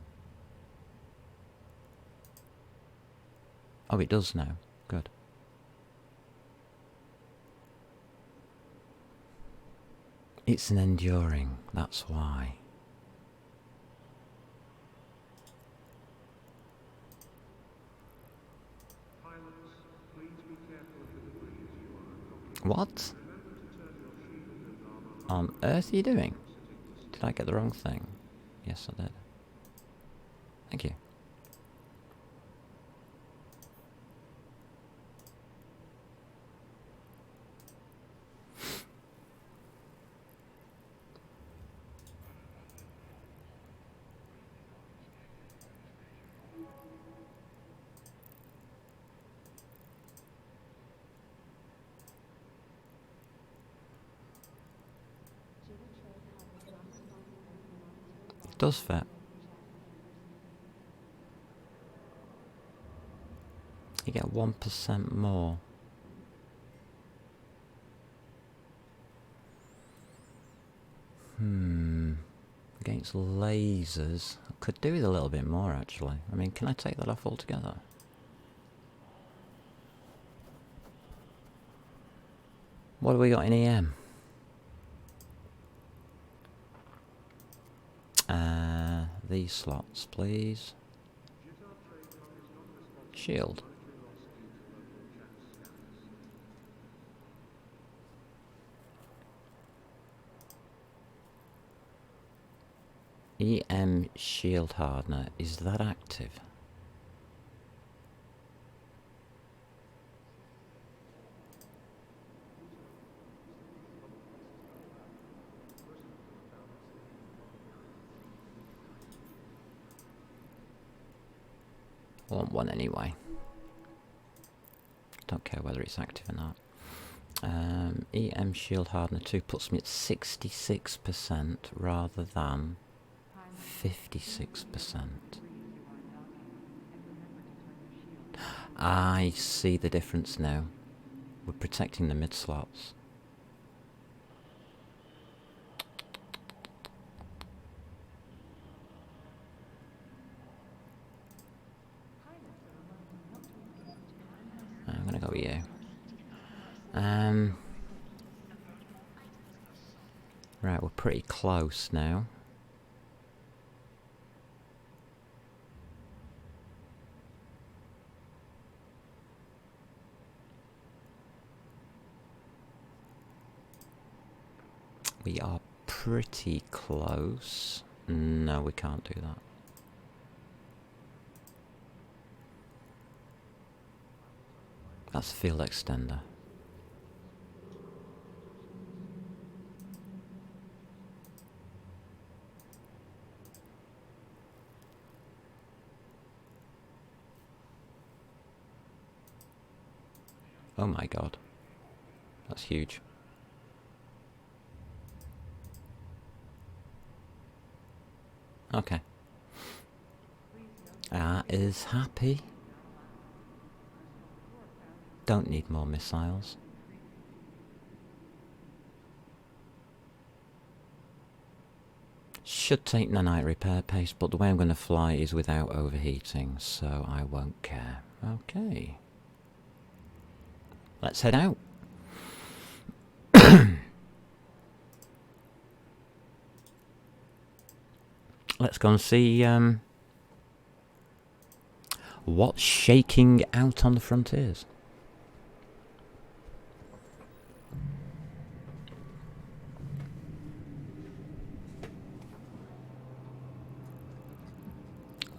Oh, it does now. Good. It's an enduring, that's why. What on earth are you doing? Did I get the wrong thing? Yes, I did. Thank you. It does fit. You get 1% more. Against lasers. I could do with a little bit more actually. I mean, can I take that off altogether? What do we got in EM? These slots, please. Shield. EM shield hardener, is that active? I want one anyway. Don't care whether it's active or not. EM shield hardener 2 puts me at 66% rather than 56%. I see the difference now. We're protecting the mid slots. I'm gonna go with you. Right, we're pretty close now. We are pretty close. No, we can't do that. That's field extender. Oh my god. That's huge. Okay. Is happy. Don't need more missiles. Should take nanite repair pace, but the way I'm going to fly is without overheating, so I won't care. Okay. Let's head out. Let's go and see what's shaking out on the frontiers.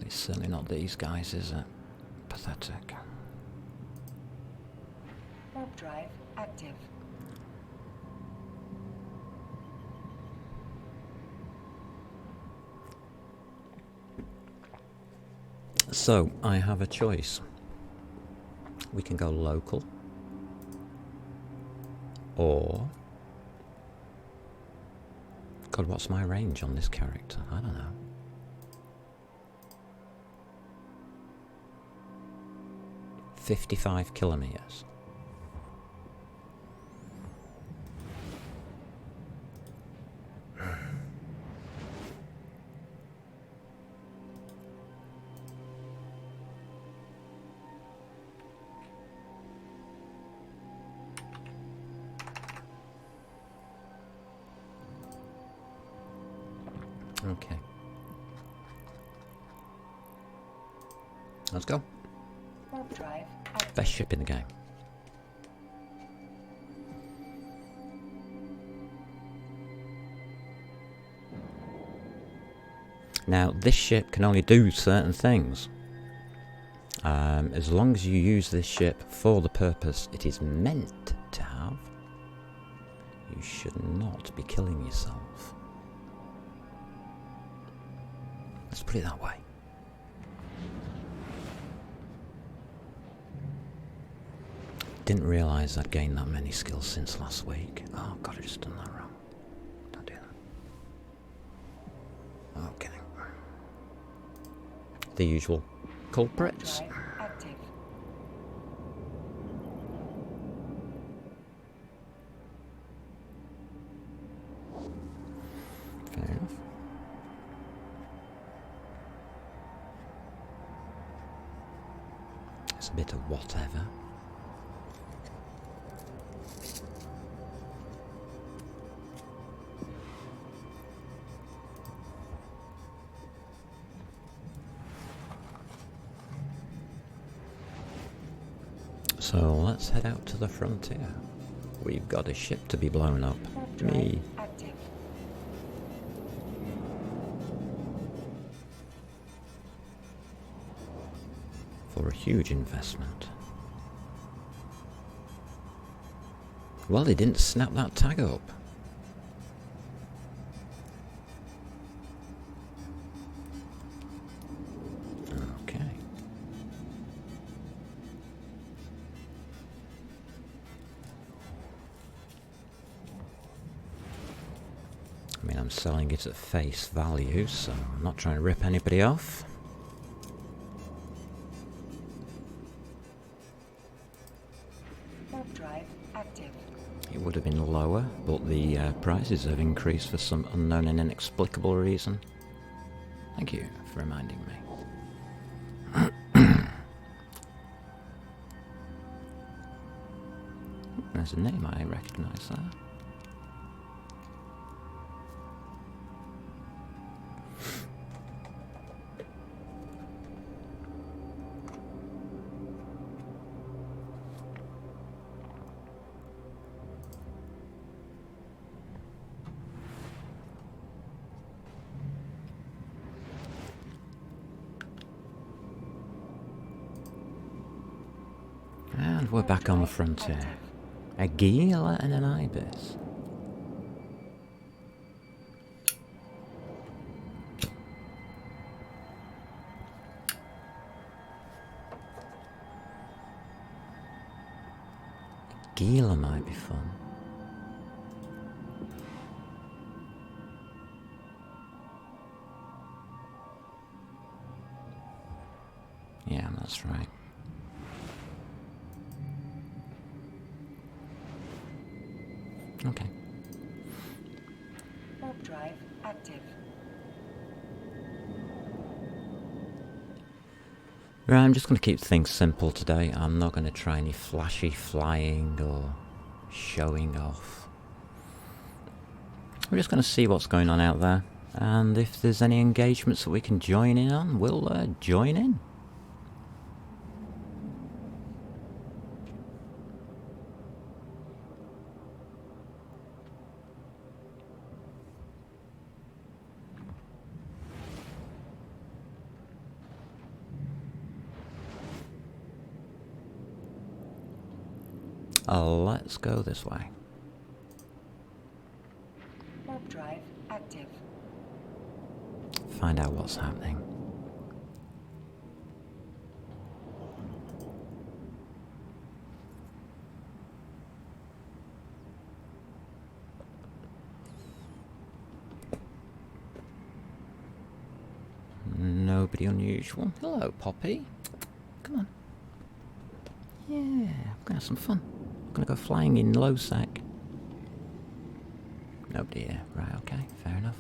It's certainly not these guys, is it? Pathetic. Warp drive active. So, I have a choice. We can go local. Or... God, what's my range on this character? I don't know. "55 kilometers. Okay. Let's go. Warp drive active. Best ship in the game. Now, this ship can only do certain things. As long as you use this ship for the purpose it is meant to have, you should not be killing yourself. Let's put it that way. Didn't realise I'd gained that many skills since last week. Oh god, I just done that wrong. Don't do that. Okay. The usual culprits. Drive active. Fair enough. It's a bit of whatever. So let's head out to the frontier. We've got a ship to be blown up. Warp drive Me. active. For a huge investment. Well, they didn't snap that tag up. Okay. I mean, I'm selling it at face value, so I'm not trying to rip anybody off. Warp drive active. It would have been lower, but the prices have increased for some unknown and inexplicable reason. Thank you for reminding me. There's a name I recognise there. we're back on the frontier. A Gila and an ibis. Gila might be fun. Yeah, that's right. Okay. Warp drive active. Right, I'm just going to keep things simple today. I'm not going to try any flashy flying or showing off. We're just going to see what's going on out there. And if there's any engagements that we can join in on, we'll join in. Let's go this way. Warp drive active. Find out what's happening. Nobody unusual. Hello, Poppy. Come on. Yeah, we're gonna have some fun. We're gonna go flying in low sec. Nobody here. Right, okay, fair enough.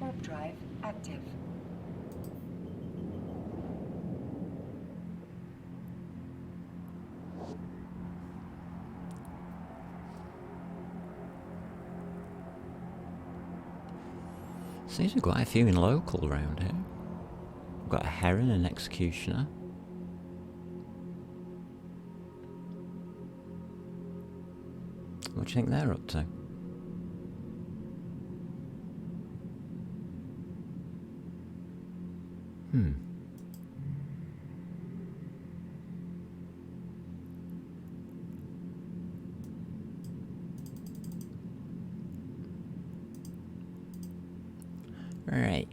Warp drive active. Seems we've quite a few in local around here. We've got a heron and an executioner. What do you think they're up to? Right.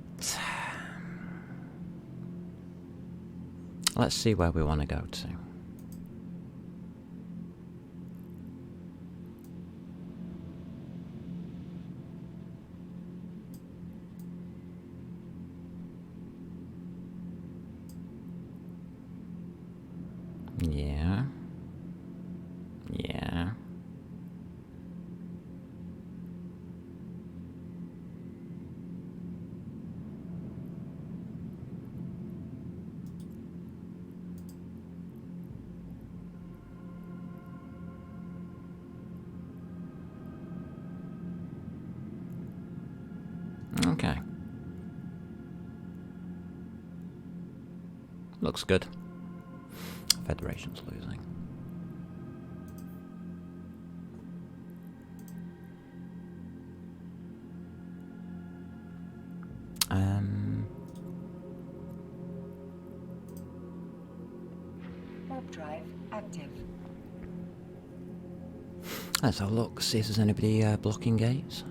Let's see where we want to go to. Yeah. Yeah. Okay. Looks good. Federation's losing. Warp drive active. Let's have a look, see if there's anybody blocking gates.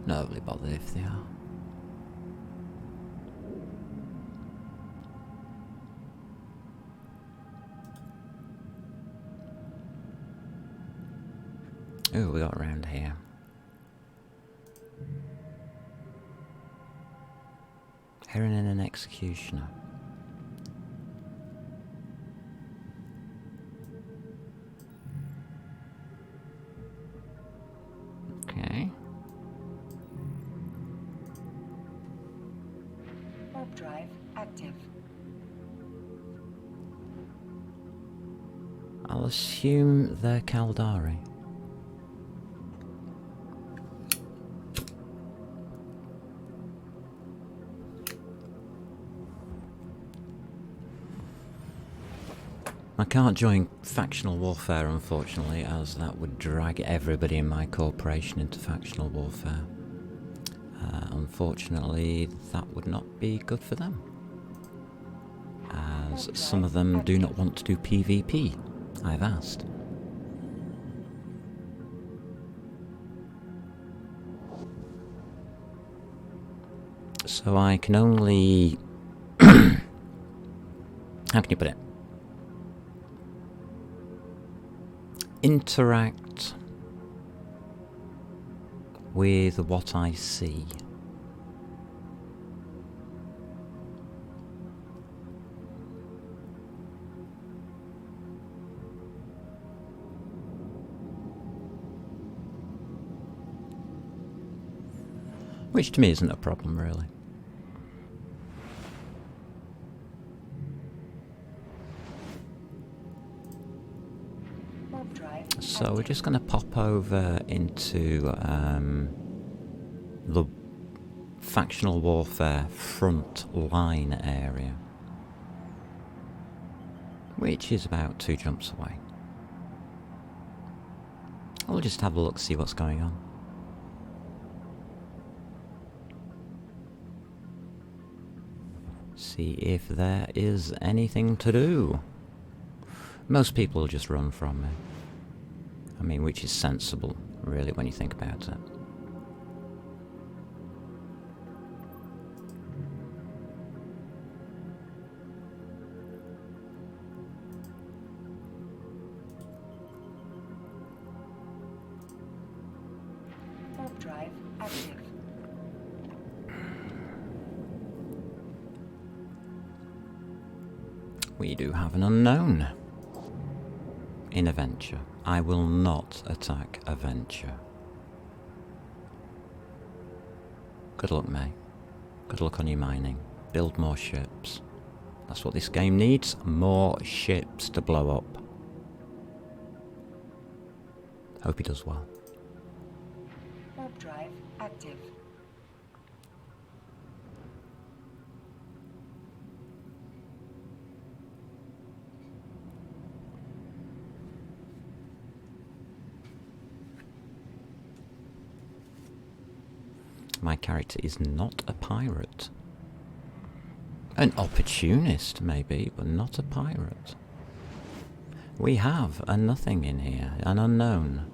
Not really bothered if they are. Ooh, we got around here. Heron and an executioner. Okay. Warp drive active. I'll assume they're Caldari. I can't join factional warfare, unfortunately, as that would drag everybody in my corporation into factional warfare. Unfortunately, that would not be good for them, as some of them do not want to do PvP. I've asked. So I can only... how can you put it? Interact with what I see. Which to me isn't a problem, really. So we're just going to pop over into the factional warfare front line area, which is about 2 jumps away. I'll just have a look, see what's going on. See if there is anything to do. Most people will just run from me. I mean, which is sensible, really, when you think about it. Warp drive active. We do have an unknown in Adventure. I will not attack Adventure. Good luck, mate. Good luck on your mining. Build more ships. That's what this game needs. More ships to blow up. Hope he does well. Warp drive active. My character is not a pirate. An opportunist, maybe, but not a pirate. We have a nothing in here, an unknown.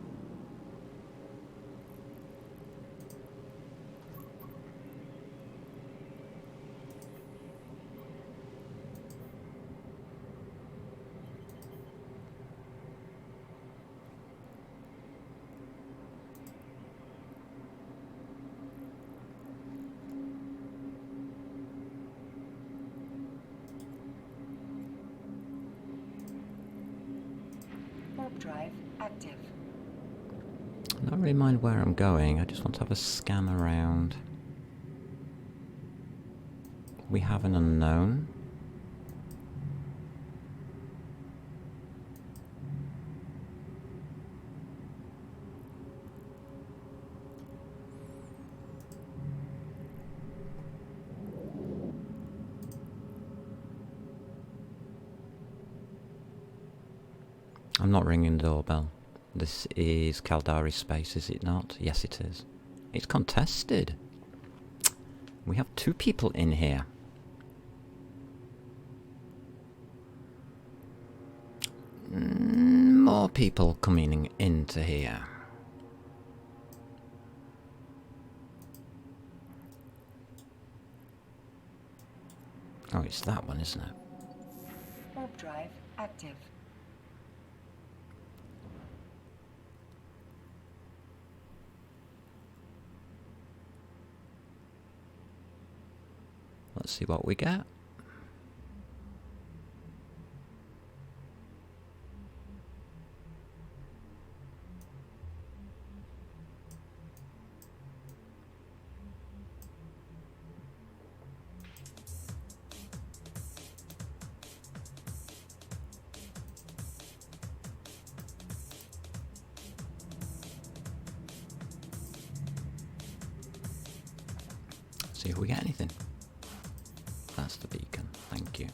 Warp drive active. I don't really mind where I'm going, I just want to have a scan around. We have an unknown. I'm not ringing the doorbell. This is Caldari space, is it not? Yes, it is. It's contested. We have 2 people in here. More people coming into here. Oh, it's that one, isn't it? Warp drive active. Let's see what we get. See if we get anything. That's the beacon, thank you.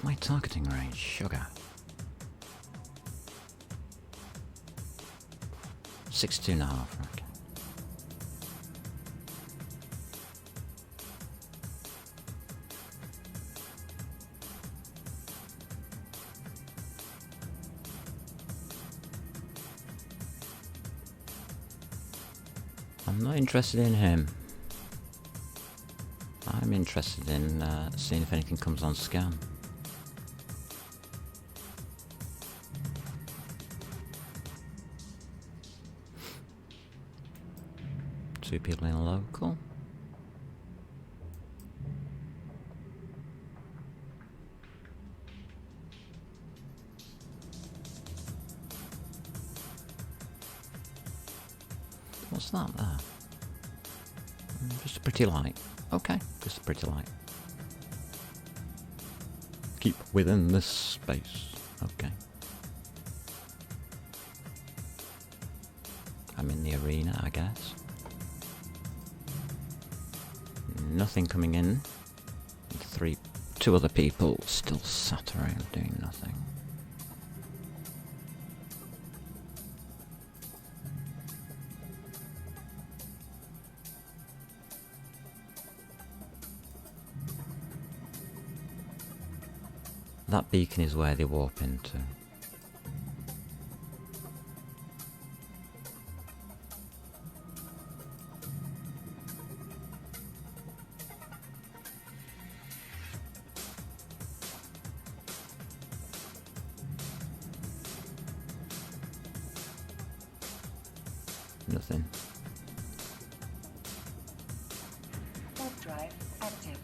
What's my targeting range? Sugar. 62.5, okay. I'm not interested in him. I'm interested in seeing if anything comes on scan. Two people in local. What's that there? Just a pretty light. Okay, just a pretty light. Keep within this space. Okay. I'm in the arena, I guess. Nothing coming in. Two other people still sat around doing nothing. That beacon is where they warp into. Nothing. Warp drive active.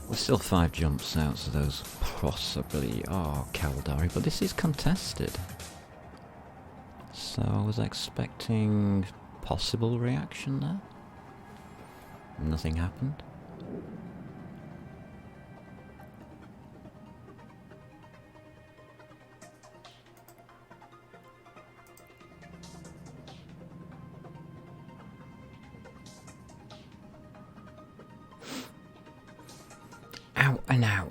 We're still 5 jumps out, so those possibly are Caldari, but this is contested. So I was expecting possible reaction there. Nothing happened. Ow and ow.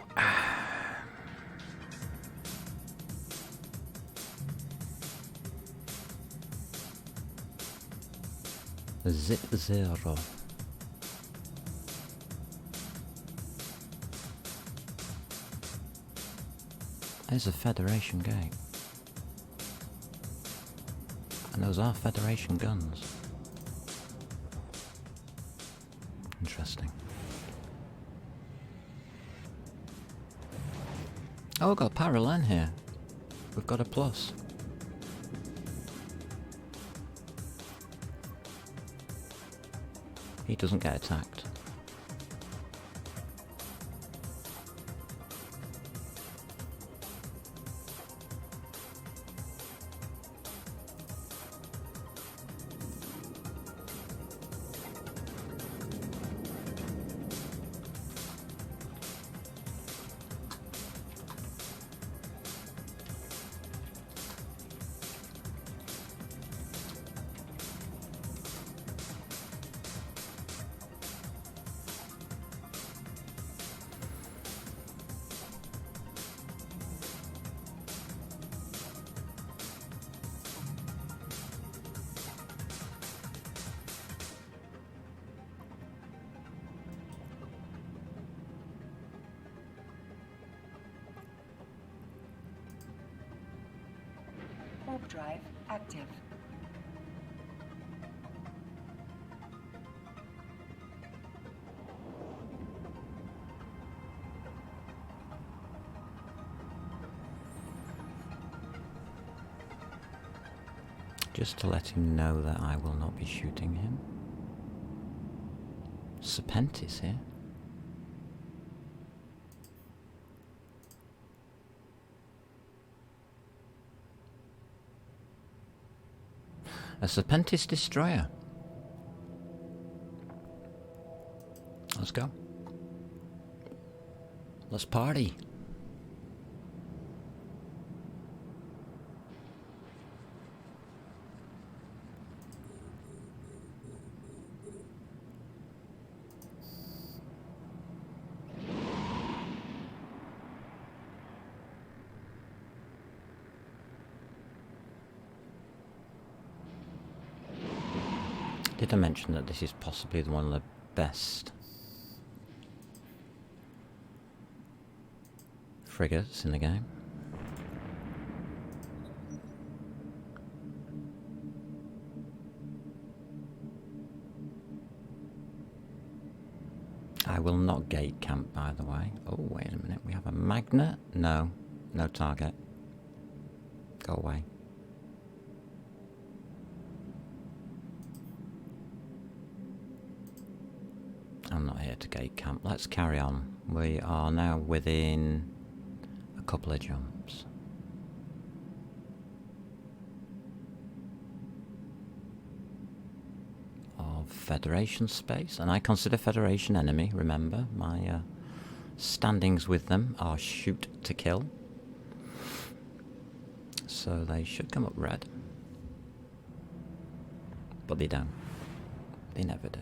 Zip 0. There's a Federation gate. And those are Federation guns. Interesting. Oh, we've got Paralen here. We've got a plus. He doesn't get attacked. Warp drive active. Just to let him know that I will not be shooting him. Serpentis here. A Serpentis destroyer. Let's go. Let's party. Did I mention that this is possibly one of the best frigates in the game? I will not gate camp, by the way. Oh, wait a minute. We have a magnet? No. No target. Go away. I'm not here to gate camp. Let's carry on. We are now within a couple of jumps. Of Federation space. And I consider Federation enemy, remember. My standings with them are shoot to kill. So they should come up red. But they don't. They never do.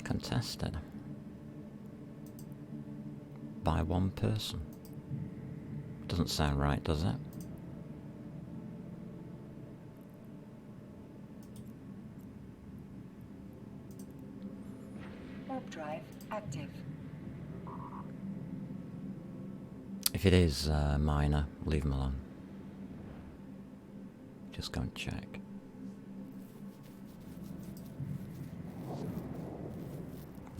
Contested by one person. Doesn't sound right, does it? Warp drive active. If it is minor, leave them alone. Just go and check.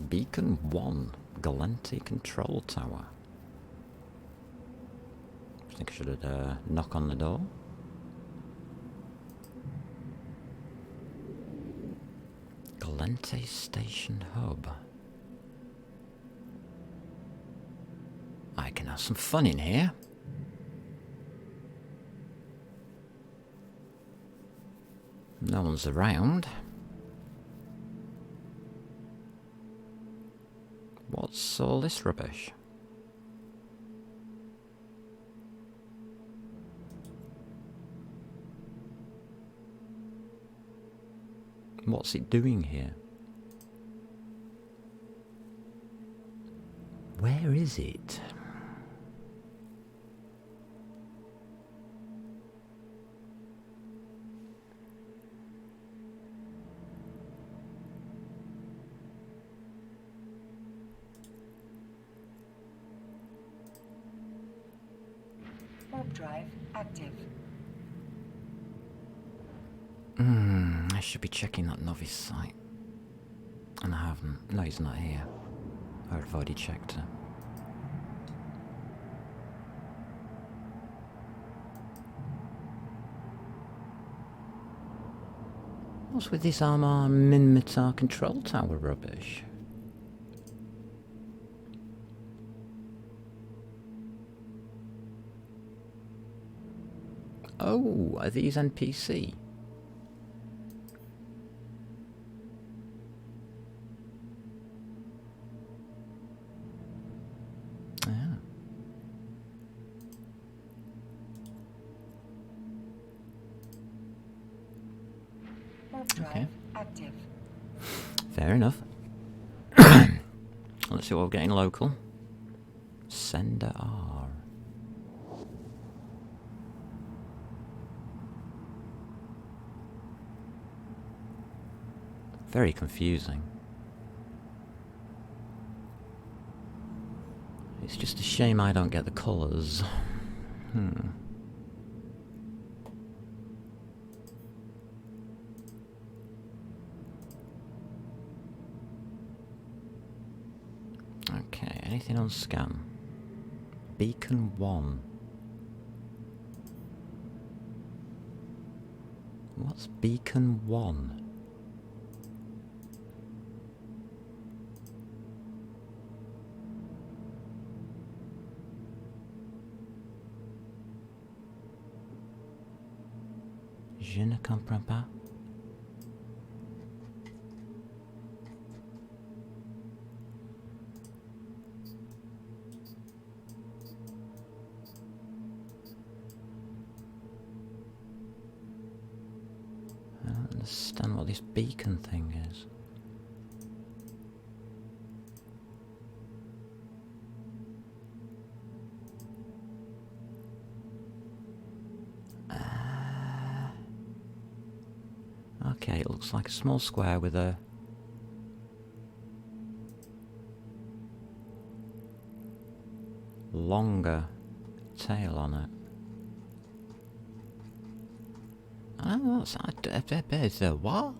Beacon 1, Gallente Control Tower. I think I should knock on the door. Gallente Station Hub. I can have some fun in here. No one's around. What's all this rubbish? What's it doing here? Where is it? Warp drive active. I should be checking that novice site. And I haven't. No, he's not here. I've already checked it. What's with this Armar Minmatar control tower rubbish? Oh, are these NPC? Yeah. Warp drive Okay. active. Fair enough. Let's see what we're getting local. Sender R. Very confusing. It's just a shame I don't get the colours. Okay, anything on scan? Beacon 1. What's Beacon 1? Je ne comprends pas. understand what this beacon thing is. Okay, it looks like a small square with a longer tail on it. Oh, there's a what?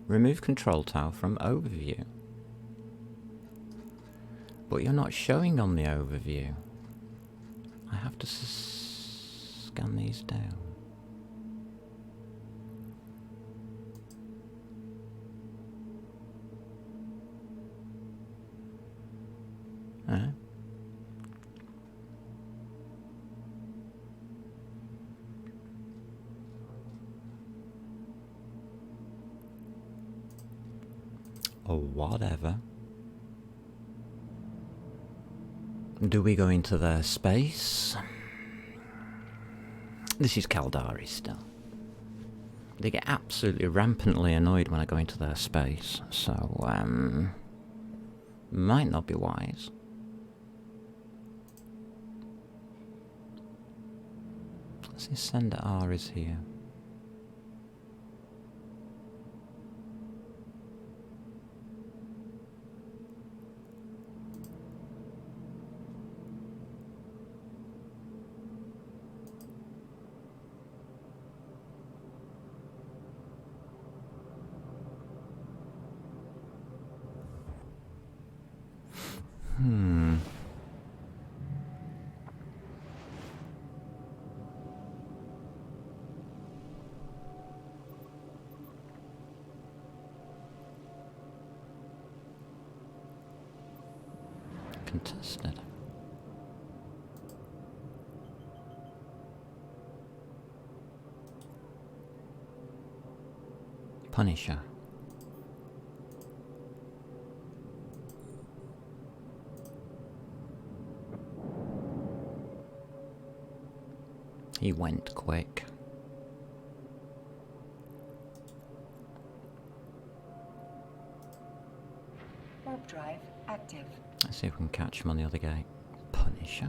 Remove control tower from overview. But you're not showing on the overview. I have to scan these down. Huh? Or whatever. Do we go into their space? This is Caldari still. They get absolutely rampantly annoyed when I go into their space, so, might not be wise. Let's see, Sender R is here. Contested. Punisher. He went quick. Warp drive active. Let's see if we can catch him on the other gate. Punisher?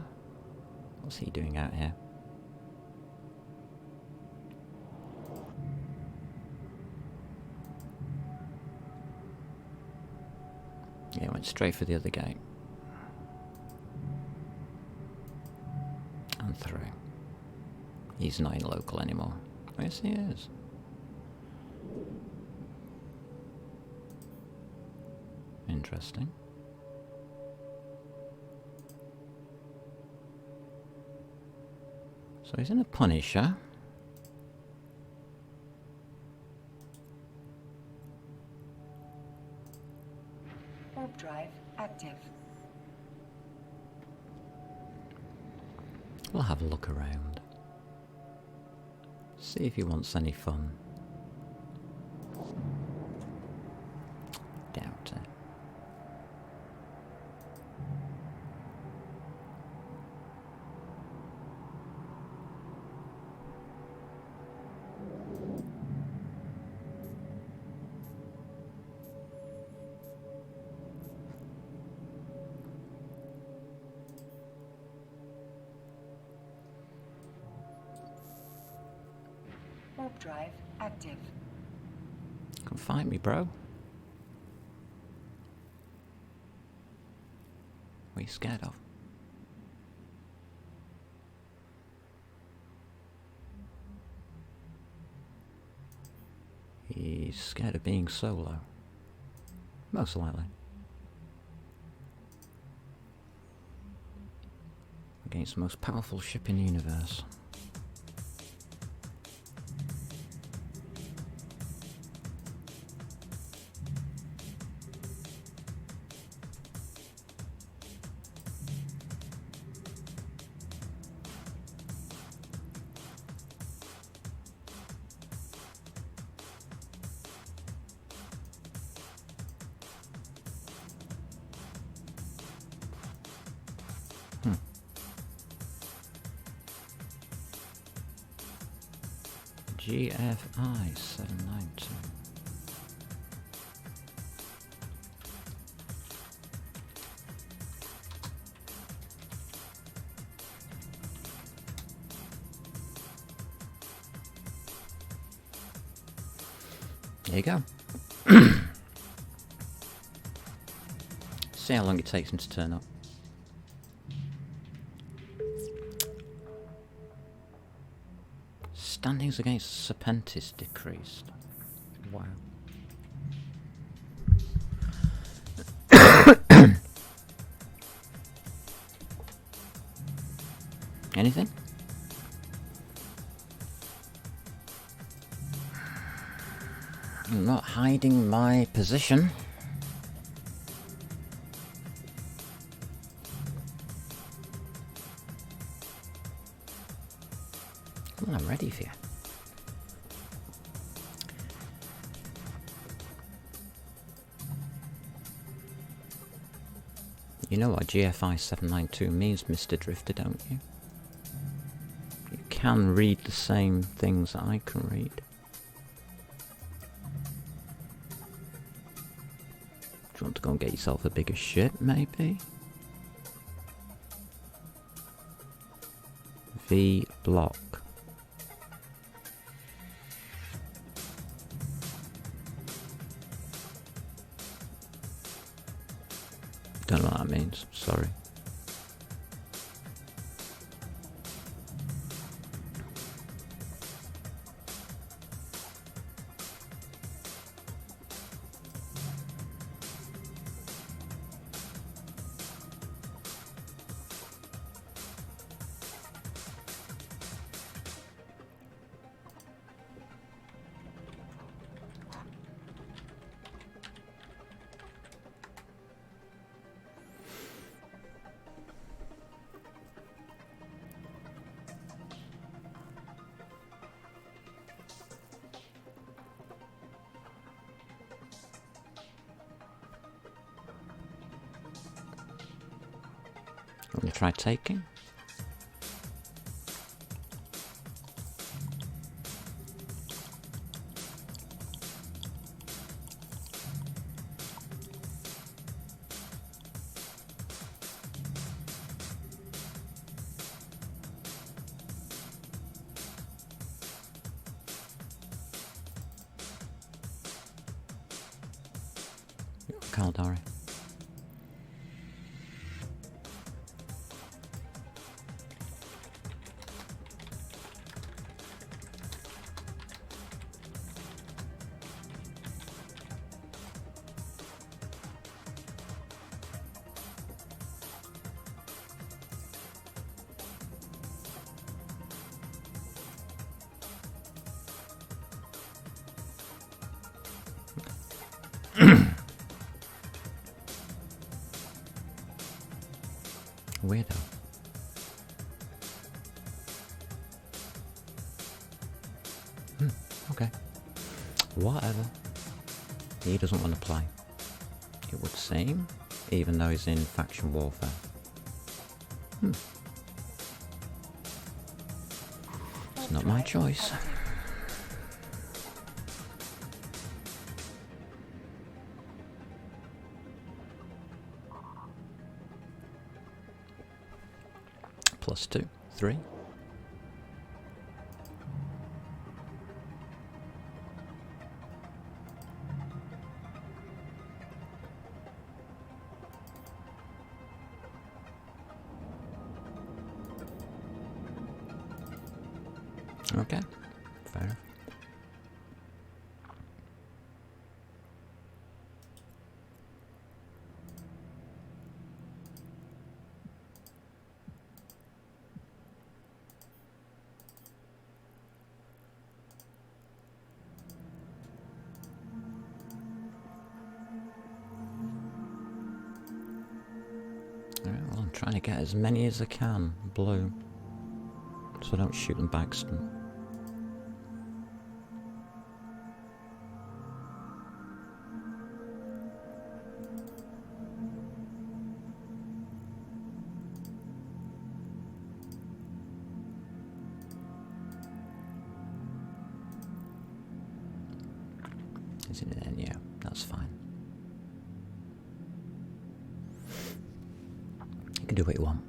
What's he doing out here? Yeah, went straight for the other gate. And through. He's not in local anymore. Yes, he is. Interesting. So he's in a Punisher. Warp drive active. We'll have a look around. See if he wants any fun. Doubt it. Warp drive active. Come find me, bro. What are you scared of? He's scared of being solo. Most likely. Against the most powerful ship in the universe. GFI 792. There you go. See how long it takes him to turn up. Standings against Serpentis decreased. Wow. Anything? I'm not hiding my position. Well, I'm ready for you. You know what GFI 792 means, Mr. Drifter, don't you? You can read the same things that I can read. Do you want to go and get yourself a bigger ship, maybe? V block. Don't know what that means, sorry. Want to try taking? Caldari. Weirdo. Okay. Whatever. He doesn't want to play. It would seem, even though he's in faction warfare. It's not my choice. +2, 3. Okay, fair enough. Alright, well, I'm trying to get as many as I can blue, so I don't shoot them by accident. Isn't it? Yeah, that's fine. You can do what you want.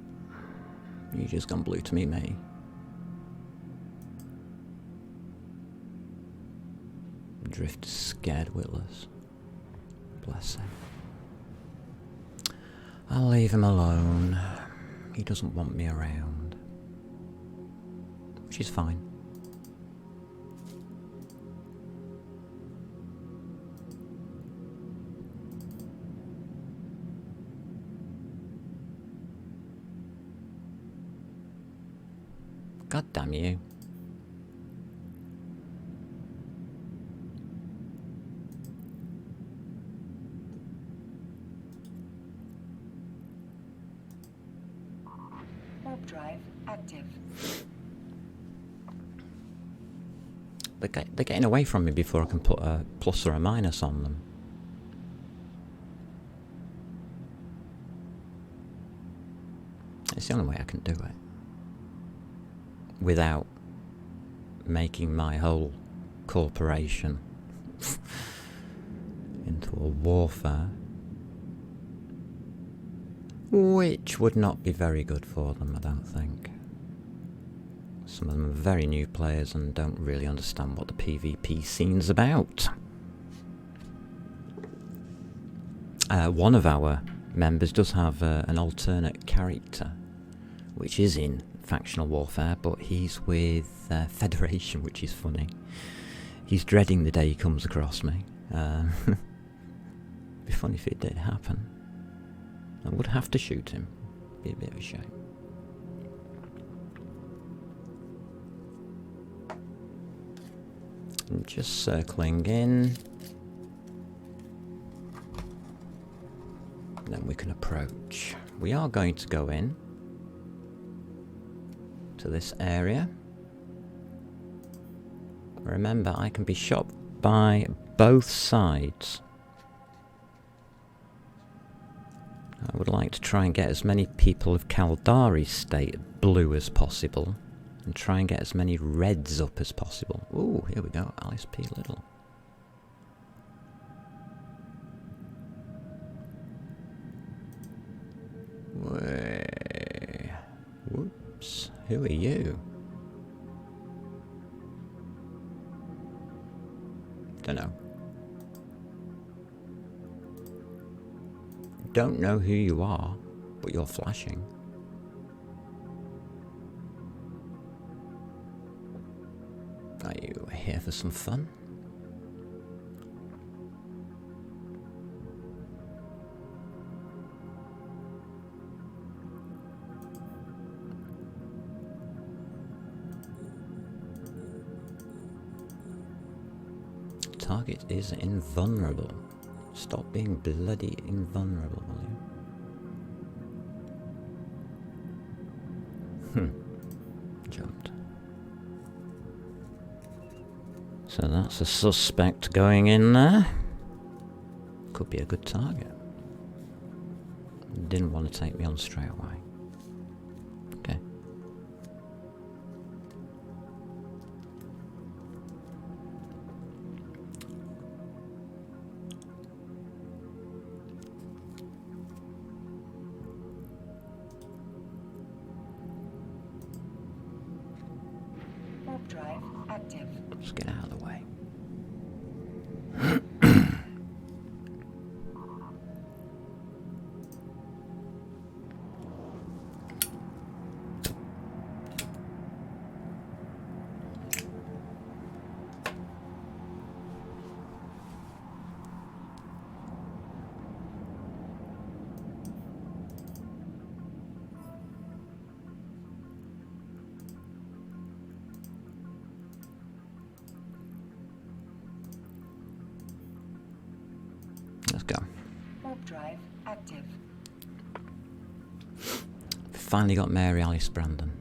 You just gone blue to me, mate. Drift scared witless. Bless him. I'll leave him alone. He doesn't want me around. Which is fine. God damn you. Warp drive active. They're getting away from me before I can put a plus or a minus on them. It's the only way I can do it. Without making my whole corporation into a warfare. Which would not be very good for them, I don't think. Some of them are very new players and don't really understand what the PvP scene's about. One of our members does have an alternate character, which is in factional warfare, but he's with Federation, which is funny. He's dreading the day he comes across me. It'd be funny if it did happen. I would have to shoot him. Be a bit of a shame. And just circling in. Then we can approach. We are going to go in to this area. Remember, I can be shot by both sides. I would like to try and get as many people of Caldari's state blue as possible, and try and get as many reds up as possible. Ooh, here we go, Alice P. Little. Way. Whoops, who are you? Dunno. Don't know who you are, but you're flashing. Are you here for some fun? Target is invulnerable. Stop being bloody invulnerable, will you? Jumped. So that's a suspect going in there. Could be a good target. Didn't want to take me on straight away. Okay. Warp drive active. Let's get out of the way. Let's go. Warp drive active. Finally got Mary Alice Brandon.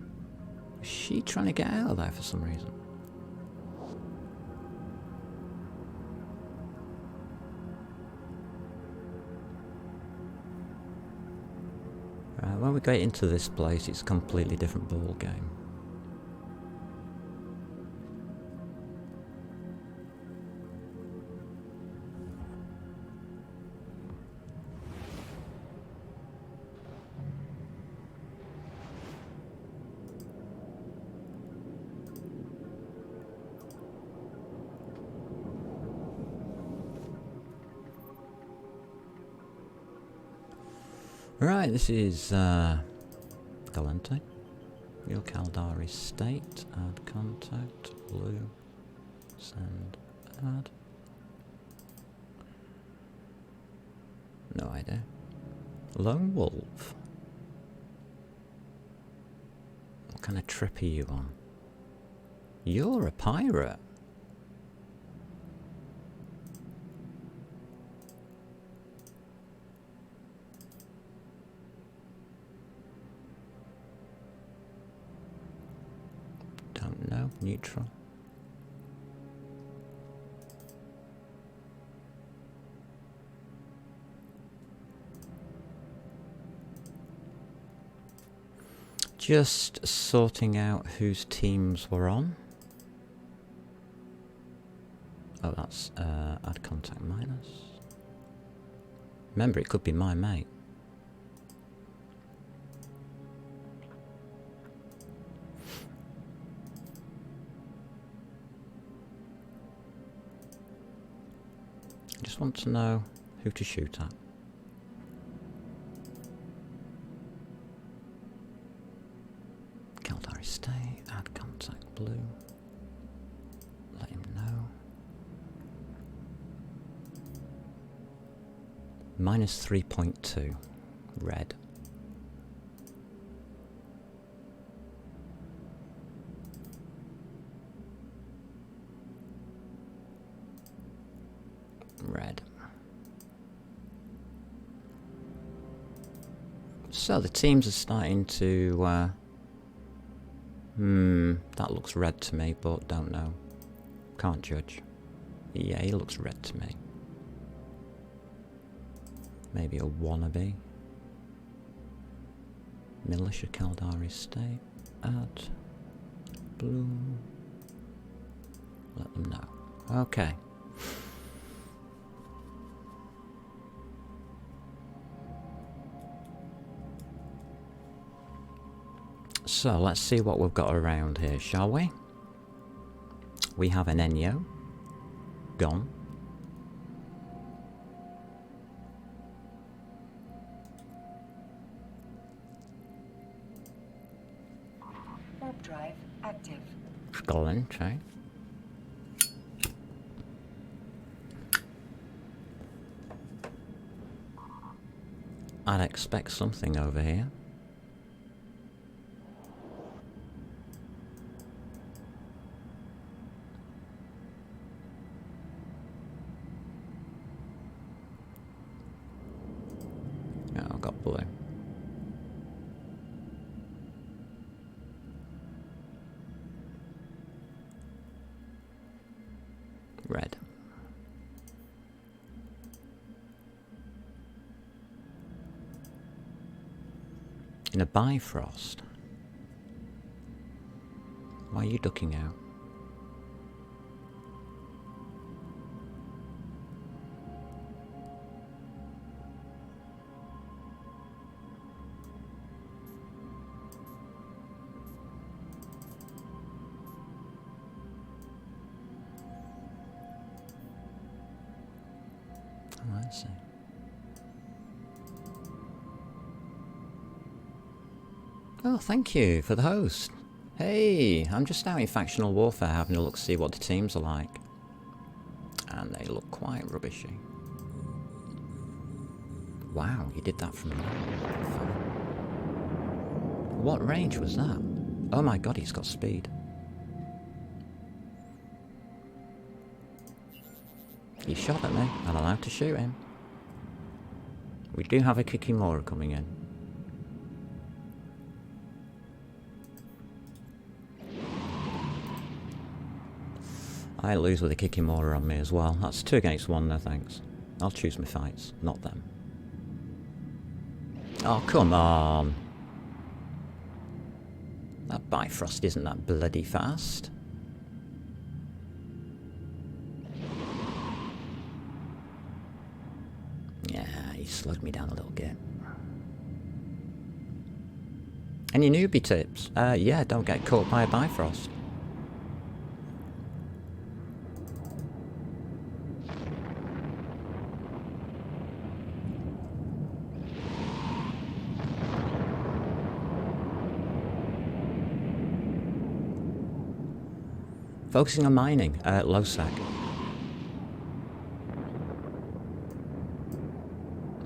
Is she trying to get out of there for some reason? When we get into this place, it's a completely different ball game. Right, this is Galente. Your Caldari state. Add contact. Blue. Send. Add. No idea. Lone Wolf. What kind of trip are you on? You're a pirate. Don't know. Neutral. Just sorting out whose teams we're on. Oh, that's add contact minus. Remember, it could be my mate. Just want to know who to shoot at. Caldari stay, add contact blue. Let him know. Minus 3.2. Red. Red. So the teams are starting to that looks red to me, but don't know. Can't judge. Yeah, he looks red to me. Maybe a wannabe. Militia Caldari state. Add. Blue. Let them know. Okay. So let's see what we've got around here, shall we? We have an Enyo. Gone. Warp drive active. Excellent, eh? I'd expect something over here. Oh, I've got blue. Red. In a Bifrost. Why are you ducking out? Oh, I see. Oh, thank you for the host. Hey, I'm just out in Factional Warfare having a look to see what the teams are like. And they look quite rubbishy. Wow, you did that from there. What range was that? Oh my god, he's got speed. He shot at me. I'm allowed to shoot him. We do have a Kikimora coming in. I lose with a Kikimora on me as well. That's 2 against 1, no thanks. I'll choose my fights, not them. Oh, come on. That Bifrost isn't that bloody fast. Yeah, he slowed me down a little bit. Any newbie tips? Yeah, don't get caught by a Bifrost. Focusing on mining, low sec.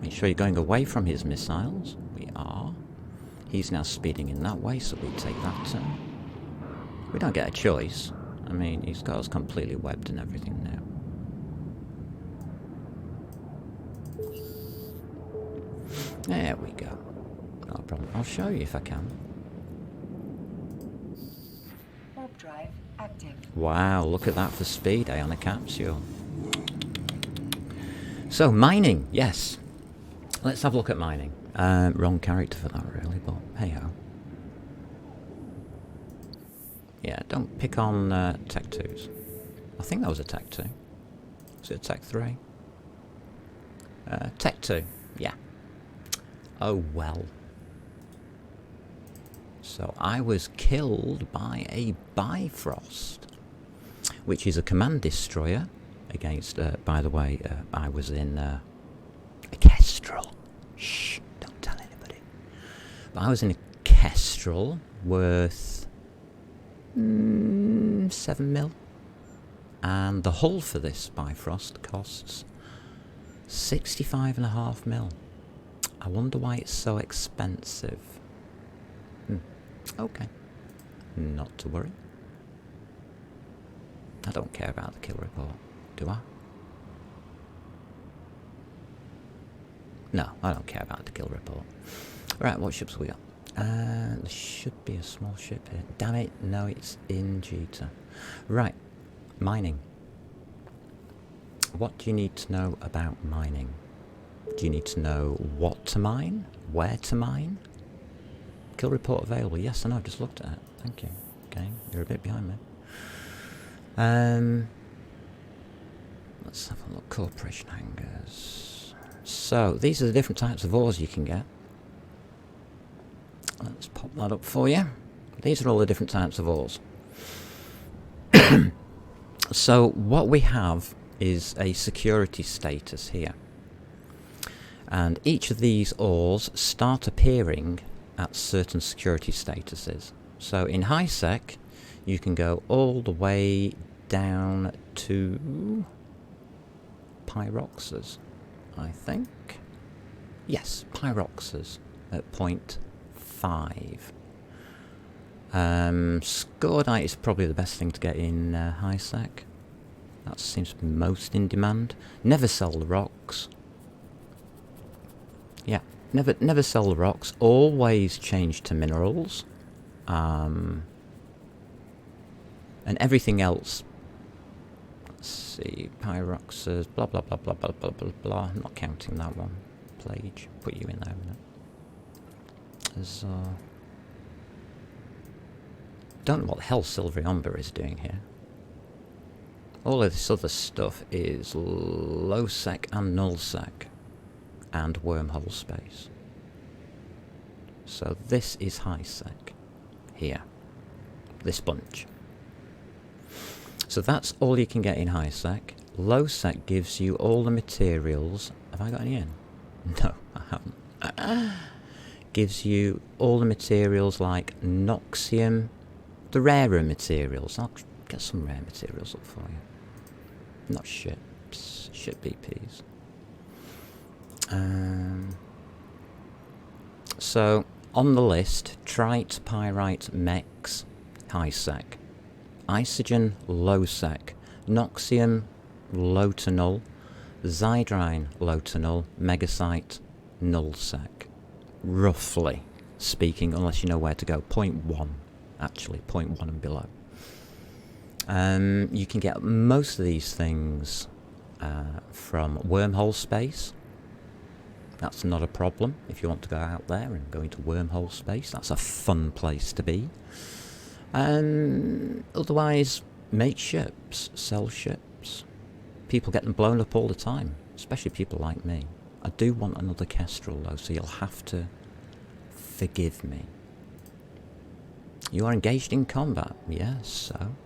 Make sure you're going away from his missiles. We are. He's now speeding in that way, so we take that turn. We don't get a choice. I mean, he's got us completely webbed and everything now. There we go. No problem. I'll show you if I can. Warp drive active. Wow, look at that for speed, on a capsule. So, mining, yes. Let's have a look at mining. Wrong character for that, really, but hey-ho. Yeah, don't pick on Tech 2s. I think that was a Tech 2. Was it a Tech 3? Tech 2, yeah. Oh well. So I was killed by a Bifrost, which is a command destroyer against, by the way, I was in a Kestrel. Shh, don't tell anybody. But I was in a Kestrel worth 7 mil. And the hull for this Bifrost costs 65.5 mil. I wonder why it's so expensive. Okay. Not to worry. I don't care about the kill report, do I? No, I don't care about the kill report. Right, what ships we got? There should be a small ship here. Damn it, no, it's in Jita. Right, mining. What do you need to know about mining? Do you need to know what to mine? Where to mine? Kill report available. Yes, I know, I've just looked at it. Thank you. Okay, you're a bit behind me. Let's have a look. Corporation hangars. So, these are the different types of ores you can get. Let's pop that up for you. These are all the different types of ores. So, what we have is a security status here. And each of these ores start appearing at certain security statuses. So in HiSec, you can go all the way down to Pyroxas, I think. Yes, Pyroxas at 0.5. Scordite is probably the best thing to get in HiSec. That seems to be most in demand. Never sell the rocks. Yeah, never sell the rocks. Always change to minerals. And everything else. Let's see, Pyroxas, blah blah blah blah blah blah blah blah. I'm not counting that one. Plage, put you in there a minute. There's don't know what the hell Silvery Umber is doing here. All of this other stuff is low sec and null sec. And wormhole space. So this is high sec. Here. This bunch. So that's all you can get in high sec. Low sec gives you all the materials. Have I got any in? No, I haven't. Gives you all the materials like Noxium. The rarer materials. I'll get some rare materials up for you. Not ships. Ship BPs. So, on the list, Trite, Pyrite, Mex, high sec. Isogen, low sec. Noxium, low to null. Zydrine, low to null. Megasite, null sec. Roughly speaking, unless you know where to go. 0.1, actually, 0.1 and below. You can get most of these things from wormhole space. That's not a problem if you want to go out there and go into wormhole space. That's a fun place to be. Otherwise, make ships, sell ships. People get them blown up all the time, especially people like me. I do want another Kestrel though, so you'll have to forgive me. You are engaged in combat, yes, so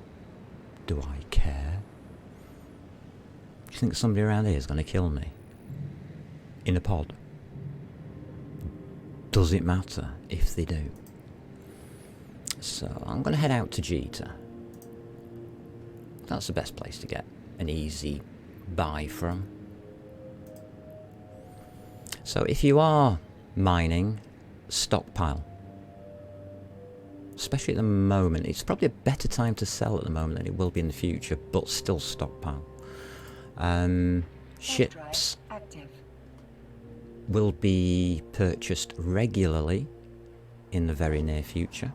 do I care? Do you think somebody around here is going to kill me? In a pod? Does it matter if they do? So I'm going to head out to Jita. That's the best place to get an easy buy from. So if you are mining, stockpile. Especially at the moment. It's probably a better time to sell at the moment than it will be in the future, but still stockpile. Ships Active. will be purchased regularly in the very near future.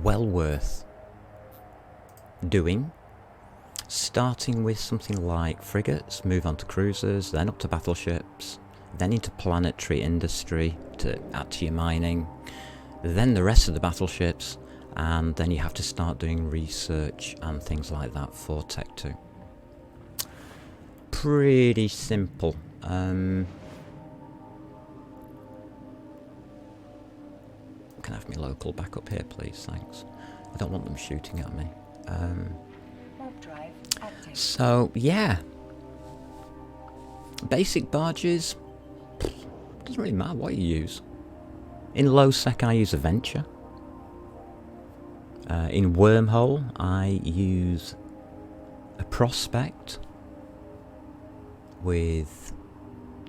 Well worth doing. Starting with something like frigates, move on to cruisers, then up to battleships, then into planetary industry to add to your mining, then the rest of the battleships, and then you have to start doing research and things like that for Tech 2. Pretty simple. Can I have my local back up here, please? Thanks. I don't want them shooting at me. Warp drive active. So, yeah. Basic barges. Doesn't really matter what you use. In low sec, I use a Venture. In Wormhole, I use a Prospect with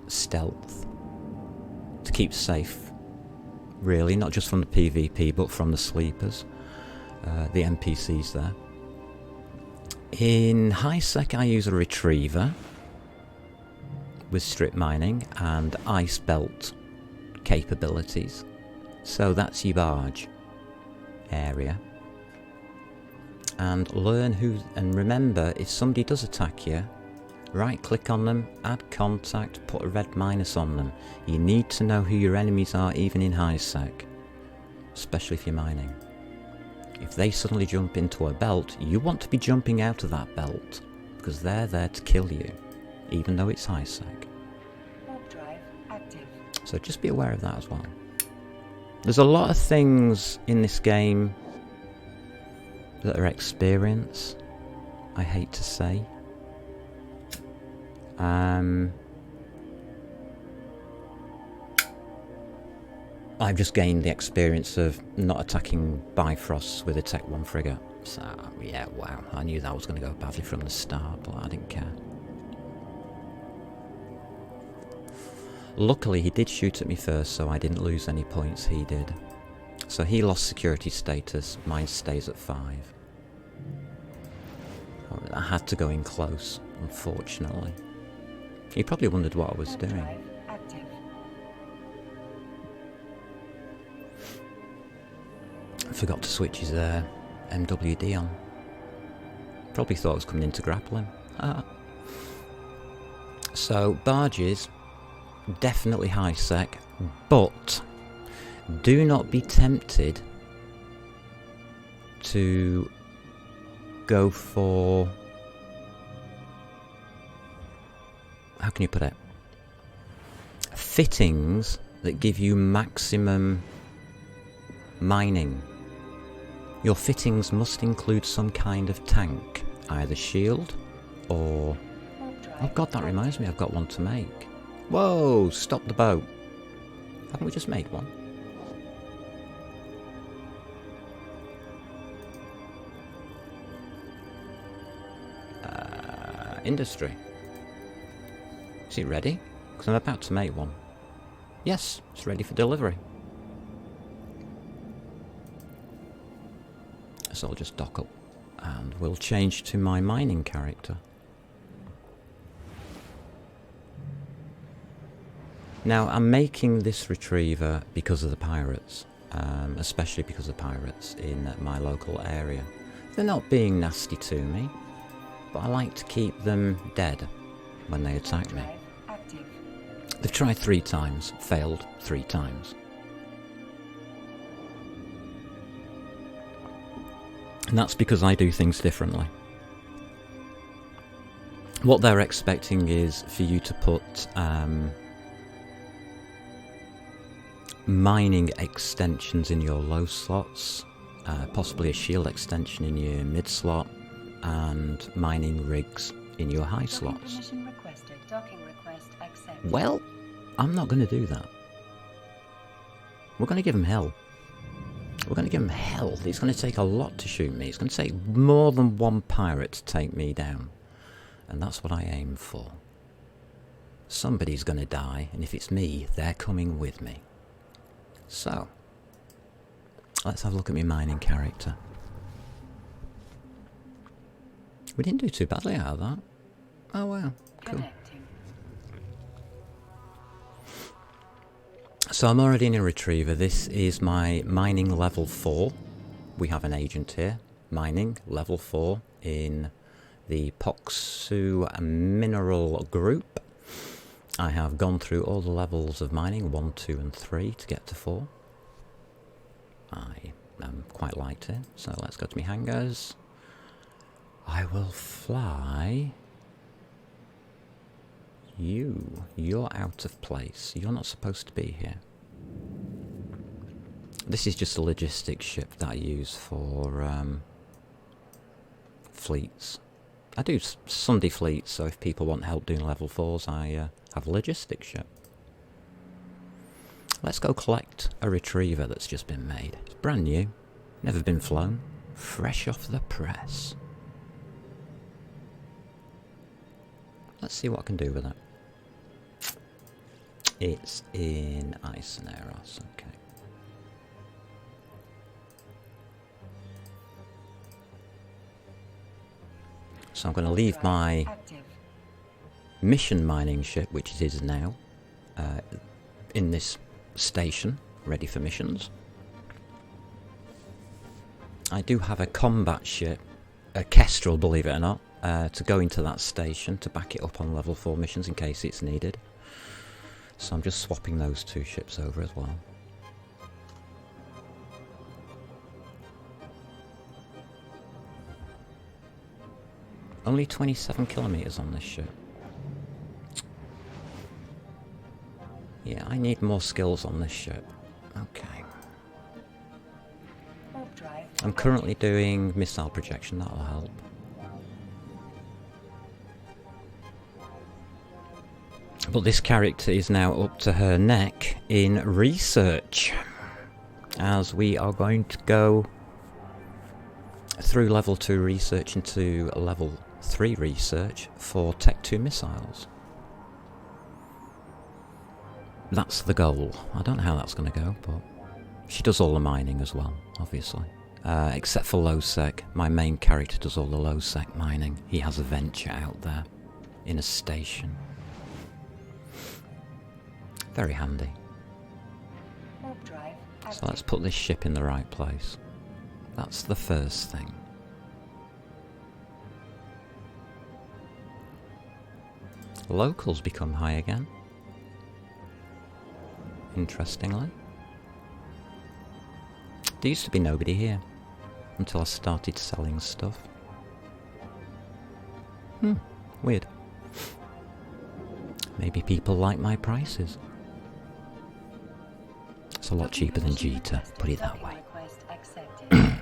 stealth to keep safe, really, not just from the PvP but from the sleepers, the NPCs there. In high sec, I use a Retriever with strip mining and ice belt capabilities. So that's your barge area. And learn who, and remember, if somebody does attack you, right click on them, add contact, put a red minus on them. You need to know who your enemies are even in high sec, especially if you're mining. If they suddenly jump into a belt, you want to be jumping out of that belt, because they're there to kill you, even though it's high sec. Warp drive active. So just be aware of that as well. There's a lot of things in this game that are experience, I hate to say. I've just gained the experience of not attacking Bifrosts with a Tech 1 frigate. So, yeah, wow. I knew that was going to go badly from the start, but I didn't care. Luckily, he did shoot at me first, so I didn't lose any points. He did. So he lost security status. Mine stays at 5. I had to go in close, unfortunately. He probably wondered what I was Warp doing. drive active. I forgot to switch his MWD on. Probably thought I was coming in to grapple him. So, barges, definitely high sec, but do not be tempted to go for, how can you put it, fittings that give you maximum mining. Your fittings must include some kind of tank, either shield or... Warp drive Oh god, that reminds me, I've got one to make. Whoa, stop the boat. Haven't we just made one? Industry. Is it ready? Because I'm about to make one. Yes, it's ready for delivery. So I'll just dock up and we'll change to my mining character. Now, I'm making this Retriever because of the pirates, especially because of the pirates in my local area. They're not being nasty to me, but I like to keep them dead when they attack me. drive active. They've tried 3 times, failed 3 times. And that's because I do things differently. What they're expecting is for you to put mining extensions in your low slots, possibly a shield extension in your mid slot, and mining rigs in your high Docking slots. permission requested. Docking request accept. Well, I'm not going to do that. We're going to give them hell. We're going to give him hell. It's going to take a lot to shoot me. It's going to take more than one pirate to take me down. And that's what I aim for. Somebody's going to die, and if it's me, they're coming with me. So, let's have a look at my mining character. We didn't do too badly out of that. Oh wow, cool. Connecting. So I'm already in a retriever. This is my mining level 4. We have an agent here. Mining level 4 in the Poksu mineral group. I have gone through all the levels of mining, 1, 2 and 3 to get to 4. I quite liked it. So let's go to my hangars. I will fly you. You're out of place. You're not supposed to be here. This is just a logistics ship that I use for fleets. I do Sunday fleets, so if people want help doing level 4s, I have a logistics ship. Let's go collect a retriever that's just been made. It's brand new, never been flown, fresh off the press. Let's see what I can do with it. It's in Isoneros, okay. So I'm going to leave my Active. mission mining ship, which it is now, in this station, ready for missions. I do have a combat ship, a Kestrel, believe it or not, to go into that station to back it up on level 4 missions in case it's needed. So I'm just swapping those two ships over as well. Only 27 kilometers on this ship. Yeah, I need more skills on this ship. Okay. Warp drive. I'm currently doing missile projection, that'll help. But this character is now up to her neck in research, as we are going to go through level 2 research into level 3 research for Tech 2 missiles. That's the goal. I don't know how that's going to go, but she does all the mining as well, obviously. Except for low-sec. My main character does all the low-sec mining. He has a venture out there in a station. Very handy. Warp drive. So let's put this ship in the right place. That's the first thing. Locals become high again. Interestingly. There used to be nobody here until I started selling stuff. Weird. Maybe people like my prices. It's a lot cheaper than Jita, put it that way. Request accepted.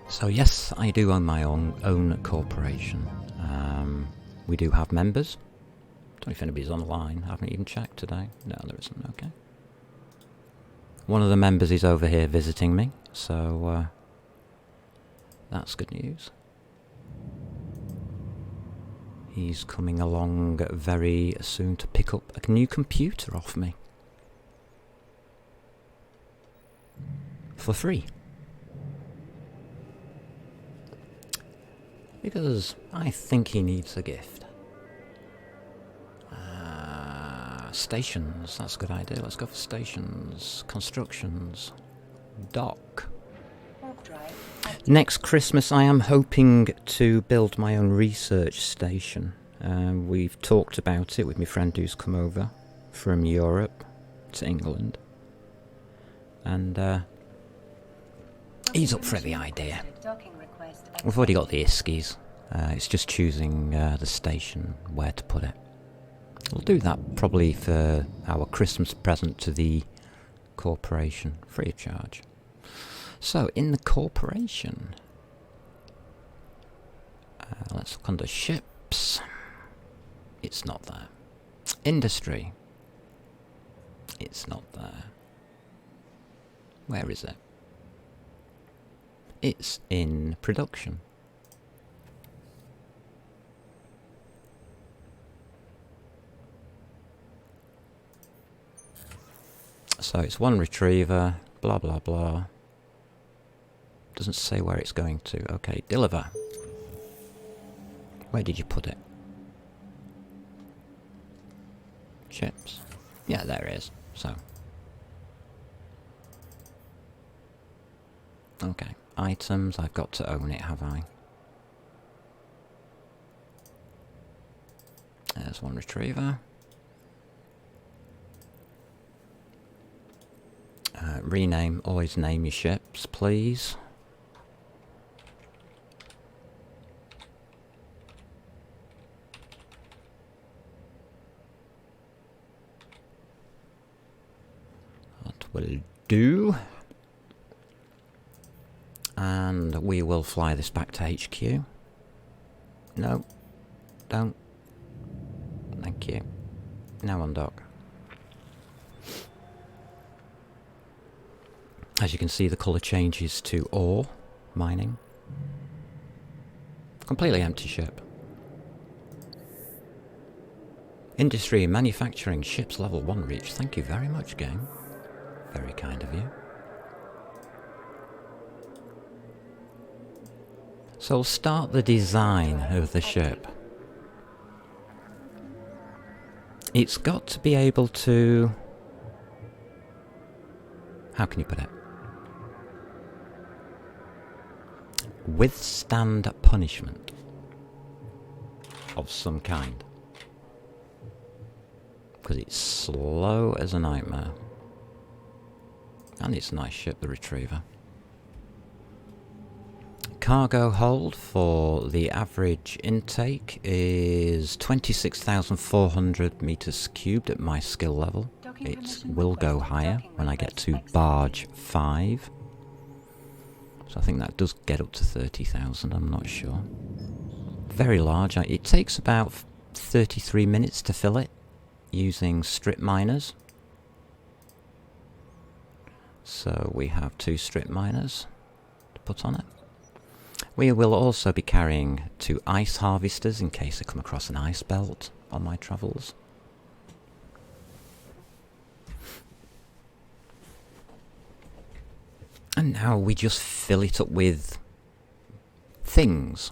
So yes, I do own my own corporation. We do have members. Don't know if anybody's online. I haven't even checked today. No, there isn't. Okay. One of the members is over here visiting me, so that's good news. He's coming along very soon to pick up a new computer off me. For free. Because I think he needs a gift. Stations, that's a good idea. Let's go for stations. Constructions. Dock. Warp drive. Next Christmas I am hoping to build my own research station. We've talked about it with my friend who's come over from Europe to England. And he's up for the idea. Docking request We've already got the Iskies. It's just choosing the station, where to put it. We'll do that probably for our Christmas present to the corporation, free of charge. So, in the corporation, let's look under ships. It's not there. Industry. It's not there. Where is it? It's in production. So it's one retriever, blah blah blah. Doesn't say where it's going to. Okay, deliver. Where did you put it? Chips. Yeah, there it is. So. Okay, items. I've got to own it, have I? There's one retriever. Rename. Always name your ships, please. That will do. And we will fly this back to HQ. No, don't. Thank you. Now on dock. As you can see, the colour changes to ore mining. Completely empty ship. Industry and manufacturing ships level 1 reached. Thank you very much, game. Very kind of you. So we'll start the design of the ship. It's got to be able to... How can you put it? Withstand punishment of some kind. Because it's slow as a nightmare. And it's a nice ship, the Retriever. Cargo hold for the average intake is 26,400 meters cubed at my skill level. It will go higher when I get to barge 5. So I think that does get up to 30,000, I'm not sure. Very large. It takes about 33 minutes to fill it using strip miners. So we have 2 strip miners to put on it. We will also be carrying 2 ice harvesters in case I come across an ice belt on my travels. And now we just fill it up with things.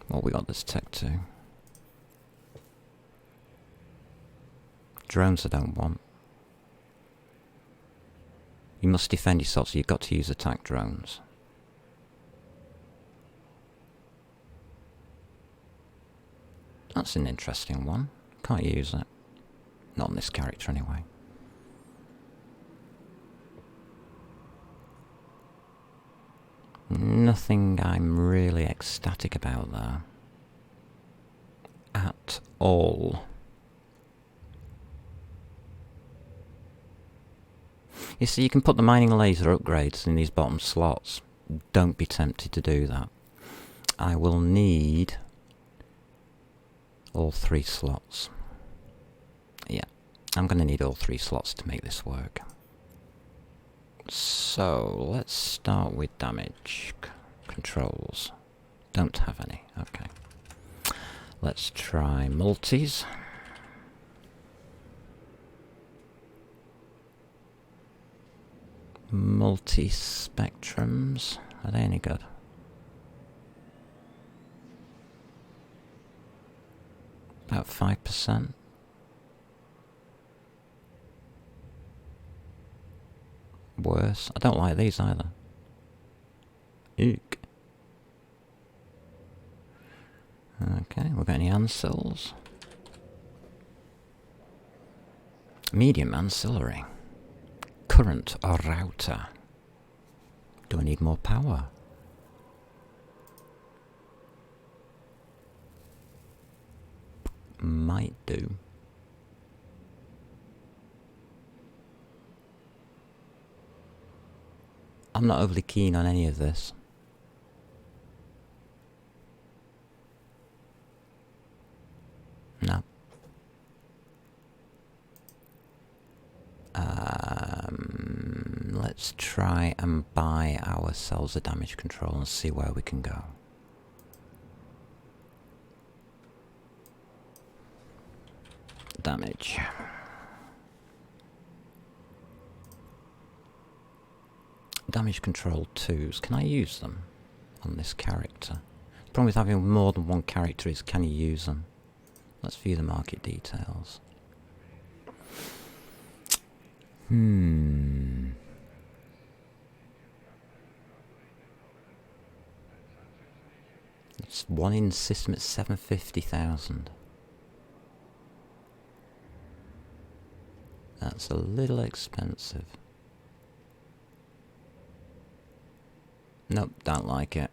What we got this tech to? Drones I don't want. You must defend yourself, so you've got to use attack drones. That's an interesting one. Can't use it. Not on this character anyway. Nothing I'm really ecstatic about there. At all. You see, you can put the mining laser upgrades in these bottom slots. Don't be tempted to do that. I will need all 3 slots. Yeah, I'm going to need all 3 slots to make this work. So, let's start with damage controls. Don't have any, okay. Let's try multis. Multi-spectrums, are they any good? About 5%. Worse. I don't like these either. Eek. Okay, we've got any ancils? Medium ancillary. Current or router. Do I need more power? Might do. I'm not overly keen on any of this. No. Let's try and buy ourselves a damage control and see where we can go. Damage. Damage control 2s. Can I use them on this character? The problem with having more than one character is, can you use them? Let's view the market details. It's one in system at 750,000. That's a little expensive. Nope, don't like it.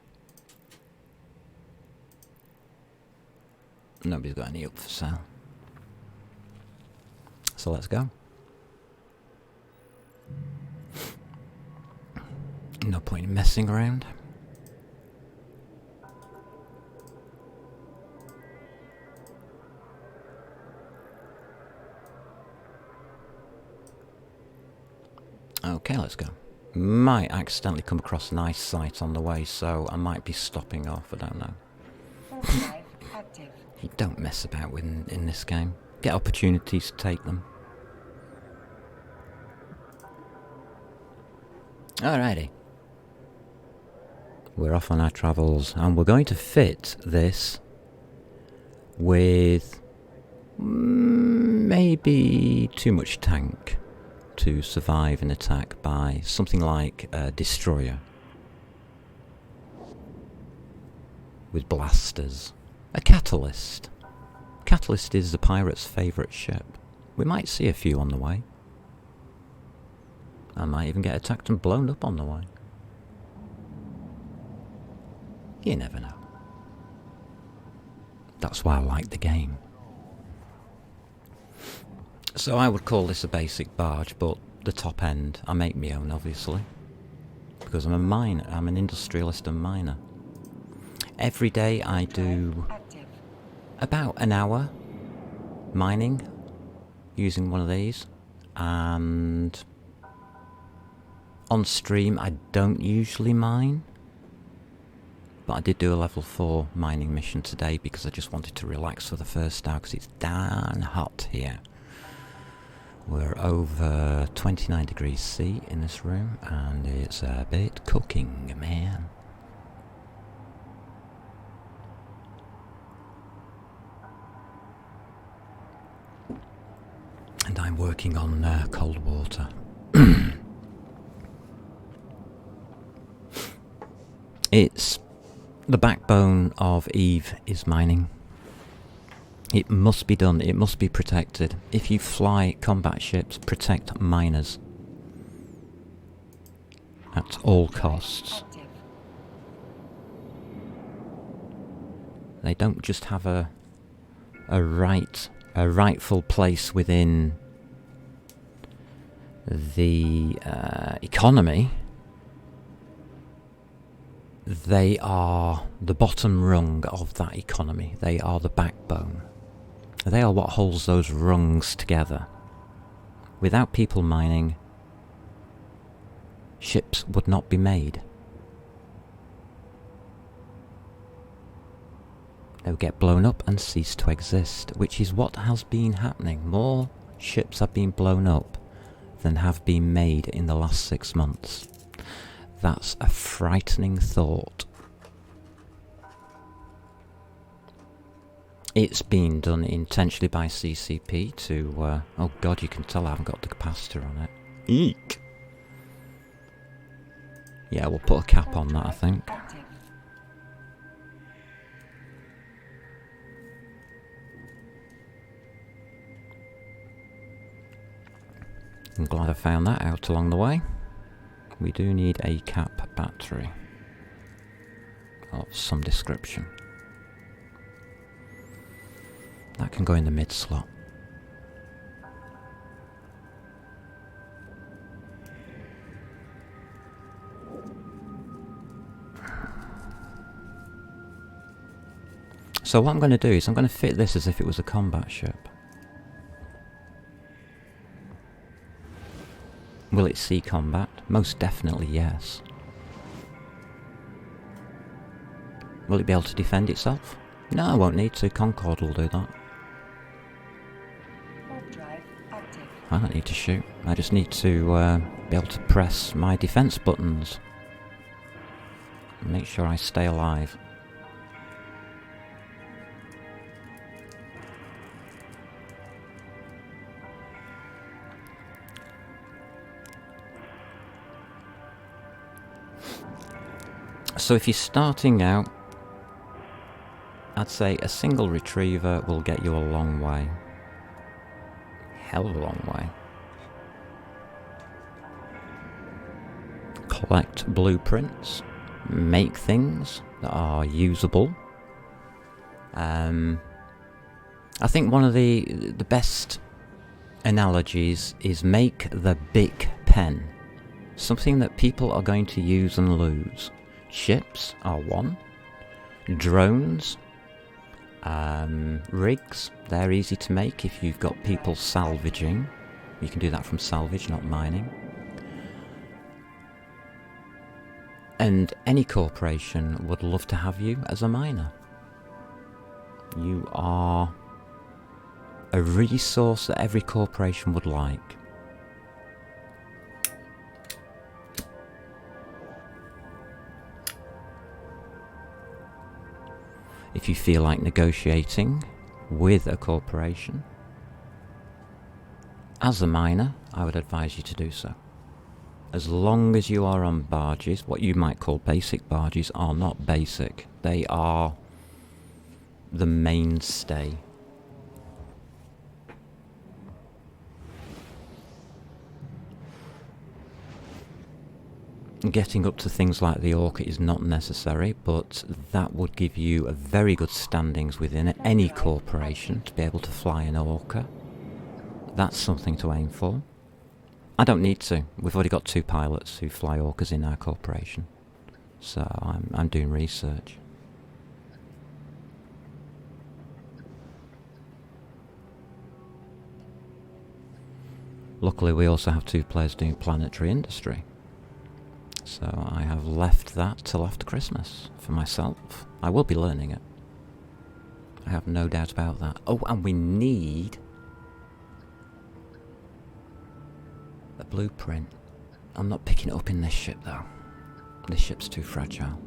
Nobody's got any up for sale. So let's go. No point in messing around. Okay, let's go. Might accidentally come across a nice site on the way, so I might be stopping off, I don't know. Fortified active. You don't mess about with in this game. Get opportunities to take them. Alrighty. We're off on our travels, and we're going to fit this with maybe too much tank to survive an attack by something like a destroyer with blasters. A catalyst. Catalyst is the pirate's favourite ship. We might see a few on the way. I might even get attacked and blown up on the way. You never know. That's why I like the game. So I would call this a basic barge, but the top end, I make my own obviously. Because I'm a miner, I'm an industrialist and miner. Every day I do Active. about an hour mining using one of these, and on stream I don't usually mine, but I did do a level 4 mining mission today because I just wanted to relax for the first hour because it's darn hot here. We're over 29 degrees C in this room and it's a bit cooking, man. And I'm working on cold water. It's the backbone of EVE is mining. It must be done, it must be protected. If you fly combat ships, protect miners. At all costs. Active. They don't just have a rightful place within the economy. They are the bottom rung of that economy. They are the backbone. They are what holds those rungs together. Without people mining, ships would not be made. They would get blown up and cease to exist, which is what has been happening. More ships have been blown up than have been made in the last 6 months. That's a frightening thought. It's been done intentionally by CCP to... oh god, you can tell I haven't got the capacitor on it. Eek! Yeah, we'll put a cap on that, I think. Active. I'm glad I found that out along the way. We do need a cap battery of some description. That can go in the mid slot. So what I'm going to do is I'm going to fit this as if it was a combat ship. Will it see combat? Most definitely yes. Will it be able to defend itself? No, I won't need to. Concorde will do that. Warp drive active. I don't need to shoot. I just need to be able to press my defense buttons. And make sure I stay alive. So if you're starting out, I'd say a single retriever will get you a long way. Hell of a long way. Collect blueprints, make things that are usable. I think one of the best analogies is make the big pen. Something that people are going to use and lose. Ships are one. Drones. Rigs, they're easy to make if you've got people salvaging. You can do that from salvage, not mining. And any corporation would love to have you as a miner. You are a resource that every corporation would like. If you feel like negotiating with a corporation, as a miner, I would advise you to do so. As long as you are on barges, what you might call basic barges are not basic. They are the mainstay. Getting up to things like the Orca is not necessary, but that would give you a very good standings within any corporation to be able to fly an Orca. That's something to aim for. I don't need to. We've already got 2 pilots who fly Orcas in our corporation. So I'm doing research. Luckily we also have 2 players doing planetary industry. So I have left that till after Christmas for myself. I will be learning it. I have no doubt about that. Oh, and we need a blueprint. I'm not picking it up in this ship though. This ship's too fragile.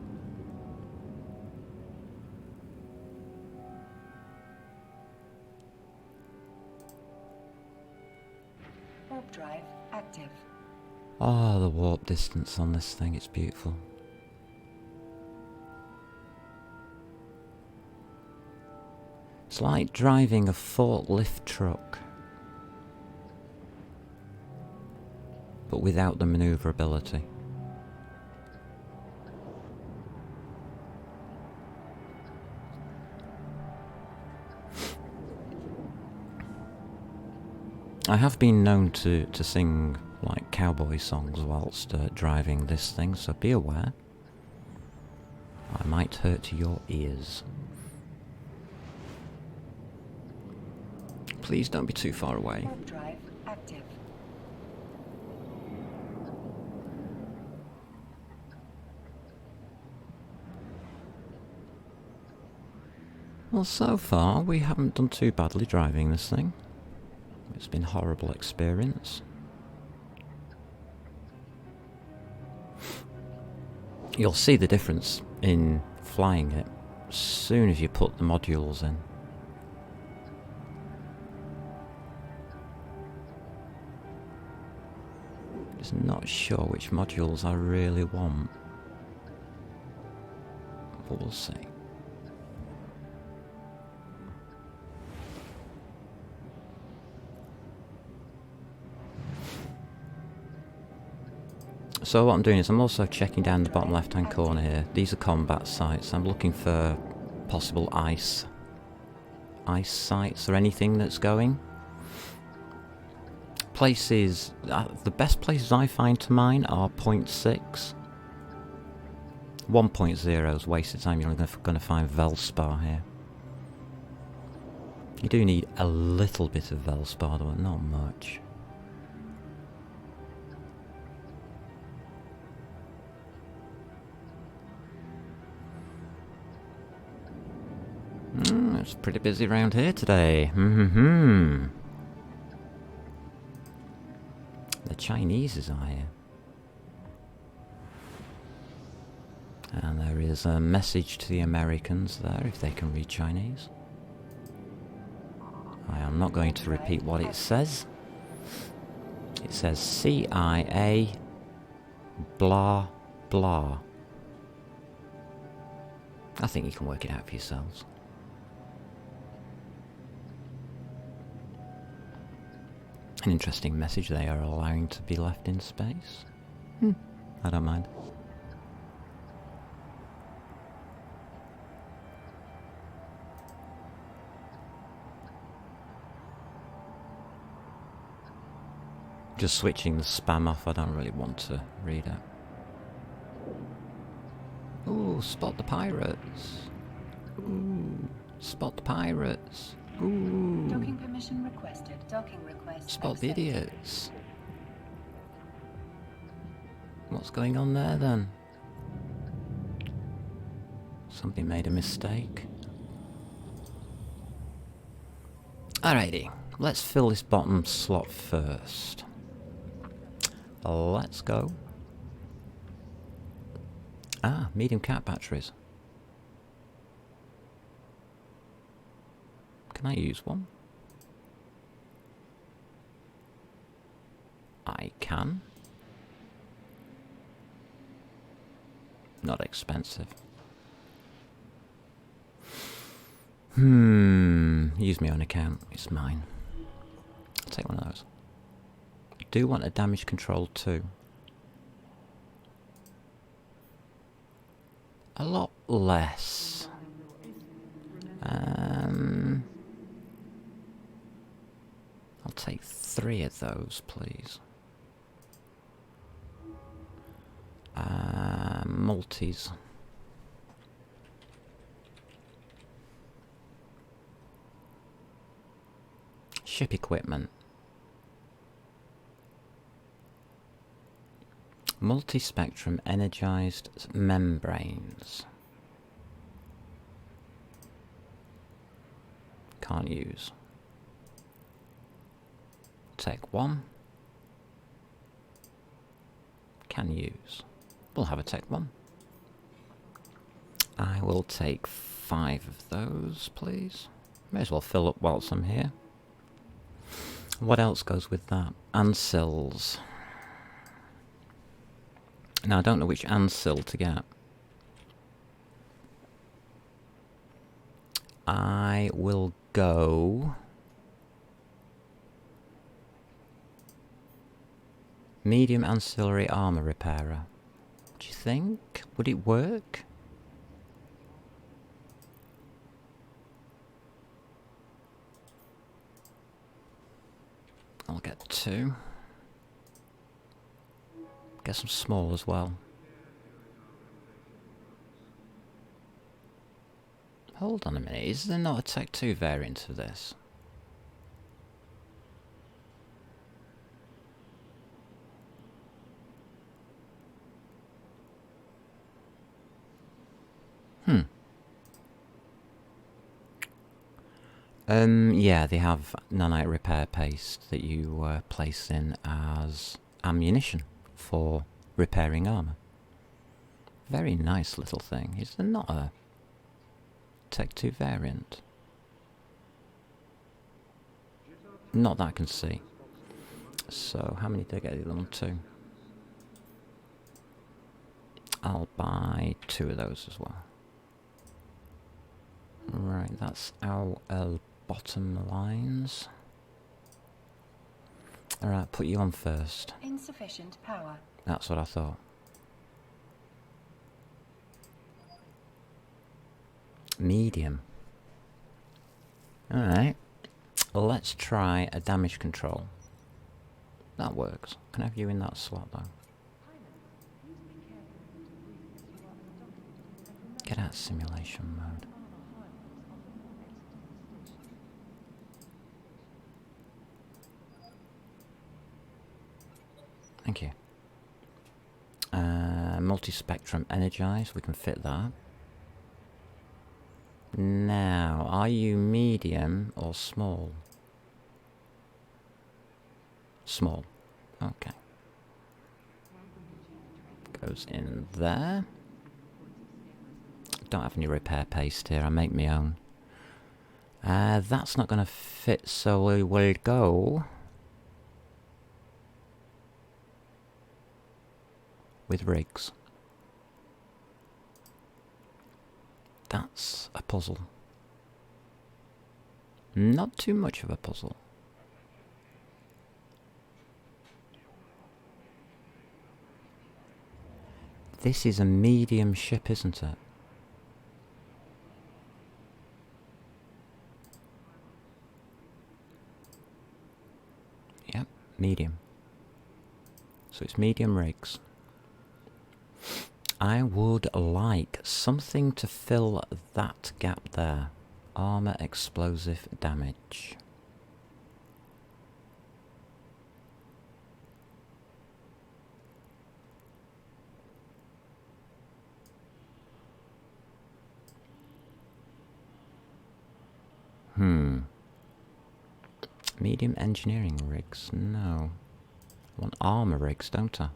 Warp drive active. Oh, the warp distance on this thing, it's beautiful. It's like driving a forklift truck, but without the manoeuvrability. I have been known to sing like cowboy songs whilst driving this thing, so be aware. I might hurt your ears. Please don't be too far away. Warp drive active. Well, so far we haven't done too badly driving this thing. It's been a horrible experience. You'll see the difference in flying it as soon as you put the modules in. Just not sure which modules I really want, but we'll see. So what I'm doing is I'm also checking down the bottom left hand corner here. These are combat sites. I'm looking for possible ice sites or anything that's going. Places, the best places I find to mine are 0.6. 1.0 is wasted time. You're only going to find Velspar here. You do need a little bit of Velspar though, not much. It's pretty busy around here today. The Chinese are here. And there is a message to the Americans there, if they can read Chinese. I am not going to repeat what it says. It says CIA blah blah. I think you can work it out for yourselves. An interesting message they are allowing to be left in space. I don't mind. Just switching the spam off, I don't really want to read it. Ooh, spot the pirates. Ooh, spot the pirates. Ooh. Docking permission requested. Docking request. Spot the accepted. idiots. What's going on there then? Somebody made a mistake. Alrighty, let's fill this bottom slot first. Let's go. Ah, medium cat batteries. Can I use one? I can. Not expensive. Use my own account. It's mine. I'll take one of those. I do want a damage control too. A lot less. I'll take 3 of those, please. Multis. Ship equipment. Multi-spectrum energized membranes. Can't use. Take 1. Can use. We'll have a Tech 1. I will take 5 of those, please. May as well fill up whilst I'm here. What else goes with that? Ansils. Now I don't know which Ansil to get. I will go... medium ancillary armor repairer. Do you think? Would it work? I'll get 2. Get some small as well. Hold on a minute, is there not a Tech 2 variant of this? Yeah, they have nanite repair paste that you place in as ammunition for repairing armor. Very nice little thing. Is there not a Tech 2 variant? Not that I can see. So, how many did I get the other one? 2. I'll buy 2 of those as well. Right, that's our bottom lines. Alright, put you on first. Insufficient power. That's what I thought. Medium. Alright. Let's try a damage control. That works. Can I have you in that slot though? Get out of simulation mode. Thank you. Multi-spectrum energize, we can fit that. Now, Are you medium or small? Small. Okay. Goes in there. Don't have any repair paste here, I make my own. That's not going to fit, so we will go with rigs. That's a puzzle. Not too much of a puzzle. This is a medium ship, isn't it? Yep, medium. So it's medium rigs. I would like something to fill that gap there. Armor explosive damage. Medium engineering rigs? No. I want armor rigs, don't I?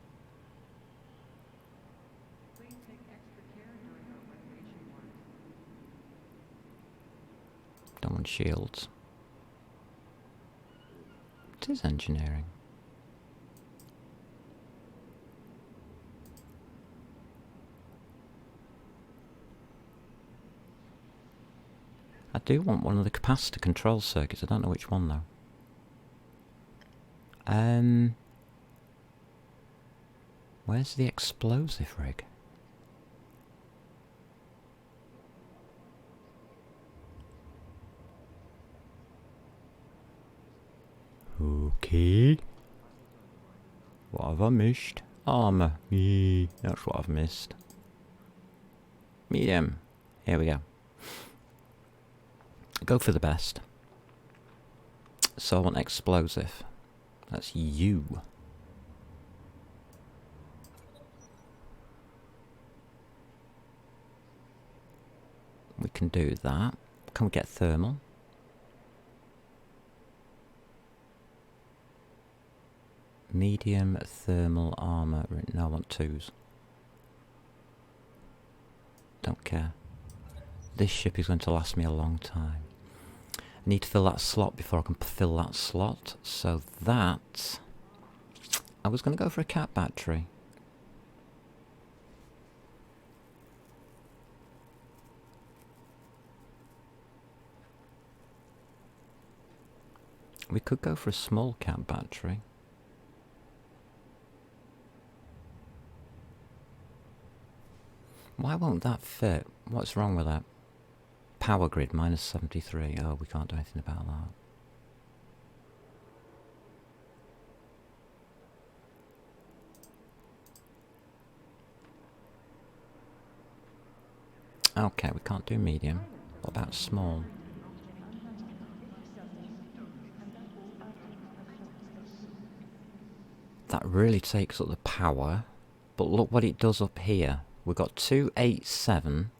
Don't want shields. It is engineering. I do want one of the capacitor control circuits. I don't know which one though. Where's the explosive rig? Okay. What have I missed? Armour. That's what I've missed. Medium. Here we go. Go for the best. So I want explosive. That's you. We can do that. Can we get thermal? Medium thermal armor. No, I want 2s. Don't care. This ship is going to last me a long time. I need to fill that slot before I can fill that slot. So that... I was going to go for a cat battery. We could go for a small cat battery. Why won't that fit? What's wrong with that? Power grid, minus 73. Oh, we can't do anything about that. Okay, we can't do medium. What about small? That really takes up the power. But look what it does up here. We've got 287.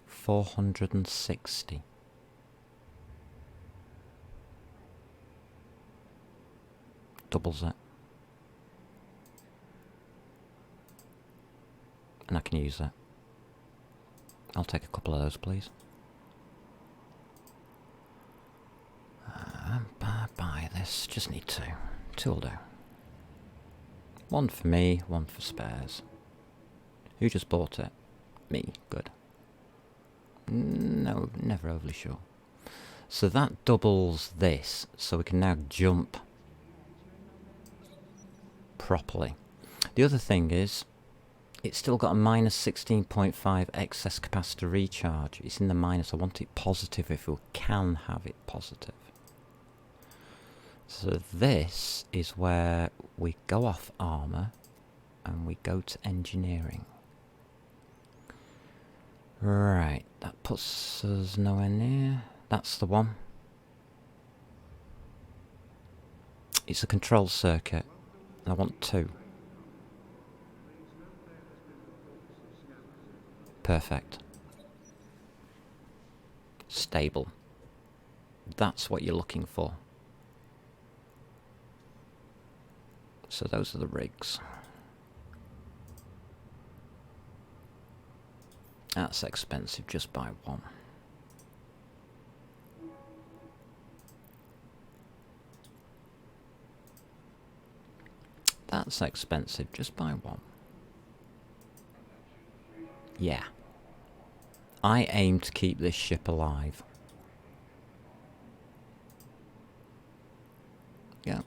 460. Doubles it. And I can use it. I'll take a couple of those, please. Buy this. Just need 2. 2 will do. 1 for me, 1 for spares. Who just bought it? Me. Good. No, never overly sure. So that doubles this, so we can now jump properly. The other thing is, it's still got a minus 16.5 excess capacitor recharge. It's in the minus. I want it positive if we can have it positive. So this is where we go off armour and we go to engineering. Right, that puts us nowhere near. That's the one. It's a control circuit. I want 2. Perfect. Stable. That's what you're looking for. So those are the rigs. That's expensive, just buy one. That's expensive, just buy one. Yeah. I aim to keep this ship alive. Yeah.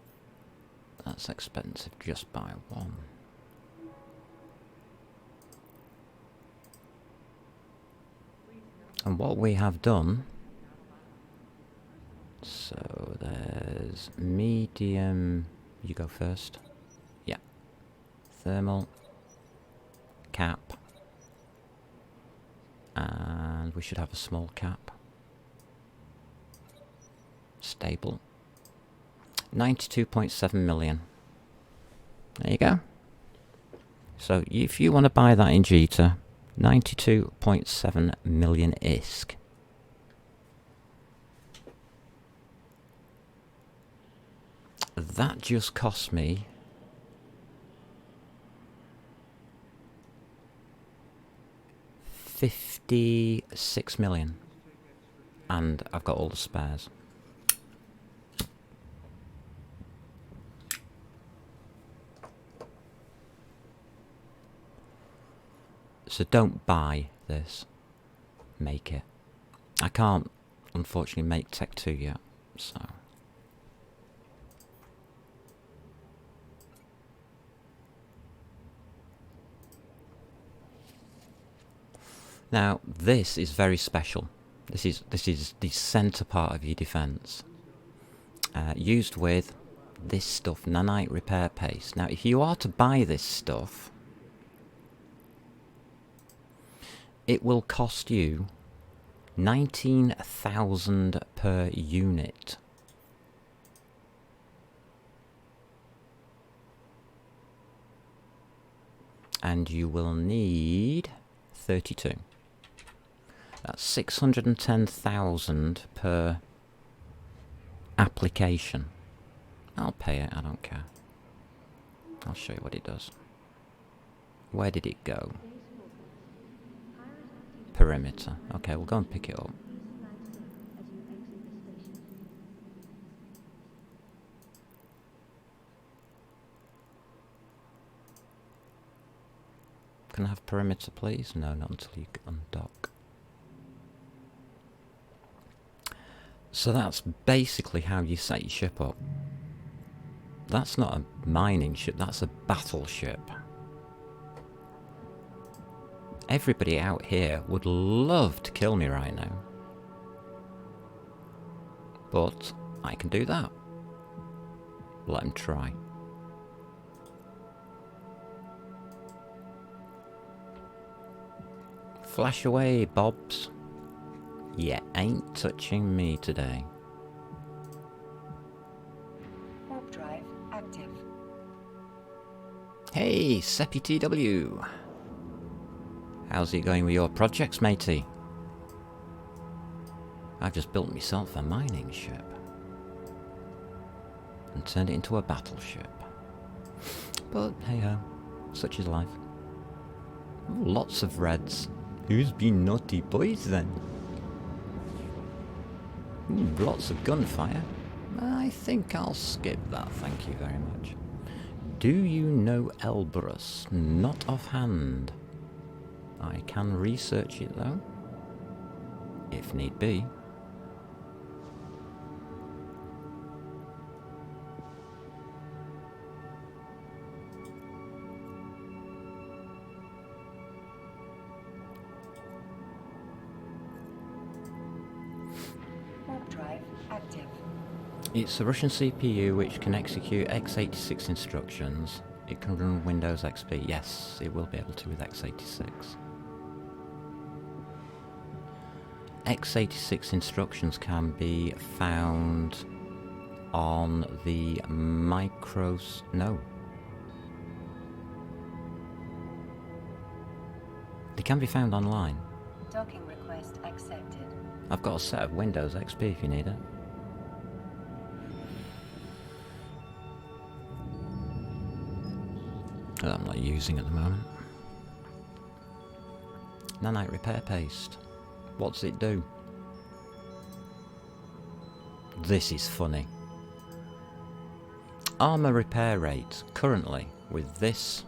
That's expensive, just buy one. And what we have done, so there's medium, you go first. Yeah. Thermal, cap, and we should have a small cap. Stable. 92.7 million. There you go. So if you want to buy that in Jita, 92.7 million ISK. That just cost me $56 million. And I've got all the spares. So don't buy this. Make it. I can't, unfortunately, make Tech 2 yet, so... Now, this is very special. This is the centre part of your defence. Used with this stuff, nanite repair paste. Now, if you are to buy this stuff, it will cost you 19,000 per unit. And you will need 32. That's 610,000 per application. I'll pay it, I don't care. I'll show you what it does. Where did it go? Perimeter. Okay, we'll go and pick it up. Can I have perimeter, please? No, not until you undock. So that's basically how you set your ship up. That's not a mining ship, that's a battleship. Everybody out here would love to kill me right now. But I can do that. Let them try. Flash away, Bobs. You ain't touching me today. Warp drive active. Hey, Seppi TW. How's it going with your projects, matey? I've just built myself a mining ship. And turned it into a battleship. But hey ho, such is life. Oh, lots of reds. Who's been naughty boys then? Lots of gunfire. I think I'll skip that, thank you very much. Do you know Elbrus? Not offhand. I can research it though, if need be. Warp drive active. It's a Russian CPU which can execute x86 instructions. It can run Windows XP. Yes, it will be able to with x86. x86 instructions can be found on the no. They can be found online. Docking request accepted. I've got a set of Windows XP if you need it. That I'm not using at the moment. Nanite repair paste. What does it do? This is funny. Armour repair rate currently with this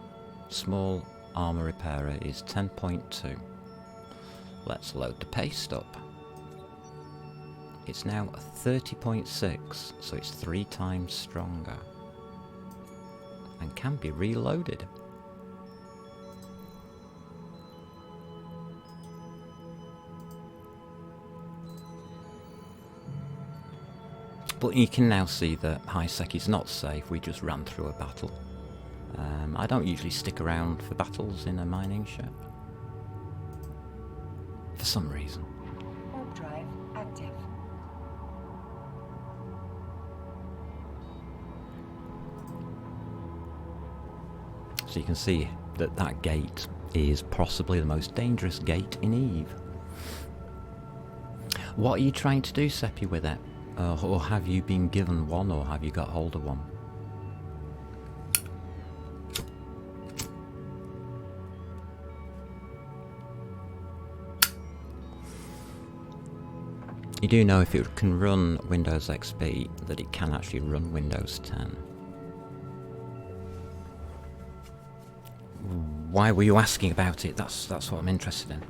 small armour repairer is 10.2. Let's load the paste up. It's now 30.6, so it's 3 times stronger. And can be reloaded. But you can now see that HiSec is not safe. We just ran through a battle. I don't usually stick around for battles in a mining ship. For some reason. Warp drive active. So you can see that that gate is possibly the most dangerous gate in EVE. What are you trying to do, Seppi, with it? Or have you been given one, or have you got hold of one? You do know if it can run Windows XP, that it can actually run Windows 10. Why were you asking about it? That's what I'm interested in.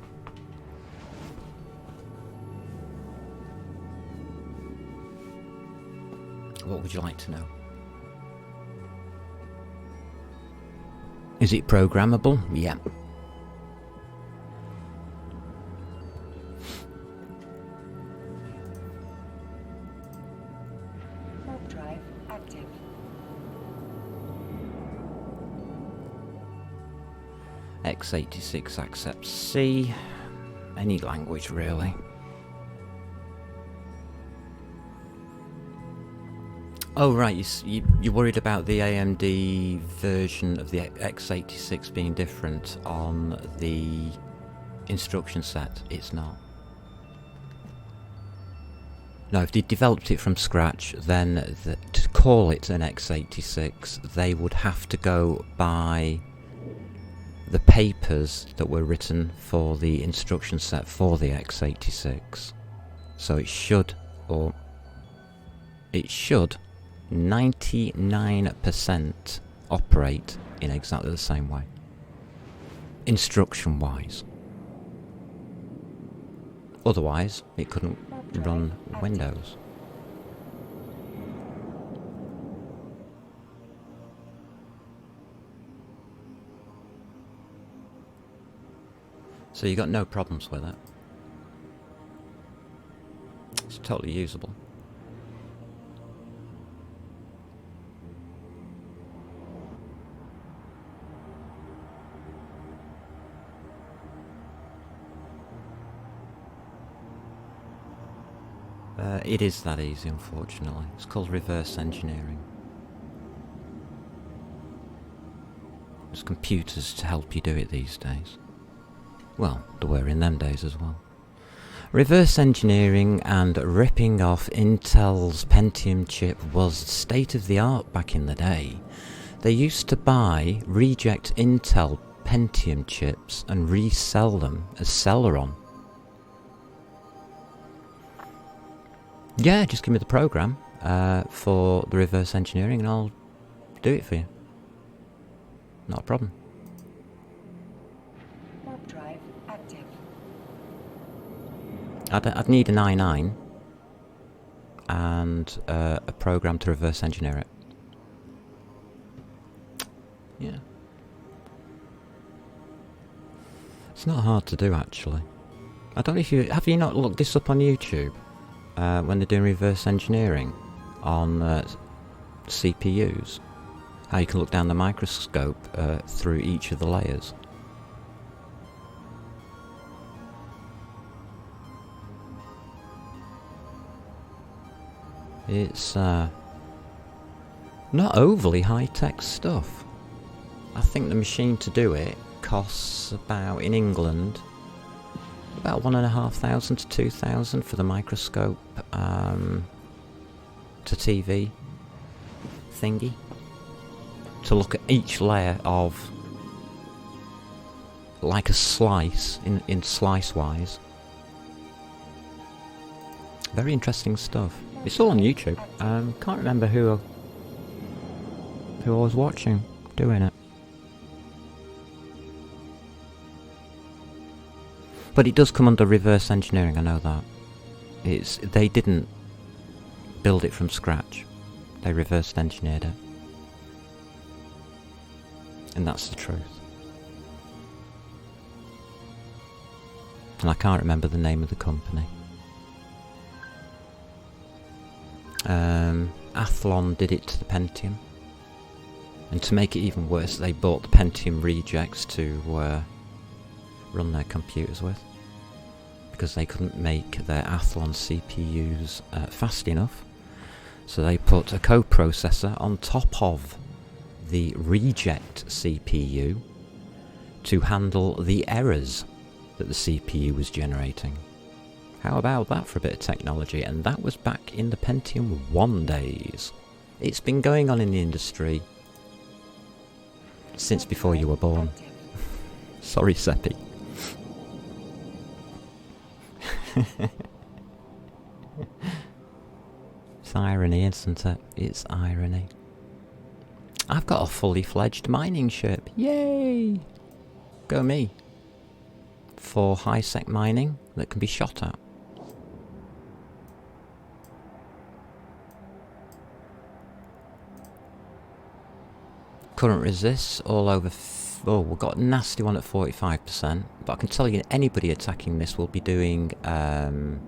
What would you like to know? Is it programmable? Yeah. Warp drive active. x86 accepts C. Any language, really. Oh right, you're worried about the AMD version of the x86 being different on the instruction set. It's not. No, if they developed it from scratch, then to call it an x86, they would have to go by the papers that were written for the instruction set for the x86. So it should 99% operate in exactly the same way, instruction-wise. Otherwise, it couldn't run Windows. So you got no problems with it. It's totally usable. It is that easy, unfortunately. It's called reverse engineering. There's computers to help you do it these days. Well, there were in them days as well. Reverse engineering and ripping off Intel's Pentium chip was state of the art back in the day. They used to buy reject Intel Pentium chips and resell them as Celeron. Yeah, just give me the program for the reverse engineering and I'll do it for you. Not a problem. Warp drive active. I'd need an i9 and a program to reverse engineer it. Yeah. It's not hard to do, actually. I don't know if you... Have you not looked this up on YouTube? When they're doing reverse engineering on CPUs, how you can look down the microscope through each of the layers. It's not overly high-tech stuff. I think the machine to do it costs about, in England, about 1,500 to 2,000 for the microscope to TV thingy, to look at each layer of like a slice in slice wise. Very interesting stuff. It's all on YouTube. Can't remember who I was watching doing it. But it does come under reverse engineering, I know that. They didn't build it from scratch. They reverse engineered it. And that's the truth. And I can't remember the name of the company. Athlon did it to the Pentium. And to make it even worse, they bought the Pentium rejects to run their computers with, because they couldn't make their Athlon CPUs fast enough. So they put a coprocessor on top of the reject CPU to handle the errors that the CPU was generating. How about that for a bit of technology? And that was back in the Pentium 1 days. It's been going on in the industry since before you were born. Sorry, Seppi. It's irony, isn't it? It's irony. I've got a fully fledged mining ship. Yay! Go me. For high-sec mining that can be shot at. Current resists all over... Oh, we've got a nasty one at 45%. But I can tell you, anybody attacking this will be doing EM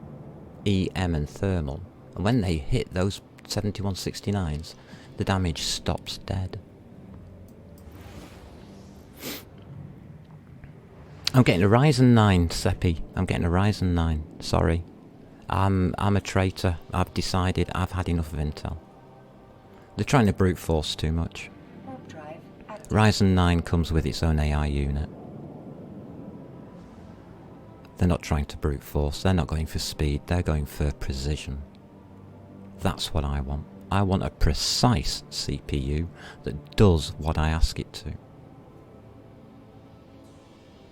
and thermal. And when they hit those 7169s, the damage stops dead. I'm getting a Ryzen 9, Seppi. I'm getting a Ryzen 9. Sorry. I'm a traitor. I've decided I've had enough of Intel. They're trying to brute force too much. Ryzen 9 comes with its own AI unit. They're not trying to brute force. They're not going for speed. They're going for precision. That's what I want. I want a precise CPU that does what I ask it to.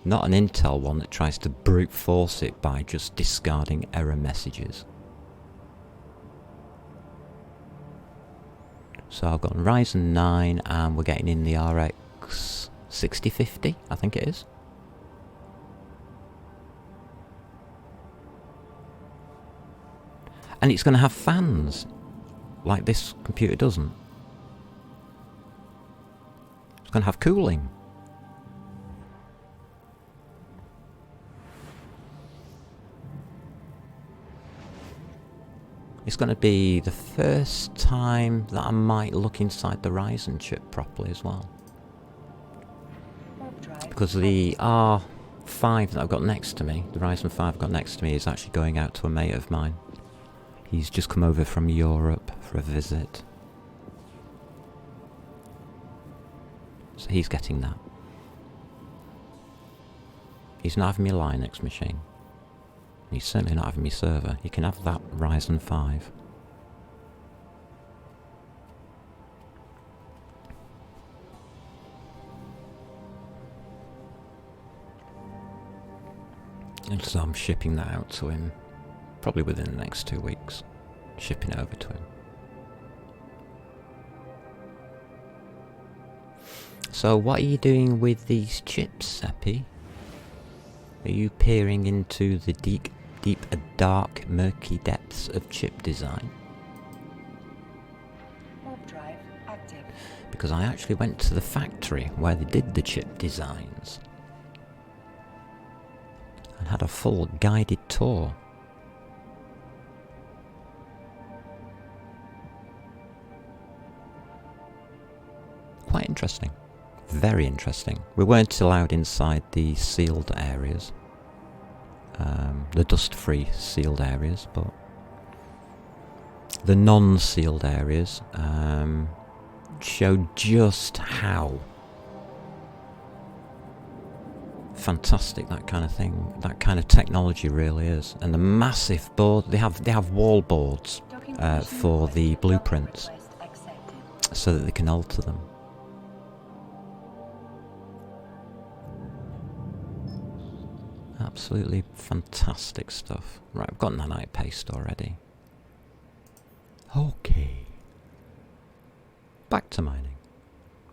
Not an Intel one that tries to brute force it by just discarding error messages. So I've got a Ryzen 9 and we're getting in the RX 6050, I think it is. And it's going to have fans, like this computer doesn't. It's going to have cooling. It's going to be the first time that I might look inside the Ryzen chip properly as well. Because the R5 that I've got next to me, the Ryzen 5 I've got next to me, is actually going out to a mate of mine. He's just come over from Europe for a visit. So he's getting that. He's not having me Linux machine. He's certainly not having me server. He can have that Ryzen 5. And so I'm shipping that out to him. Probably within the next 2 weeks. Shipping it over to him. So what are you doing with these chips, Seppi? Are you peering into the deep, dark, murky depths of chip design? Warp drive active. Because I actually went to the factory where they did the chip designs. And had a full guided tour. Quite interesting. Very interesting. We weren't allowed inside the sealed areas. The dust-free sealed areas, but the non-sealed areas showed just how fantastic that kind of thing, that kind of technology really is. And the massive board, they have wall boards Docking permission for the requested. blueprints, Docking request accepted. so that they can alter them. Absolutely fantastic stuff. Right, I've got nanite paste already. Okay. Back to mining.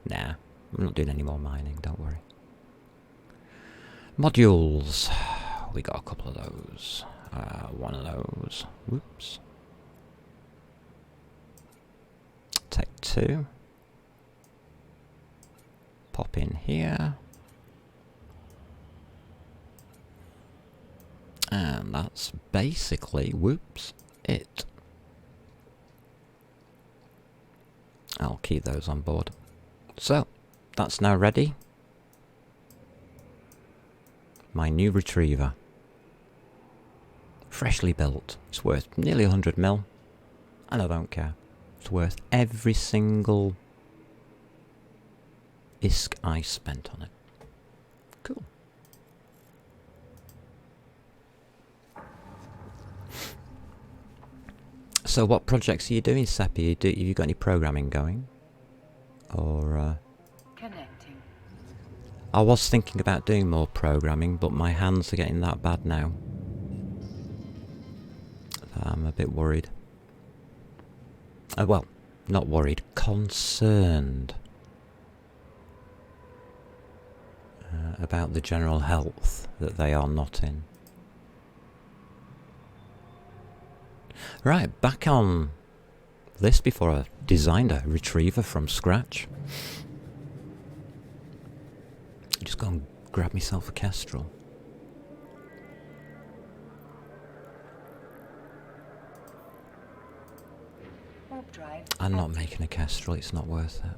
Nah, I'm not doing any more mining, don't worry. Modules. We got a couple of those. One of those. Whoops. Take 2. Pop in here. And that's basically, whoops, it. I'll keep those on board. So, that's now ready. My new retriever. Freshly built. It's worth nearly 100 mil. And I don't care. It's worth every single ISK I spent on it. Cool. So what projects are you doing, Seppi? Have you got any programming going? Or, Connecting. I was thinking about doing more programming, but my hands are getting that bad now. I'm a bit worried. Well, not worried, concerned. About the general health that they are not in. Right, back on this before I designed a retriever from scratch. Just go and grab myself a Kestrel. Warp drive. I'm not active. making a Kestrel, it's not worth it.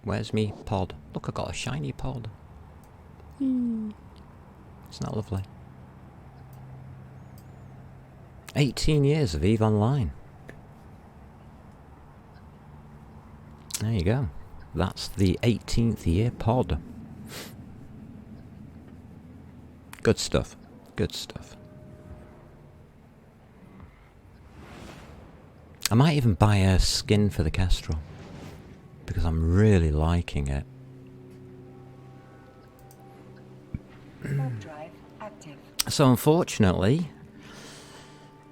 Where's me pod? Look, I got a shiny pod. It's not lovely. 18 years of EVE Online. There you go. That's the 18th year pod. Good stuff. Good stuff. I might even buy a skin for the Kestrel, because I'm really liking it. Warp drive active. So unfortunately,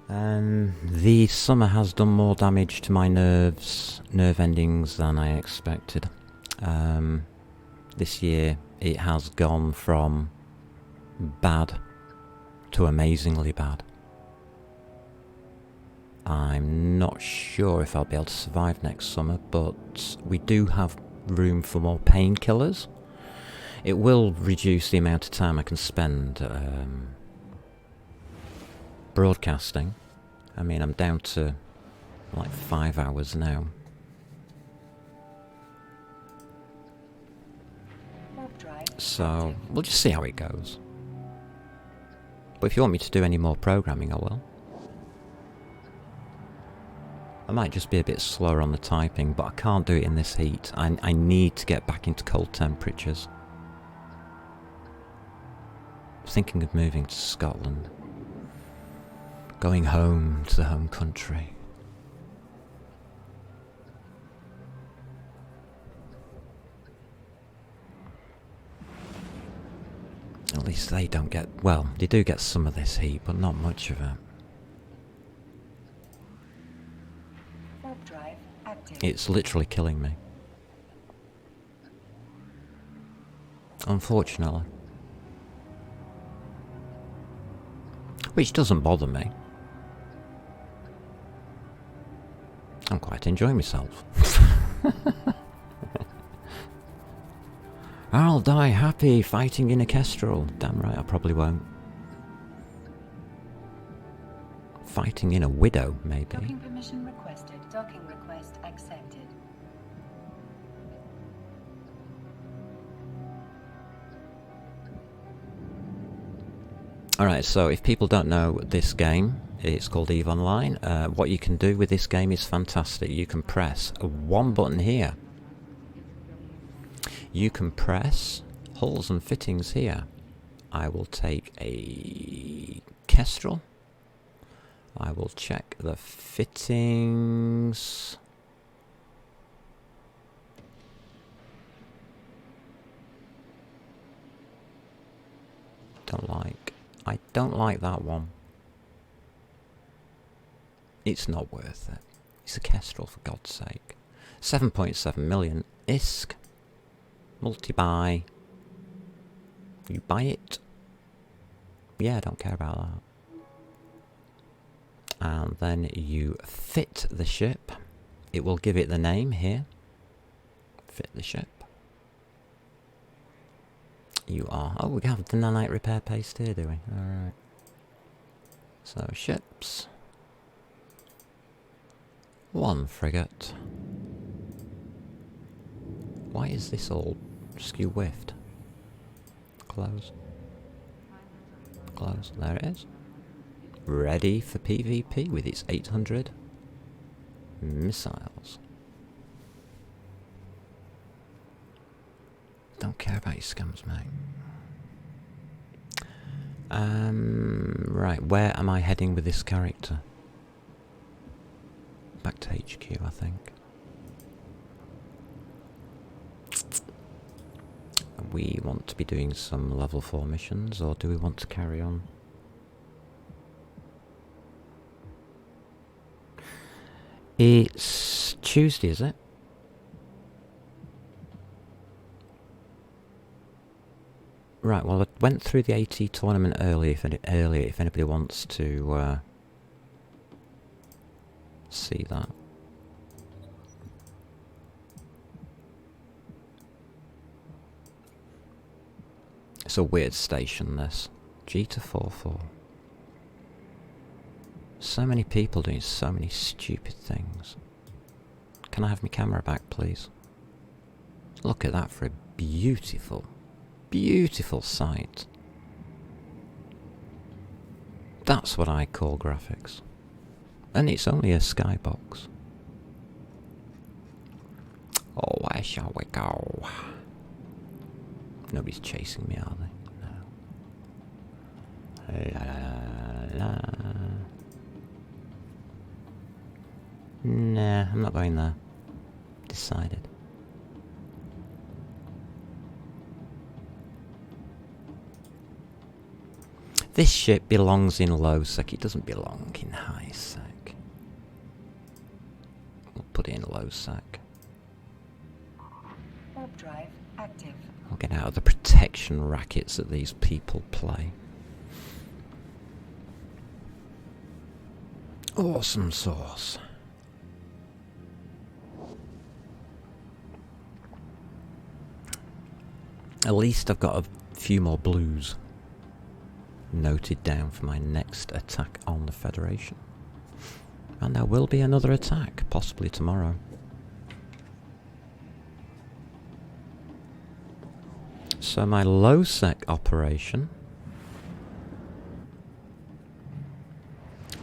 the summer has done more damage to my nerve endings than I expected. This year it has gone from bad to amazingly bad. I'm not sure if I'll be able to survive next summer, but we do have room for more painkillers. It will reduce the amount of time I can spend broadcasting. I mean, I'm down to like 5 hours now. Warp drive So active. we'll just see how it goes. But if you want me to do any more programming, I will. I might just be a bit slower on the typing, but I can't do it in this heat. I need to get back into cold temperatures. I'm thinking of moving to Scotland. Going home to the home country. At least they don't get... well, they do get some of this heat, but not much of it. Warp drive active. It's literally killing me. Unfortunately. Which doesn't bother me. I'm quite enjoying myself. I'll die happy fighting in a Kestrel. Damn right, I probably won't. Fighting in a Widow, maybe. Docking permission requested. Docking request accepted. Alright, so if people don't know this game, it's called EVE Online. What you can do with this game is fantastic. You can press one button here. You can press hulls and fittings here. I will take a Kestrel. I will check the fittings. I don't like that one. It's not worth it. It's a Kestrel, for God's sake. 7.7 million ISK. Multi-buy. You buy it? Yeah, I don't care about that. And then you fit the ship. It will give it the name here. Fit the ship. You are... Oh, we have the nanite repair paste here, do we? Alright. So, ships. 1 frigate. Why is this all skew-whiffed? Close. Close. There it is. Ready for PvP with its 800 missiles. Don't care about your scums, mate. Right, where am I heading with this character? Back to HQ, I think. We want to be doing some level 4 missions, or do we want to carry on? It's Tuesday, is it? Right, well, I went through the AT tournament earlier if anybody wants to see that. It's a weird station, this. G244. So many people doing so many stupid things. Can I have my camera back, please? Look at that for a beautiful, beautiful sight. That's what I call graphics. And it's only a skybox. Oh, where shall we go? Nobody's chasing me, are they? No. La, la, la. Nah, I'm not going there. Decided. This ship belongs in low sec. It doesn't belong in high sec. We'll put it in low sec. Warp drive active. I'll get out of the protection rackets that these people play. Awesome sauce. At least I've got a few more blues noted down for my next attack on the Federation. And there will be another attack, possibly tomorrow. So my low sec operation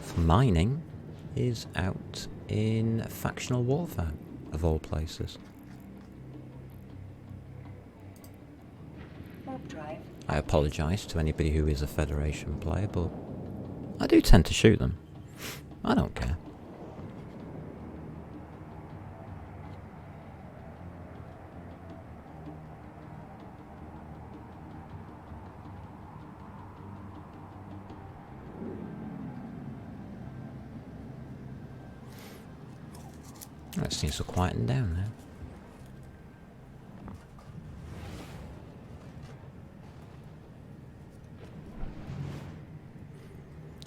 for mining is out in factional warfare, of all places. Warp drive. I apologise to anybody who is a Federation player, but I do tend to shoot them. I don't care. That seems to quieten down now.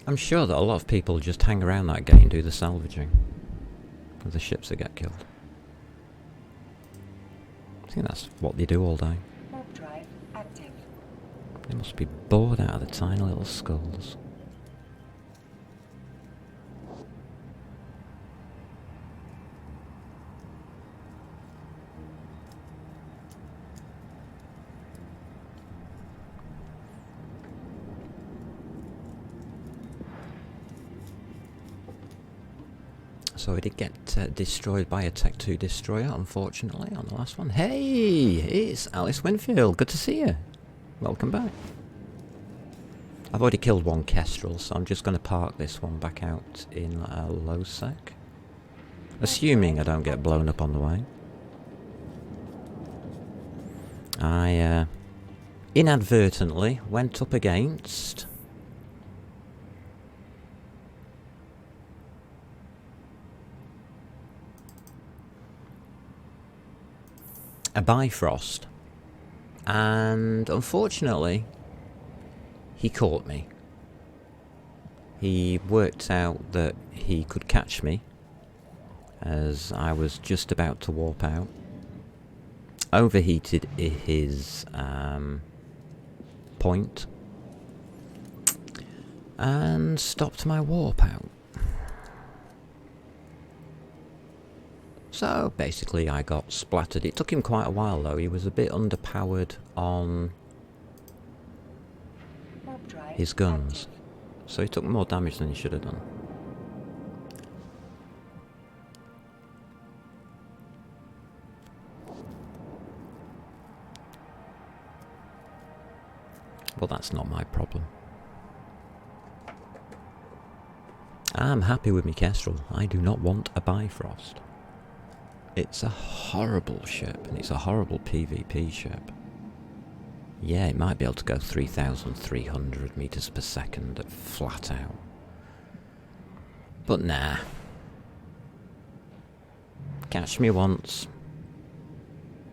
I'm sure that a lot of people just hang around that gate and do the salvaging of the ships that get killed. I think that's what they do all day. Warp drive active. They must be bored out of the tiny little skulls. So I did get destroyed by a Tech 2 destroyer, unfortunately, on the last one. Hey, it's Alice Winfield. Good to see you. Welcome back. I've already killed one Kestrel, so I'm just going to park this one back out in low sec. Assuming I don't get blown up on the way. I inadvertently went up against a Bifrost, and unfortunately he caught me. He worked out that he could catch me as I was just about to warp out, overheated his point, and stopped my warp out. So basically I got splattered. It took him quite a while though. He was a bit underpowered on Warp drive his guns, active. so he took more damage than he should have done. Well, that's not my problem. I'm happy with my Kestrel. I do not want a Bifrost. It's a horrible ship, and it's a horrible PvP ship. Yeah, it might be able to go 3,300 meters per second at flat out. But nah. Catch me once.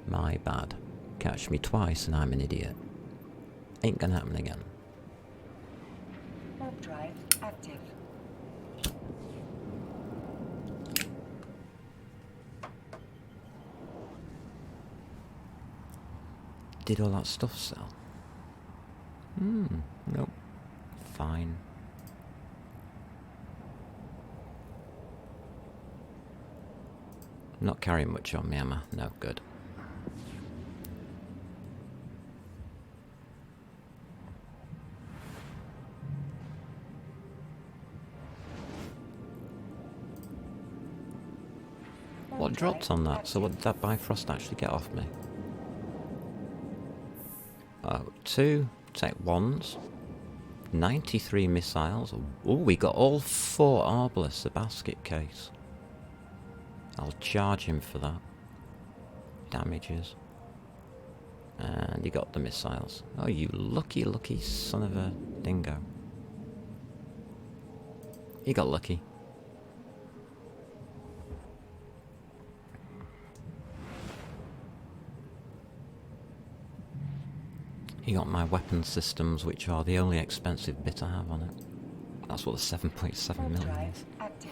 My bad. Catch me twice and I'm an idiot. Ain't gonna happen again. Warp drive active. Did all that stuff sell? Nope. Fine. Not carrying much on me, am I? No, good. What dropped on that? So what did that Bifrost actually get off me? Oh, 2 Tech 1s, 93 missiles. Oh, we got all 4 Arbalest, the basket case. I'll charge him for that. Damages. And he got the missiles. Oh, you lucky, lucky son of a dingo. He got lucky. He got my weapon systems, which are the only expensive bit I have on it. That's what the 7.7 Warp million drive is. active.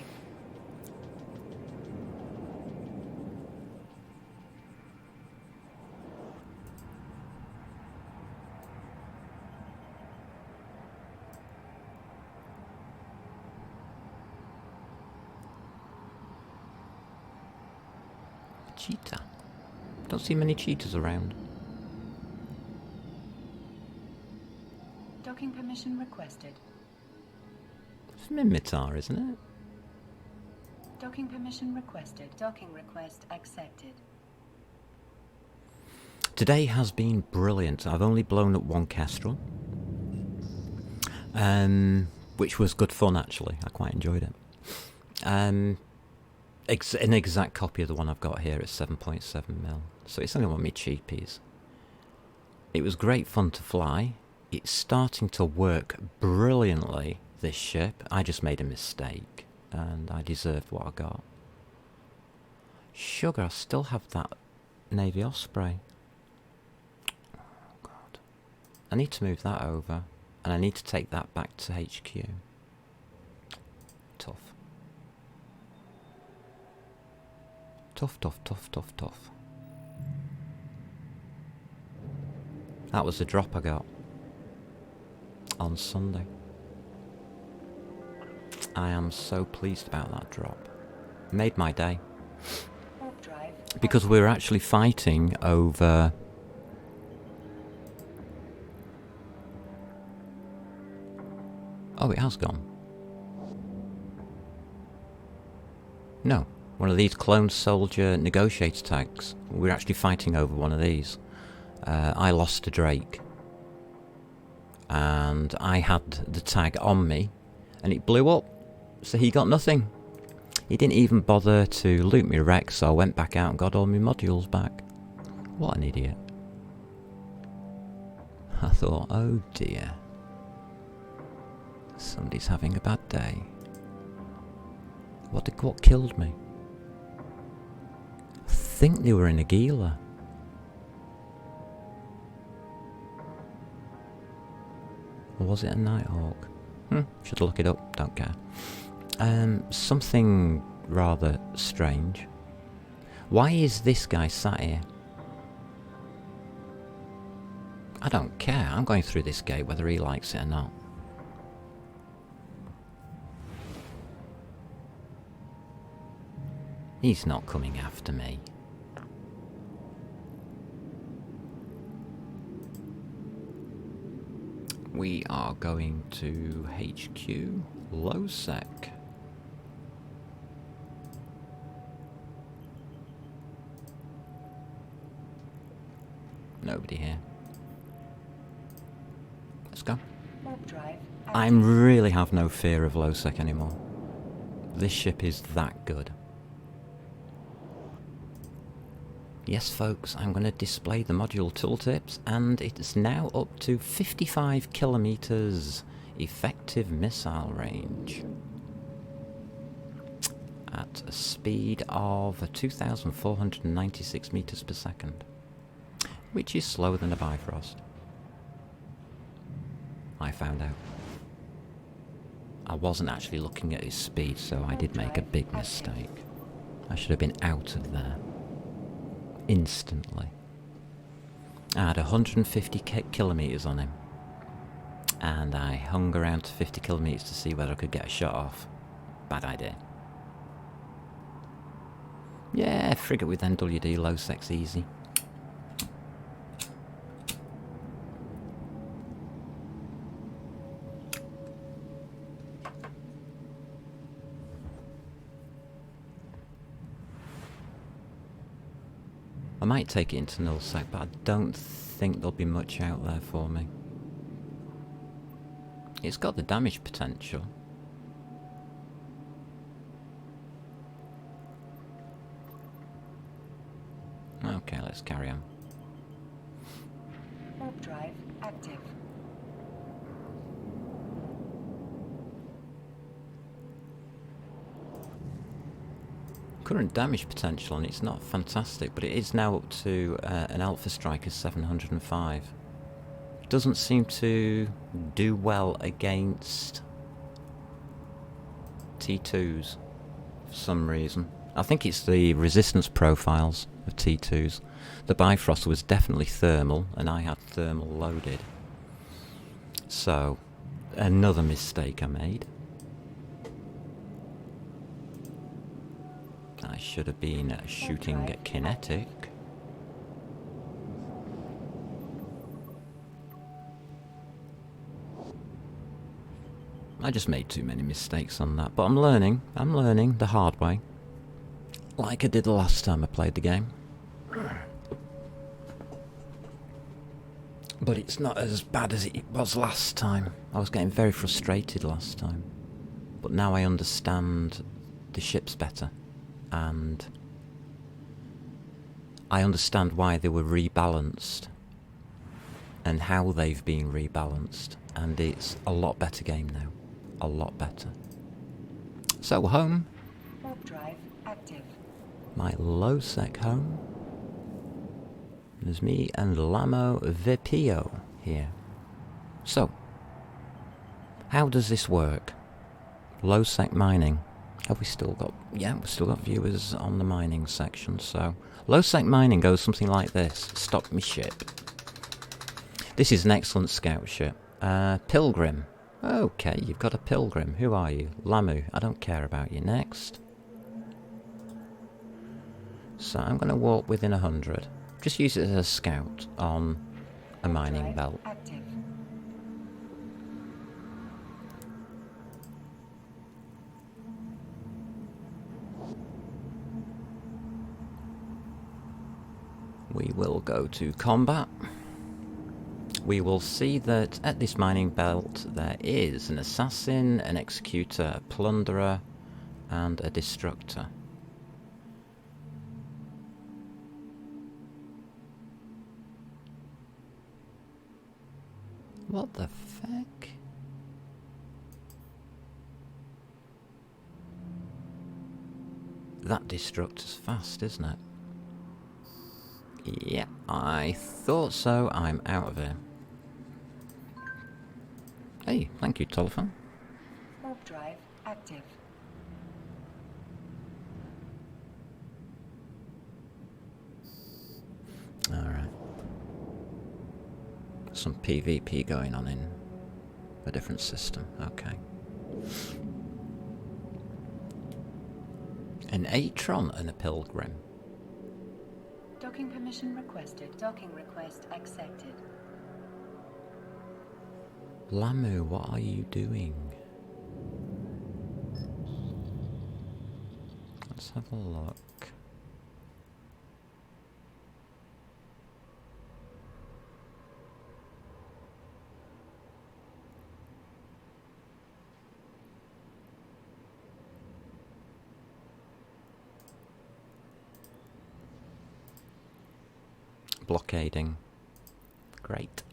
Cheetah. Don't see many cheetahs around. Docking permission requested. It's Minmatar, isn't it? Docking permission requested. Docking request accepted. Today has been brilliant. I've only blown up 1 Kestrel. Which was good fun, actually. I quite enjoyed it. An exact copy of the one I've got here at 7.7 mil. So it's only one of my cheapies. It was great fun to fly. It's starting to work brilliantly, this ship. I just made a mistake, and I deserved what I got. Sugar, I still have that Navy Osprey. Oh, God. I need to move that over, and I need to take that back to HQ. Tough. Tough, tough, tough, tough, tough. That was the drop I got on Sunday. I am so pleased about that drop. Made my day. Warp drive Because we were actually fighting over... Oh, it has gone. No, one of these clone soldier negotiator tags. We're actually fighting over one of these. I lost to Drake. And I had the tag on me, and it blew up. So he got nothing. He didn't even bother to loot me wreck, so I went back out and got all my modules back. What an idiot. I thought, oh dear. Somebody's having a bad day. What killed me? I think they were in a Gila. Or was it a Nighthawk? Should look it up, don't care. Something rather strange. Why is this guy sat here? I don't care, I'm going through this gate whether he likes it or not. He's not coming after me. We are going to HQ Lowsec. Nobody here. Let's go. Warp drive. I really have no fear of Lowsec anymore. This ship is that good. Yes folks, I'm going to display the module tooltips, and it's now up to 55 kilometers effective missile range at a speed of 2,496 meters per second, which is slower than a Bifrost. I found out. I wasn't actually looking at his speed, so I did make a big mistake. I should have been out of there instantly. I had 150 kilometers on him, and I hung around to 50 kilometers to see whether I could get a shot off. Bad idea. Yeah, frigate with NWD, Lowsec's easy. I might take it into nullsec, but I don't think there'll be much out there for me. It's got the damage potential. Okay, let's carry on. Warp drive active. Current damage potential on it's not fantastic, but it is now up to an Alpha Striker 705. Doesn't seem to do well against T2s for some reason. I think it's the resistance profiles of T2s. The Bifrost was definitely thermal, and I had thermal loaded. So, another mistake I made. I should have been shooting at kinetic. I just made too many mistakes on that, but I'm learning the hard way. Like I did the last time I played the game. But it's not as bad as it was last time. I was getting very frustrated last time. But now I understand the ships better. And I understand why they were rebalanced and how they've been rebalanced, and it's a lot better game now. A lot better. So home. Warp drive active. My Lowsec home. There's me and Lamo Vipio here. So, how does this work? Lowsec mining. Have we still got... yeah, we've still got viewers on the mining section, so... Lowsec mining goes something like this. Stock me ship. This is an excellent scout ship. Pilgrim. Okay, you've got a Pilgrim. Who are you? Lamu. I don't care about you. Next. So I'm going to walk within 100. Just use it as a scout on a mining belt. Active. will go to combat. We will see that at this mining belt there is an assassin, an executor, a plunderer, and a destructor. What the feck? That destructor's fast, isn't it? Yeah, I thought so. I'm out of here. Hey, thank you, telephone. Warp drive active. Alright. Some PvP going on in a different system. Okay. An Atron and a Pilgrim. Docking permission requested. Docking request accepted. Lamu, what are you doing? Let's have a look. Blockading. Great.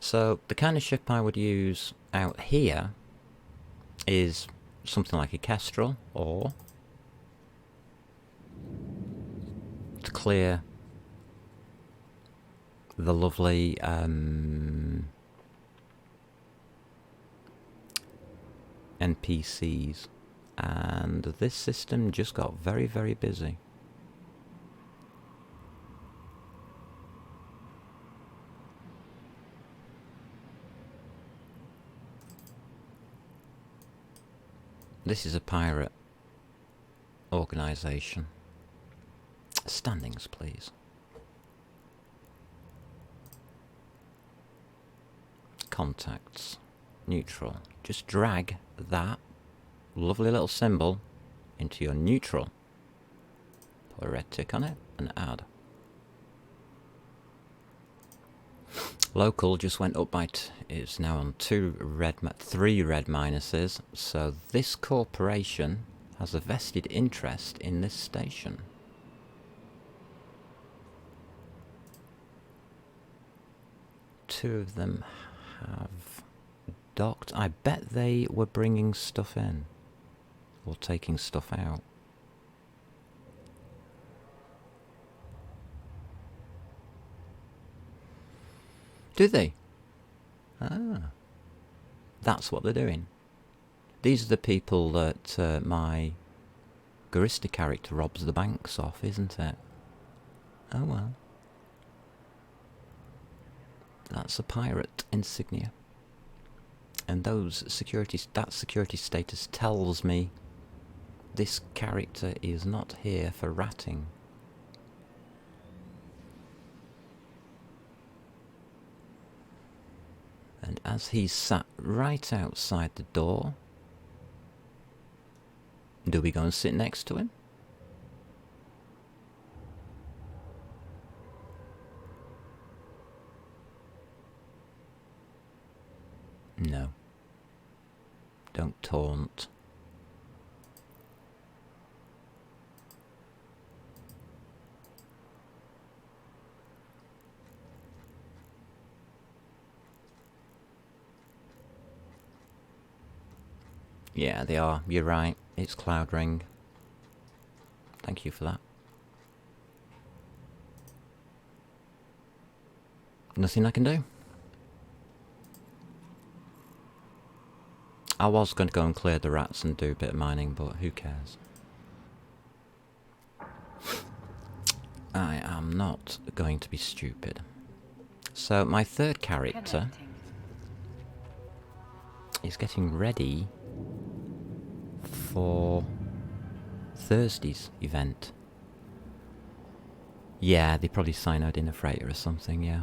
So the kind of ship I would use out here is something like a Kestrel, or to clear the lovely NPCs. And this system just got very, very busy. This is a pirate organisation. Standings, please. Contacts. Neutral. Just drag that lovely little symbol into your neutral. Put a red tick on it and add. Local just went up by is now on 3 red minuses, so this corporation has a vested interest in this station. Two of them have docked. I bet they were bringing stuff in or taking stuff out. Do they? Ah. That's what they're doing. These are the people that my Garista character robs the banks off, isn't it? Oh well. That's a pirate insignia. And that security status tells me this character is not here for ratting. And as he's sat right outside the door, do we go and sit next to him? No. Don't taunt. Yeah, they are. You're right. It's Cloud Ring. Thank you for that. Nothing I can do. I was going to go and clear the rats and do a bit of mining, but who cares? I am not going to be stupid. So my third character is getting ready for Thursday's event. Yeah, they probably signed in a freighter or something, yeah.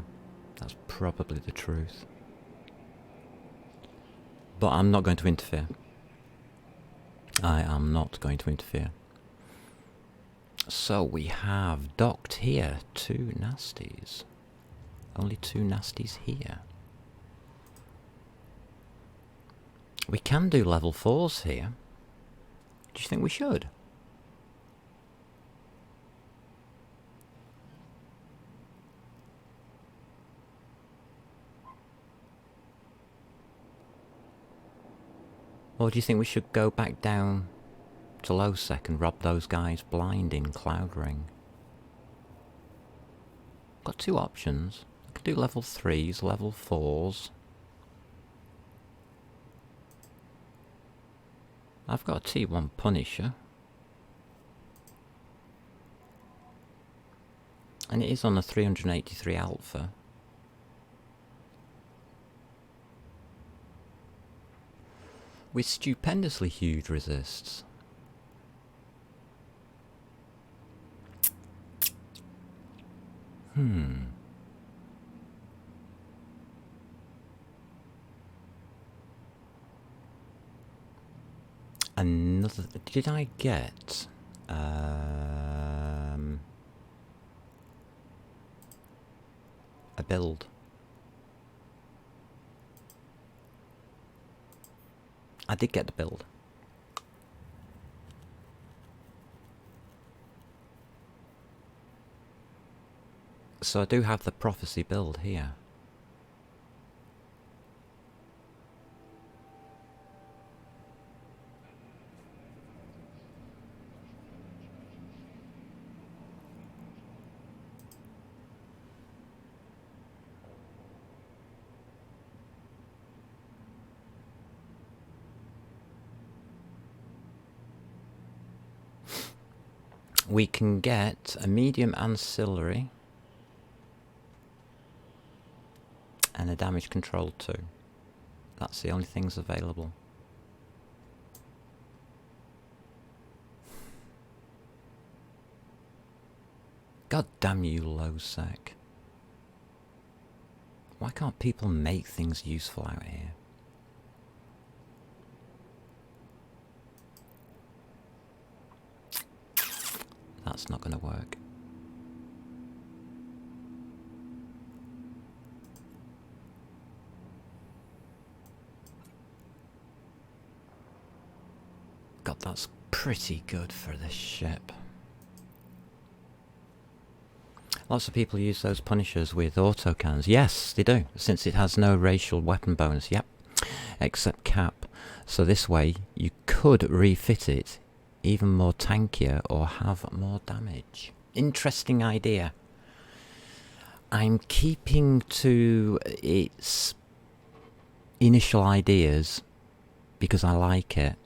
That's probably the truth. But I'm not going to interfere. I am not going to interfere. So we have docked here 2 nasties. Only 2 nasties here. We can do level 4s here. Do you think we should? Or do you think we should go back down to Lowsec and rob those guys blind in Cloud Ring? Got 2 options. I could do level 3s, level 4s. I've got a T1 Punisher. And it is on a 383 Alpha. With stupendously huge resists. Another... Did I get... a build? I did get the build. So I do have the Prophecy build here. We can get a medium ancillary and a damage control too. That's the only things available. God damn you, Lowsec. Why can't people make things useful out here? That's not going to work. God, that's pretty good for this ship. Lots of people use those Punishers with autocannons. Yes, they do, since it has no racial weapon bonus. Yep, except cap. So this way, you could refit it even more tankier or have more damage. Interesting idea. I'm keeping to its initial ideas because I like it.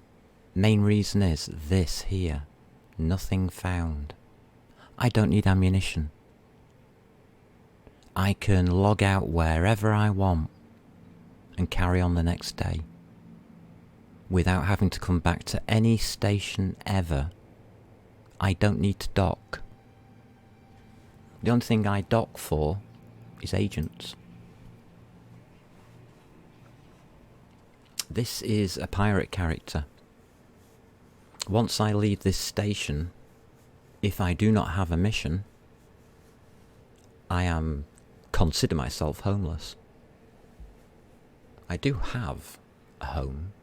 Main reason is this here. Nothing found. I don't need ammunition. I can log out wherever I want and carry on the next day without having to come back to any station ever. I don't need to dock. The only thing I dock for is agents. This is a pirate character. Once I leave this station, if I do not have a mission, I consider myself homeless. I do have a home.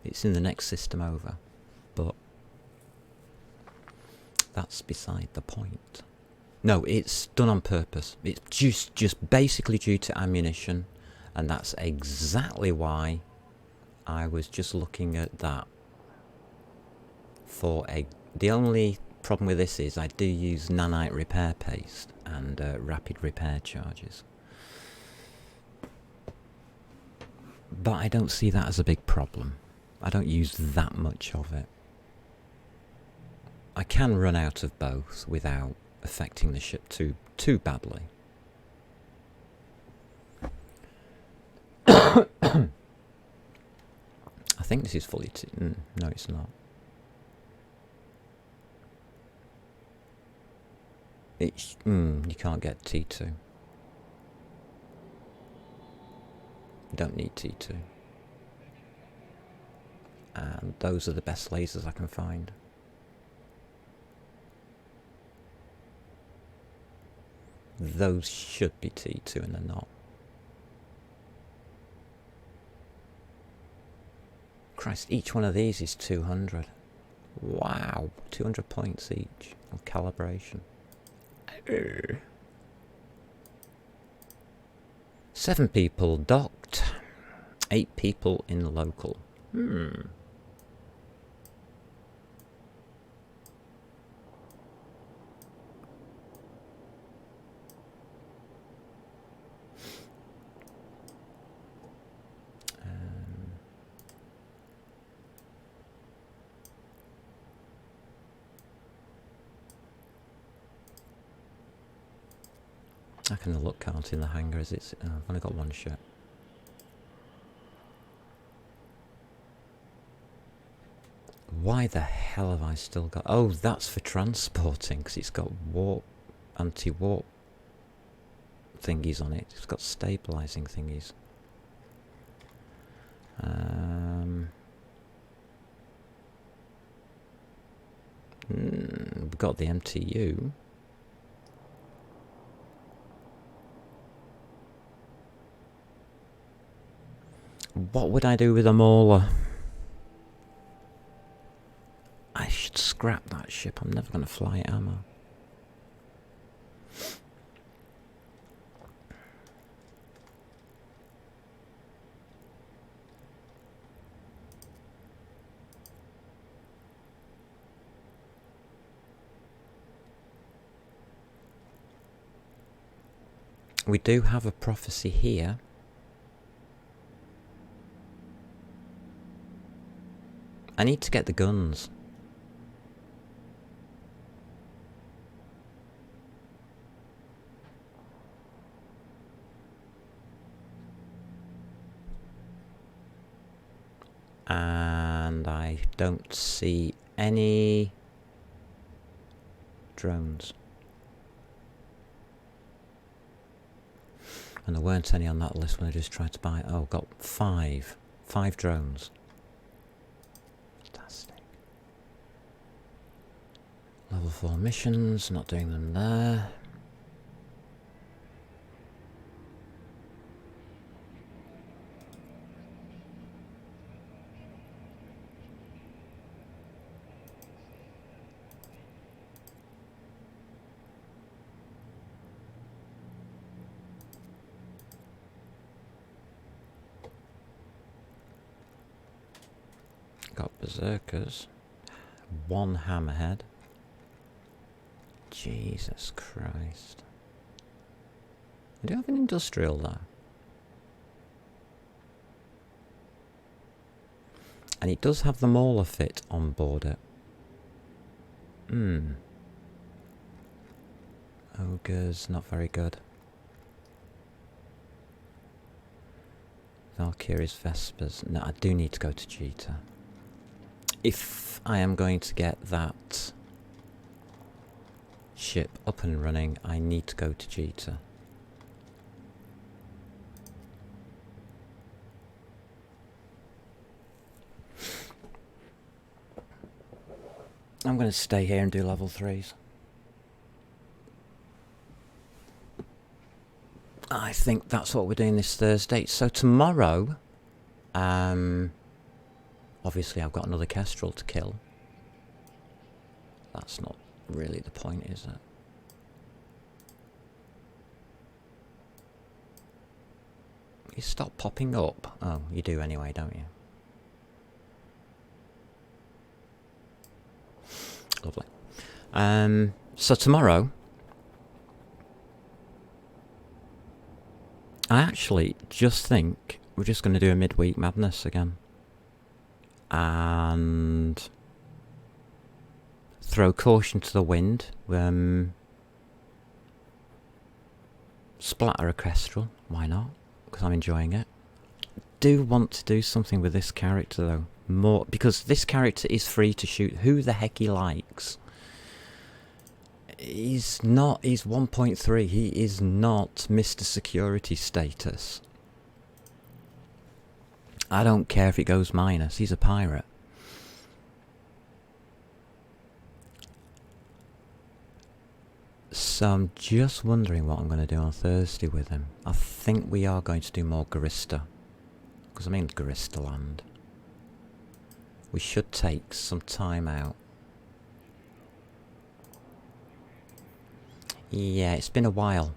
It's in the next system over, but that's beside the point. No, it's done on purpose. It's just basically due to ammunition, and that's exactly why I was just looking at that. The only problem with this is I do use nanite repair paste and rapid repair charges. But I don't see that as a big problem. I don't use that much of it. I can run out of both without affecting the ship too badly. I think this is fully... no, it's not. You can't get T2. You don't need T2. And those are the best lasers I can find. those should be T2 and they're not. Christ, each one of these is 200. Wow, 200 points each of calibration. 7 people docked, 8 people in local. I can look count in the hangar as it's I've only got one ship. Why the hell have I still got... Oh, that's for transporting, because it's got warp, anti-warp thingies on it. It's got stabilising thingies. We've got the MTU. What would I do with a mauler? I should scrap that ship. I'm never going to fly it, am I? We do have a prophecy here. I need to get the guns. And I don't see any drones. And there weren't any on that list when I just tried to buy it. Oh, got 5. 5 drones. Fantastic. Level 4 missions, not doing them there. Got berserkers. 1 hammerhead. Jesus Christ. I do have an industrial though. And it does have the mauler fit on board it. Ogres, not very good. Valkyrie's Vespers. No, I do need to go to Jita. If I am going to get that ship up and running, I need to go to Jita. I'm going to stay here and do level 3s. I think that's what we're doing this Thursday. So tomorrow, obviously I've got another Kestrel to kill. That's not really the point, is it? You stop popping up. Oh, you do anyway, don't you? Lovely. So tomorrow, I actually just think we're just going to do a midweek madness again. And throw caution to the wind. Splatter a Kestrel. Why not? Because I'm enjoying it. Do want to do something with this character though. More, because this character is free to shoot who the heck he likes. He's 1.3. He is not Mr. Security status. I don't care if it goes minus. He's a pirate. So I'm just wondering what I'm going to do on Thursday with him. I think we are going to do more Garista. Because I'm in Garista land. We should take some time out. Yeah, it's been a while.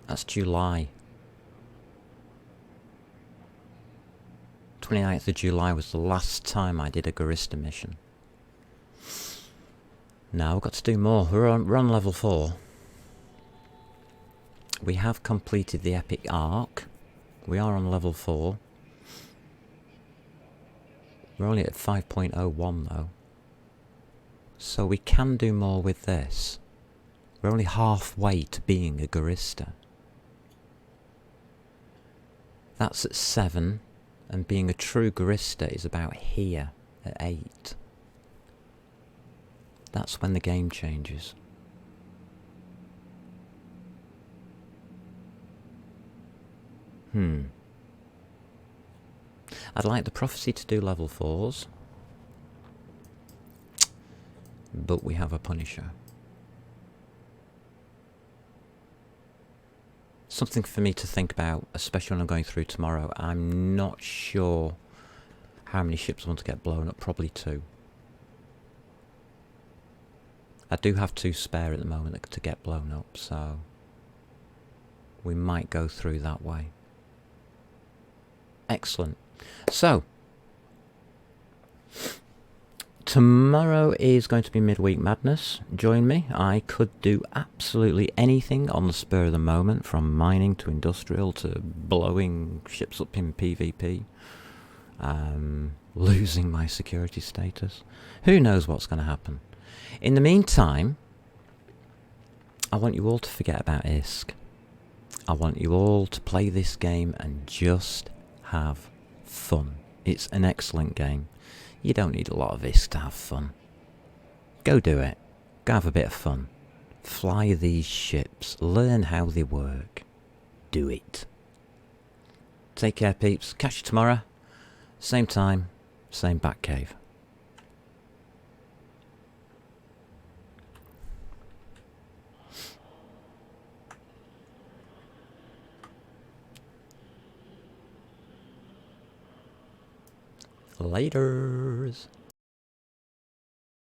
That's July. 29th of July was the last time I did a Garista mission. Now we've got to do more. We're on level 4. We have completed the epic arc. We are on level 4. We're only at 5.01 though. So we can do more with this. We're only halfway to being a Garista. That's at 7. And being a true Garista is about here at 8. That's when the game changes. I'd like the prophecy to do level 4s. But we have a Punisher. Something for me to think about, especially when I'm going through tomorrow. I'm not sure how many ships I want to get blown up. Probably 2. I do have 2 spare at the moment to get blown up, so we might go through that way. Excellent. So, tomorrow is going to be Midweek Madness. Join me. I could do absolutely anything on the spur of the moment, from mining to industrial to blowing ships up in PvP. Losing my security status. Who knows what's going to happen? In the meantime, I want you all to forget about ISK. I want you all to play this game and just have fun. It's an excellent game. You don't need a lot of ISK to have fun. Go do it. Go have a bit of fun. Fly these ships. Learn how they work. Do it. Take care, peeps. Catch you tomorrow. Same time, same Batcave. Laters.